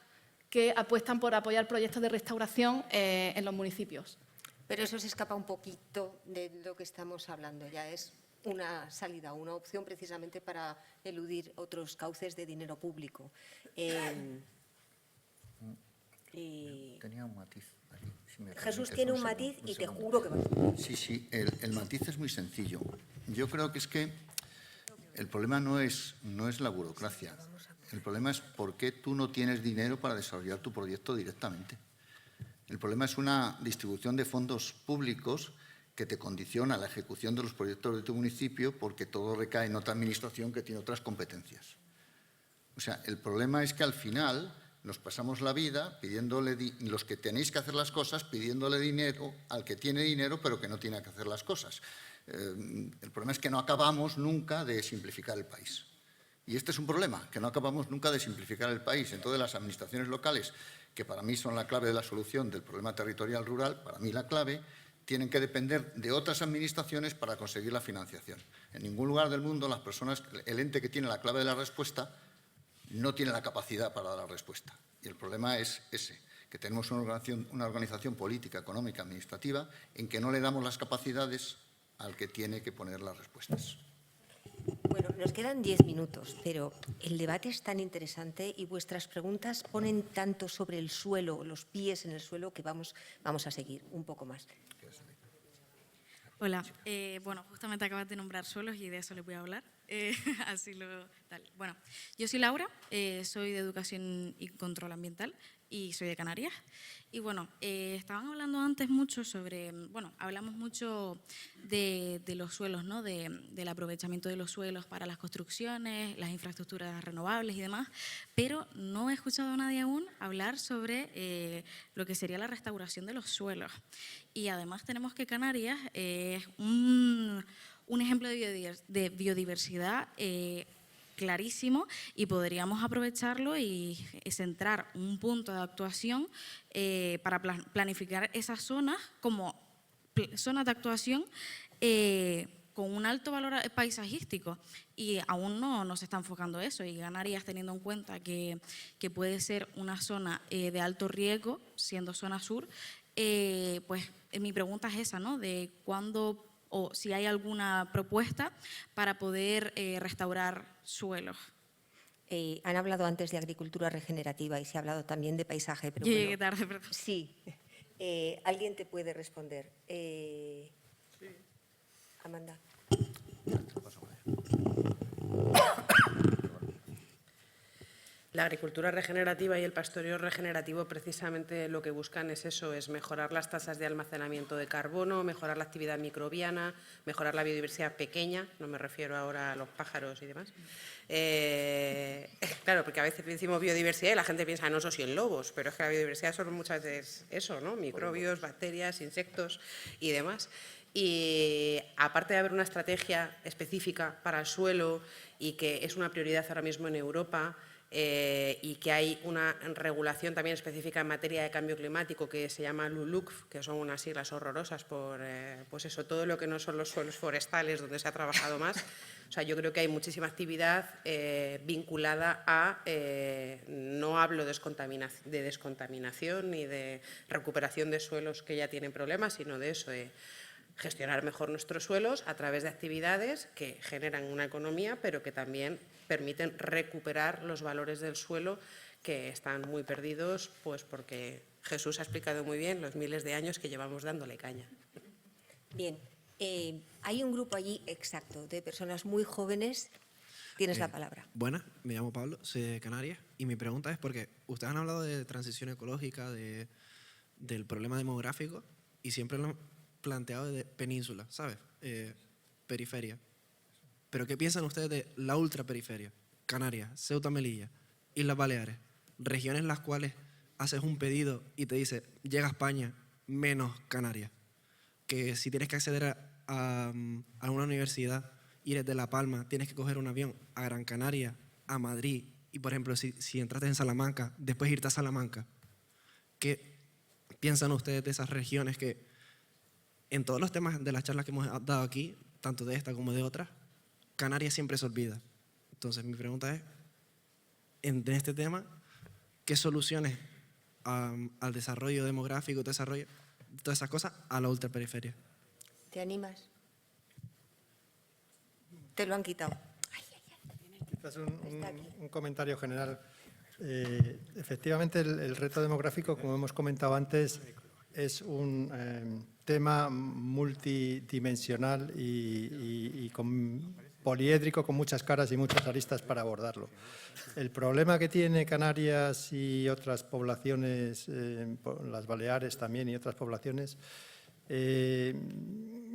que apuestan por apoyar proyectos de restauración en los municipios. Pero eso se escapa un poquito de lo que estamos hablando, ya es una salida, una opción precisamente para eludir otros cauces de dinero público. Tenía un matiz. Aquí, si me Jesús permites tiene un segundo, matiz y te segundo. juro que va. Sí, el matiz es muy sencillo. Yo creo que es que el problema no es la burocracia. El problema es por qué tú no tienes dinero para desarrollar tu proyecto directamente. El problema es una distribución de fondos públicos que te condiciona la ejecución de los proyectos de tu municipio porque todo recae en otra administración que tiene otras competencias. O sea, el problema es que al final nos pasamos la vida pidiéndole, los que tenéis que hacer las cosas, pidiéndole dinero al que tiene dinero pero que no tiene que hacer las cosas. El problema es que no acabamos nunca de simplificar el país. Y este es un problema, que no acabamos nunca de simplificar el país. Entonces, las administraciones locales, que para mí son la clave de la solución del problema territorial rural, para mí la clave, tienen que depender de otras administraciones para conseguir la financiación. En ningún lugar del mundo las personas, el ente que tiene la clave de la respuesta no tiene la capacidad para dar la respuesta. Y el problema es ese, que tenemos una organización política, económica, administrativa, en que no le damos las capacidades al que tiene que poner las respuestas. Bueno, nos quedan 10 minutos, pero el debate es tan interesante y vuestras preguntas ponen tanto sobre el suelo, los pies en el suelo, que vamos a seguir un poco más. Hola, bueno, justamente acabas de nombrar suelos y de eso les voy a hablar. Bueno, yo soy Laura, soy de Educación y Control Ambiental y soy de Canarias. Y bueno, estaban hablando antes mucho sobre, bueno, hablamos mucho de los suelos, ¿no? Del aprovechamiento de los suelos para las construcciones, las infraestructuras renovables y demás, pero no he escuchado a nadie aún hablar sobre lo que sería la restauración de los suelos. Y además tenemos que Canarias es un ejemplo de biodiversidad clarísimo y podríamos aprovecharlo y centrar un punto de actuación para planificar esas zonas como zonas de actuación con un alto valor paisajístico y aún no se está enfocando eso y Canarias teniendo en cuenta que puede ser una zona de alto riesgo siendo zona sur, pues mi pregunta es esa, ¿no? De cuándo o si hay alguna propuesta para poder restaurar suelos. Han hablado antes de agricultura regenerativa y se ha hablado también de paisaje. Pero Yo llegué tarde, perdón. Sí. ¿Alguien te puede responder? Sí. Amanda. La agricultura regenerativa y el pastoreo regenerativo precisamente lo que buscan es eso, es mejorar las tasas de almacenamiento de carbono, mejorar la actividad microbiana, mejorar la biodiversidad pequeña, no me refiero ahora a los pájaros y demás. Claro, porque a veces decimos biodiversidad y la gente piensa en osos y en lobos, pero es que la biodiversidad son muchas veces eso, ¿no? Microbios, bacterias, insectos y demás. Y aparte de haber una estrategia específica para el suelo y que es una prioridad ahora mismo en Europa, y que hay una regulación también específica en materia de cambio climático que se llama LULUCF, que son unas siglas horrorosas por pues eso, todo lo que no son los suelos forestales donde se ha trabajado más. O sea, yo creo que hay muchísima actividad vinculada a, no hablo de descontaminación ni de recuperación de suelos que ya tienen problemas, sino de eso, de gestionar mejor nuestros suelos a través de actividades que generan una economía, pero que también permiten recuperar los valores del suelo que están muy perdidos, pues porque Jesús ha explicado muy bien los miles de años que llevamos dándole caña. Bien, hay un grupo allí exacto de personas muy jóvenes. Tienes la palabra. Buenas, me llamo Pablo, soy de Canarias y mi pregunta es porque ustedes han hablado de transición ecológica, del problema demográfico y siempre lo han planteado de península, ¿sabes? Periferia. Pero ¿qué piensan ustedes de la ultraperiferia? Canarias, Ceuta, Melilla, Islas Baleares, regiones en las cuales haces un pedido y te dice llega a España menos Canarias. Que si tienes que acceder a una universidad y eres de La Palma, tienes que coger un avión a Gran Canaria, a Madrid y, por ejemplo, si entraste en Salamanca, después irte a Salamanca. ¿Qué piensan ustedes de esas regiones que en todos los temas de las charlas que hemos dado aquí, tanto de esta como de otras, Canarias siempre se olvida? Entonces, mi pregunta es, en este tema, ¿qué soluciones al desarrollo demográfico, desarrollo, todas esas cosas, a la ultraperiferia? ¿Te animas? Te lo han quitado. Quizás un comentario general. Efectivamente, el reto demográfico, como hemos comentado antes, es un tema multidimensional y poliédrico, con muchas caras y muchas aristas para abordarlo. El problema que tiene Canarias y otras poblaciones, las Baleares también y otras poblaciones,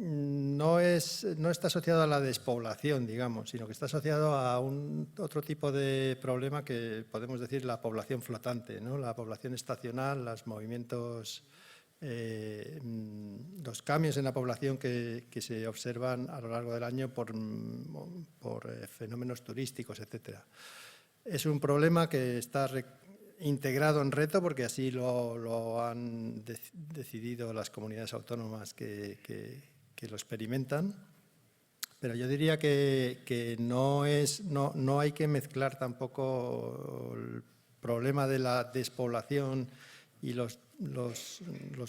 no está asociado a la despoblación, digamos, sino que está asociado a otro tipo de problema que podemos decir la población flotante, ¿no? La población estacional, los movimientos, los cambios en la población que se observan a lo largo del año por fenómenos turísticos, etcétera. Es un problema que está integrado en reto porque así lo han decidido las comunidades autónomas que lo experimentan, pero yo diría que no hay que mezclar tampoco el problema de la despoblación y los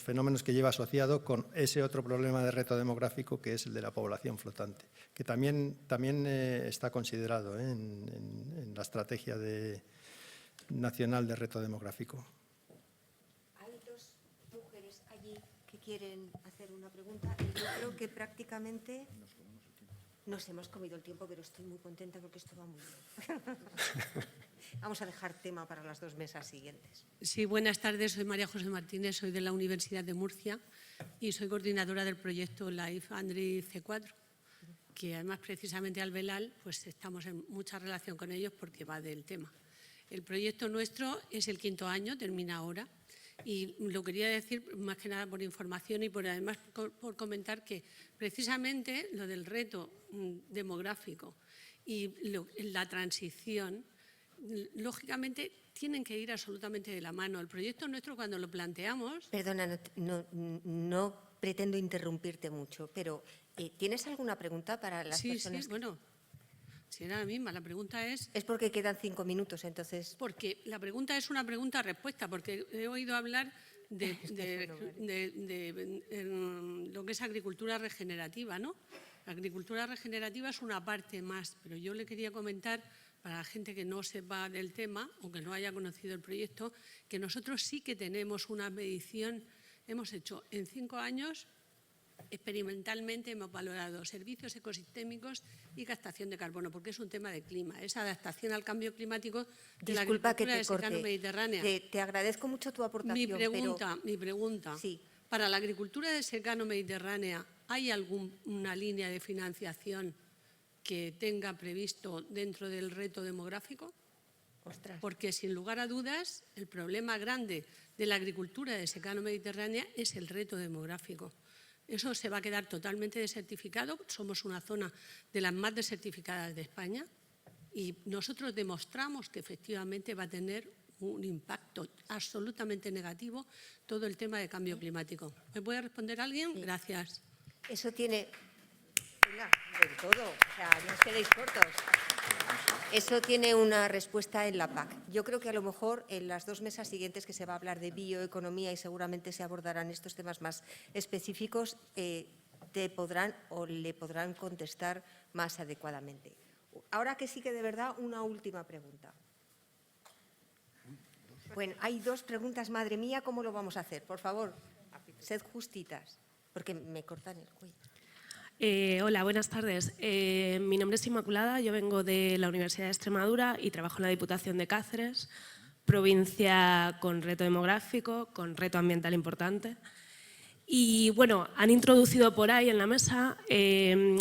fenómenos que lleva asociado con ese otro problema de reto demográfico que es el de la población flotante, que también está considerado en la estrategia nacional de reto demográfico. Hay dos mujeres allí que quieren hacer una pregunta. Yo creo que prácticamente nos hemos comido el tiempo, pero estoy muy contenta porque esto va muy bien. Vamos a dejar tema para las dos mesas siguientes. Sí, buenas tardes. Soy María José Martínez, soy de la Universidad de Murcia y soy coordinadora del proyecto Life Andri C4, que además precisamente al Belal pues estamos en mucha relación con ellos porque va del tema. El proyecto nuestro es el 5º año, termina ahora, y lo quería decir más que nada por información y además por comentar que precisamente lo del reto demográfico y la transición, lógicamente, tienen que ir absolutamente de la mano. El proyecto nuestro, cuando lo planteamos… Perdona, no pretendo interrumpirte mucho, pero ¿tienes alguna pregunta para las personas? Sí, bueno, si era la misma, la pregunta es… Es porque quedan 5 minutos, entonces… Porque la pregunta es una pregunta-respuesta, porque he oído hablar de lo que es agricultura regenerativa, ¿no? La agricultura regenerativa es una parte más, pero yo le quería comentar, para la gente que no sepa del tema o que no haya conocido el proyecto, que nosotros sí que tenemos una medición, hemos hecho en 5 años, experimentalmente hemos valorado servicios ecosistémicos y captación de carbono, porque es un tema de clima, es adaptación al cambio climático de la agricultura de secano mediterránea. Te agradezco mucho tu aportación. Mi pregunta, sí. ¿Para la agricultura de secano mediterránea hay alguna línea de financiación que tenga previsto dentro del reto demográfico? Ostras. Porque, sin lugar a dudas, el problema grande de la agricultura de secano mediterránea es el reto demográfico. Eso se va a quedar totalmente desertificado. Somos una zona de las más desertificadas de España y nosotros demostramos que efectivamente va a tener un impacto absolutamente negativo todo el tema de cambio climático. ¿Me puede responder alguien? Sí. Gracias. Eso tiene… Venga, del todo, o sea, no os quedéis cortos. Eso tiene una respuesta en la PAC. Yo creo que a lo mejor en las dos mesas siguientes que se va a hablar de bioeconomía y seguramente se abordarán estos temas más específicos, te podrán o le podrán contestar más adecuadamente. Ahora que sí que de verdad una última pregunta. Bueno, hay 2 preguntas. Madre mía, ¿cómo lo vamos a hacer? Por favor, sed justitas, porque me cortan el cuello. Hola, buenas tardes. Mi nombre es Inmaculada, yo vengo de la Universidad de Extremadura y trabajo en la Diputación de Cáceres, provincia con reto demográfico, con reto ambiental importante. Y bueno, han introducido por ahí en la mesa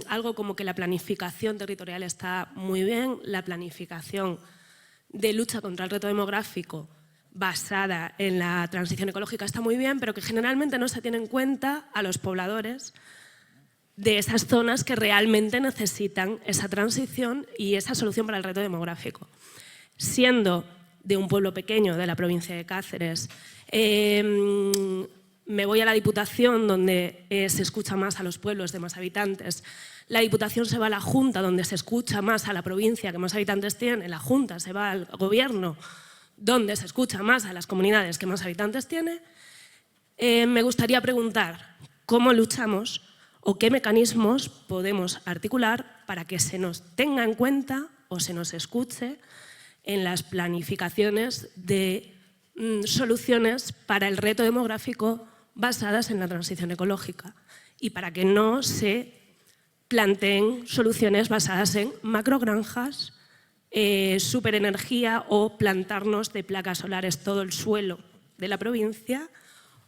algo como que la planificación territorial está muy bien, la planificación de lucha contra el reto demográfico basada en la transición ecológica está muy bien, pero que generalmente no se tiene en cuenta a los pobladores de esas zonas que realmente necesitan esa transición y esa solución para el reto demográfico. Siendo de un pueblo pequeño de la provincia de Cáceres, me voy a la Diputación, donde se escucha más a los pueblos de más habitantes. La Diputación se va a la Junta, donde se escucha más a la provincia que más habitantes tiene. La Junta se va al Gobierno, donde se escucha más a las comunidades que más habitantes tiene. Me gustaría preguntar cómo luchamos ¿O qué mecanismos podemos articular para que se nos tenga en cuenta o se nos escuche en las planificaciones de soluciones para el reto demográfico basadas en la transición ecológica y para que no se planteen soluciones basadas en macrogranjas, superenergía o plantarnos de placas solares todo el suelo de la provincia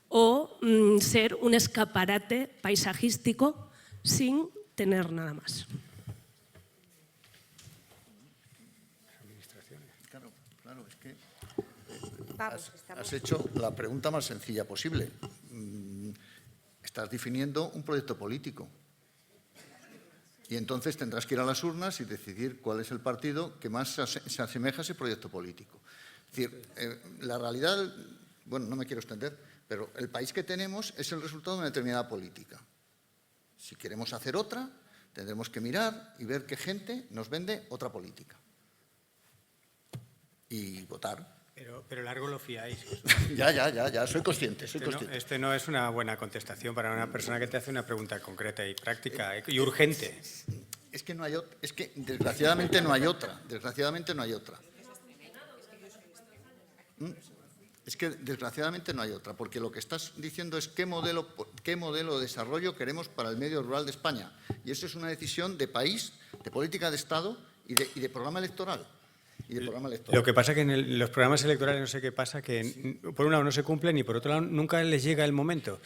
o ser un escaparate paisajístico sin tener nada más? Claro, es que has hecho la pregunta más sencilla posible. Estás definiendo un proyecto político. Y entonces tendrás que ir a las urnas y decidir cuál es el partido que más se asemeja a ese proyecto político. Es decir, la realidad, bueno, no me quiero extender, pero el país que tenemos es el resultado de una determinada política. Si queremos hacer otra, tendremos que mirar y ver qué gente nos vende otra política. Y votar. Pero largo lo fiáis. Ya, soy consciente. Este no es una buena contestación para una persona que te hace una pregunta concreta y práctica y urgente. Es que desgraciadamente no hay otra. Es que desgraciadamente no hay otra, porque lo que estás diciendo es qué modelo de desarrollo queremos para el medio rural de España. Y eso es una decisión de país, de política de Estado y de programa electoral. Lo que pasa es que en los programas electorales no sé qué pasa, que por un lado no se cumplen y por otro lado nunca les llega el momento.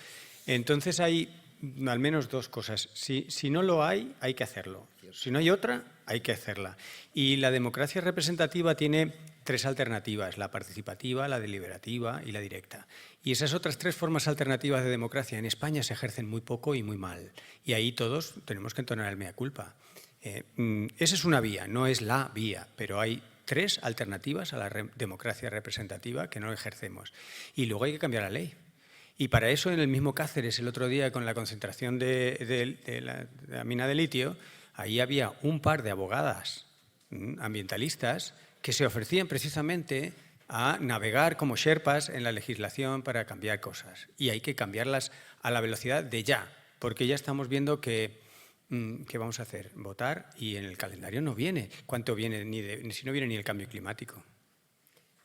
Entonces hay al menos dos cosas. Si no lo hay que hacerlo. Si no hay otra, hay que hacerla. Y la democracia representativa tiene tres alternativas: la participativa, la deliberativa y la directa. Y esas otras tres formas alternativas de democracia en España se ejercen muy poco y muy mal. Y ahí todos tenemos que entonar el mea culpa. Esa es una vía, no es la vía, pero hay tres alternativas a la democracia representativa que no ejercemos. Y luego hay que cambiar la ley. Y para eso, en el mismo Cáceres, el otro día, con la concentración de la mina de litio, ahí había un par de abogadas ambientalistas que se ofrecían precisamente a navegar como sherpas en la legislación para cambiar cosas. Y hay que cambiarlas a la velocidad de ya, porque ya estamos viendo que ¿qué vamos a hacer? Votar, y en el calendario no viene. ¿Cuánto viene? Si no viene ni el cambio climático.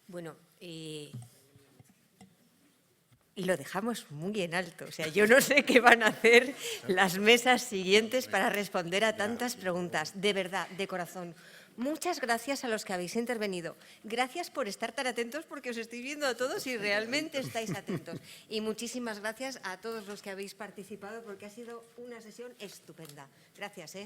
Bueno, y lo dejamos muy en alto. O sea, yo no sé qué van a hacer las mesas siguientes para responder a tantas preguntas. De verdad, de corazón. Muchas gracias a los que habéis intervenido. Gracias por estar tan atentos, porque os estoy viendo a todos y realmente estáis atentos. Y muchísimas gracias a todos los que habéis participado, porque ha sido una sesión estupenda. Gracias.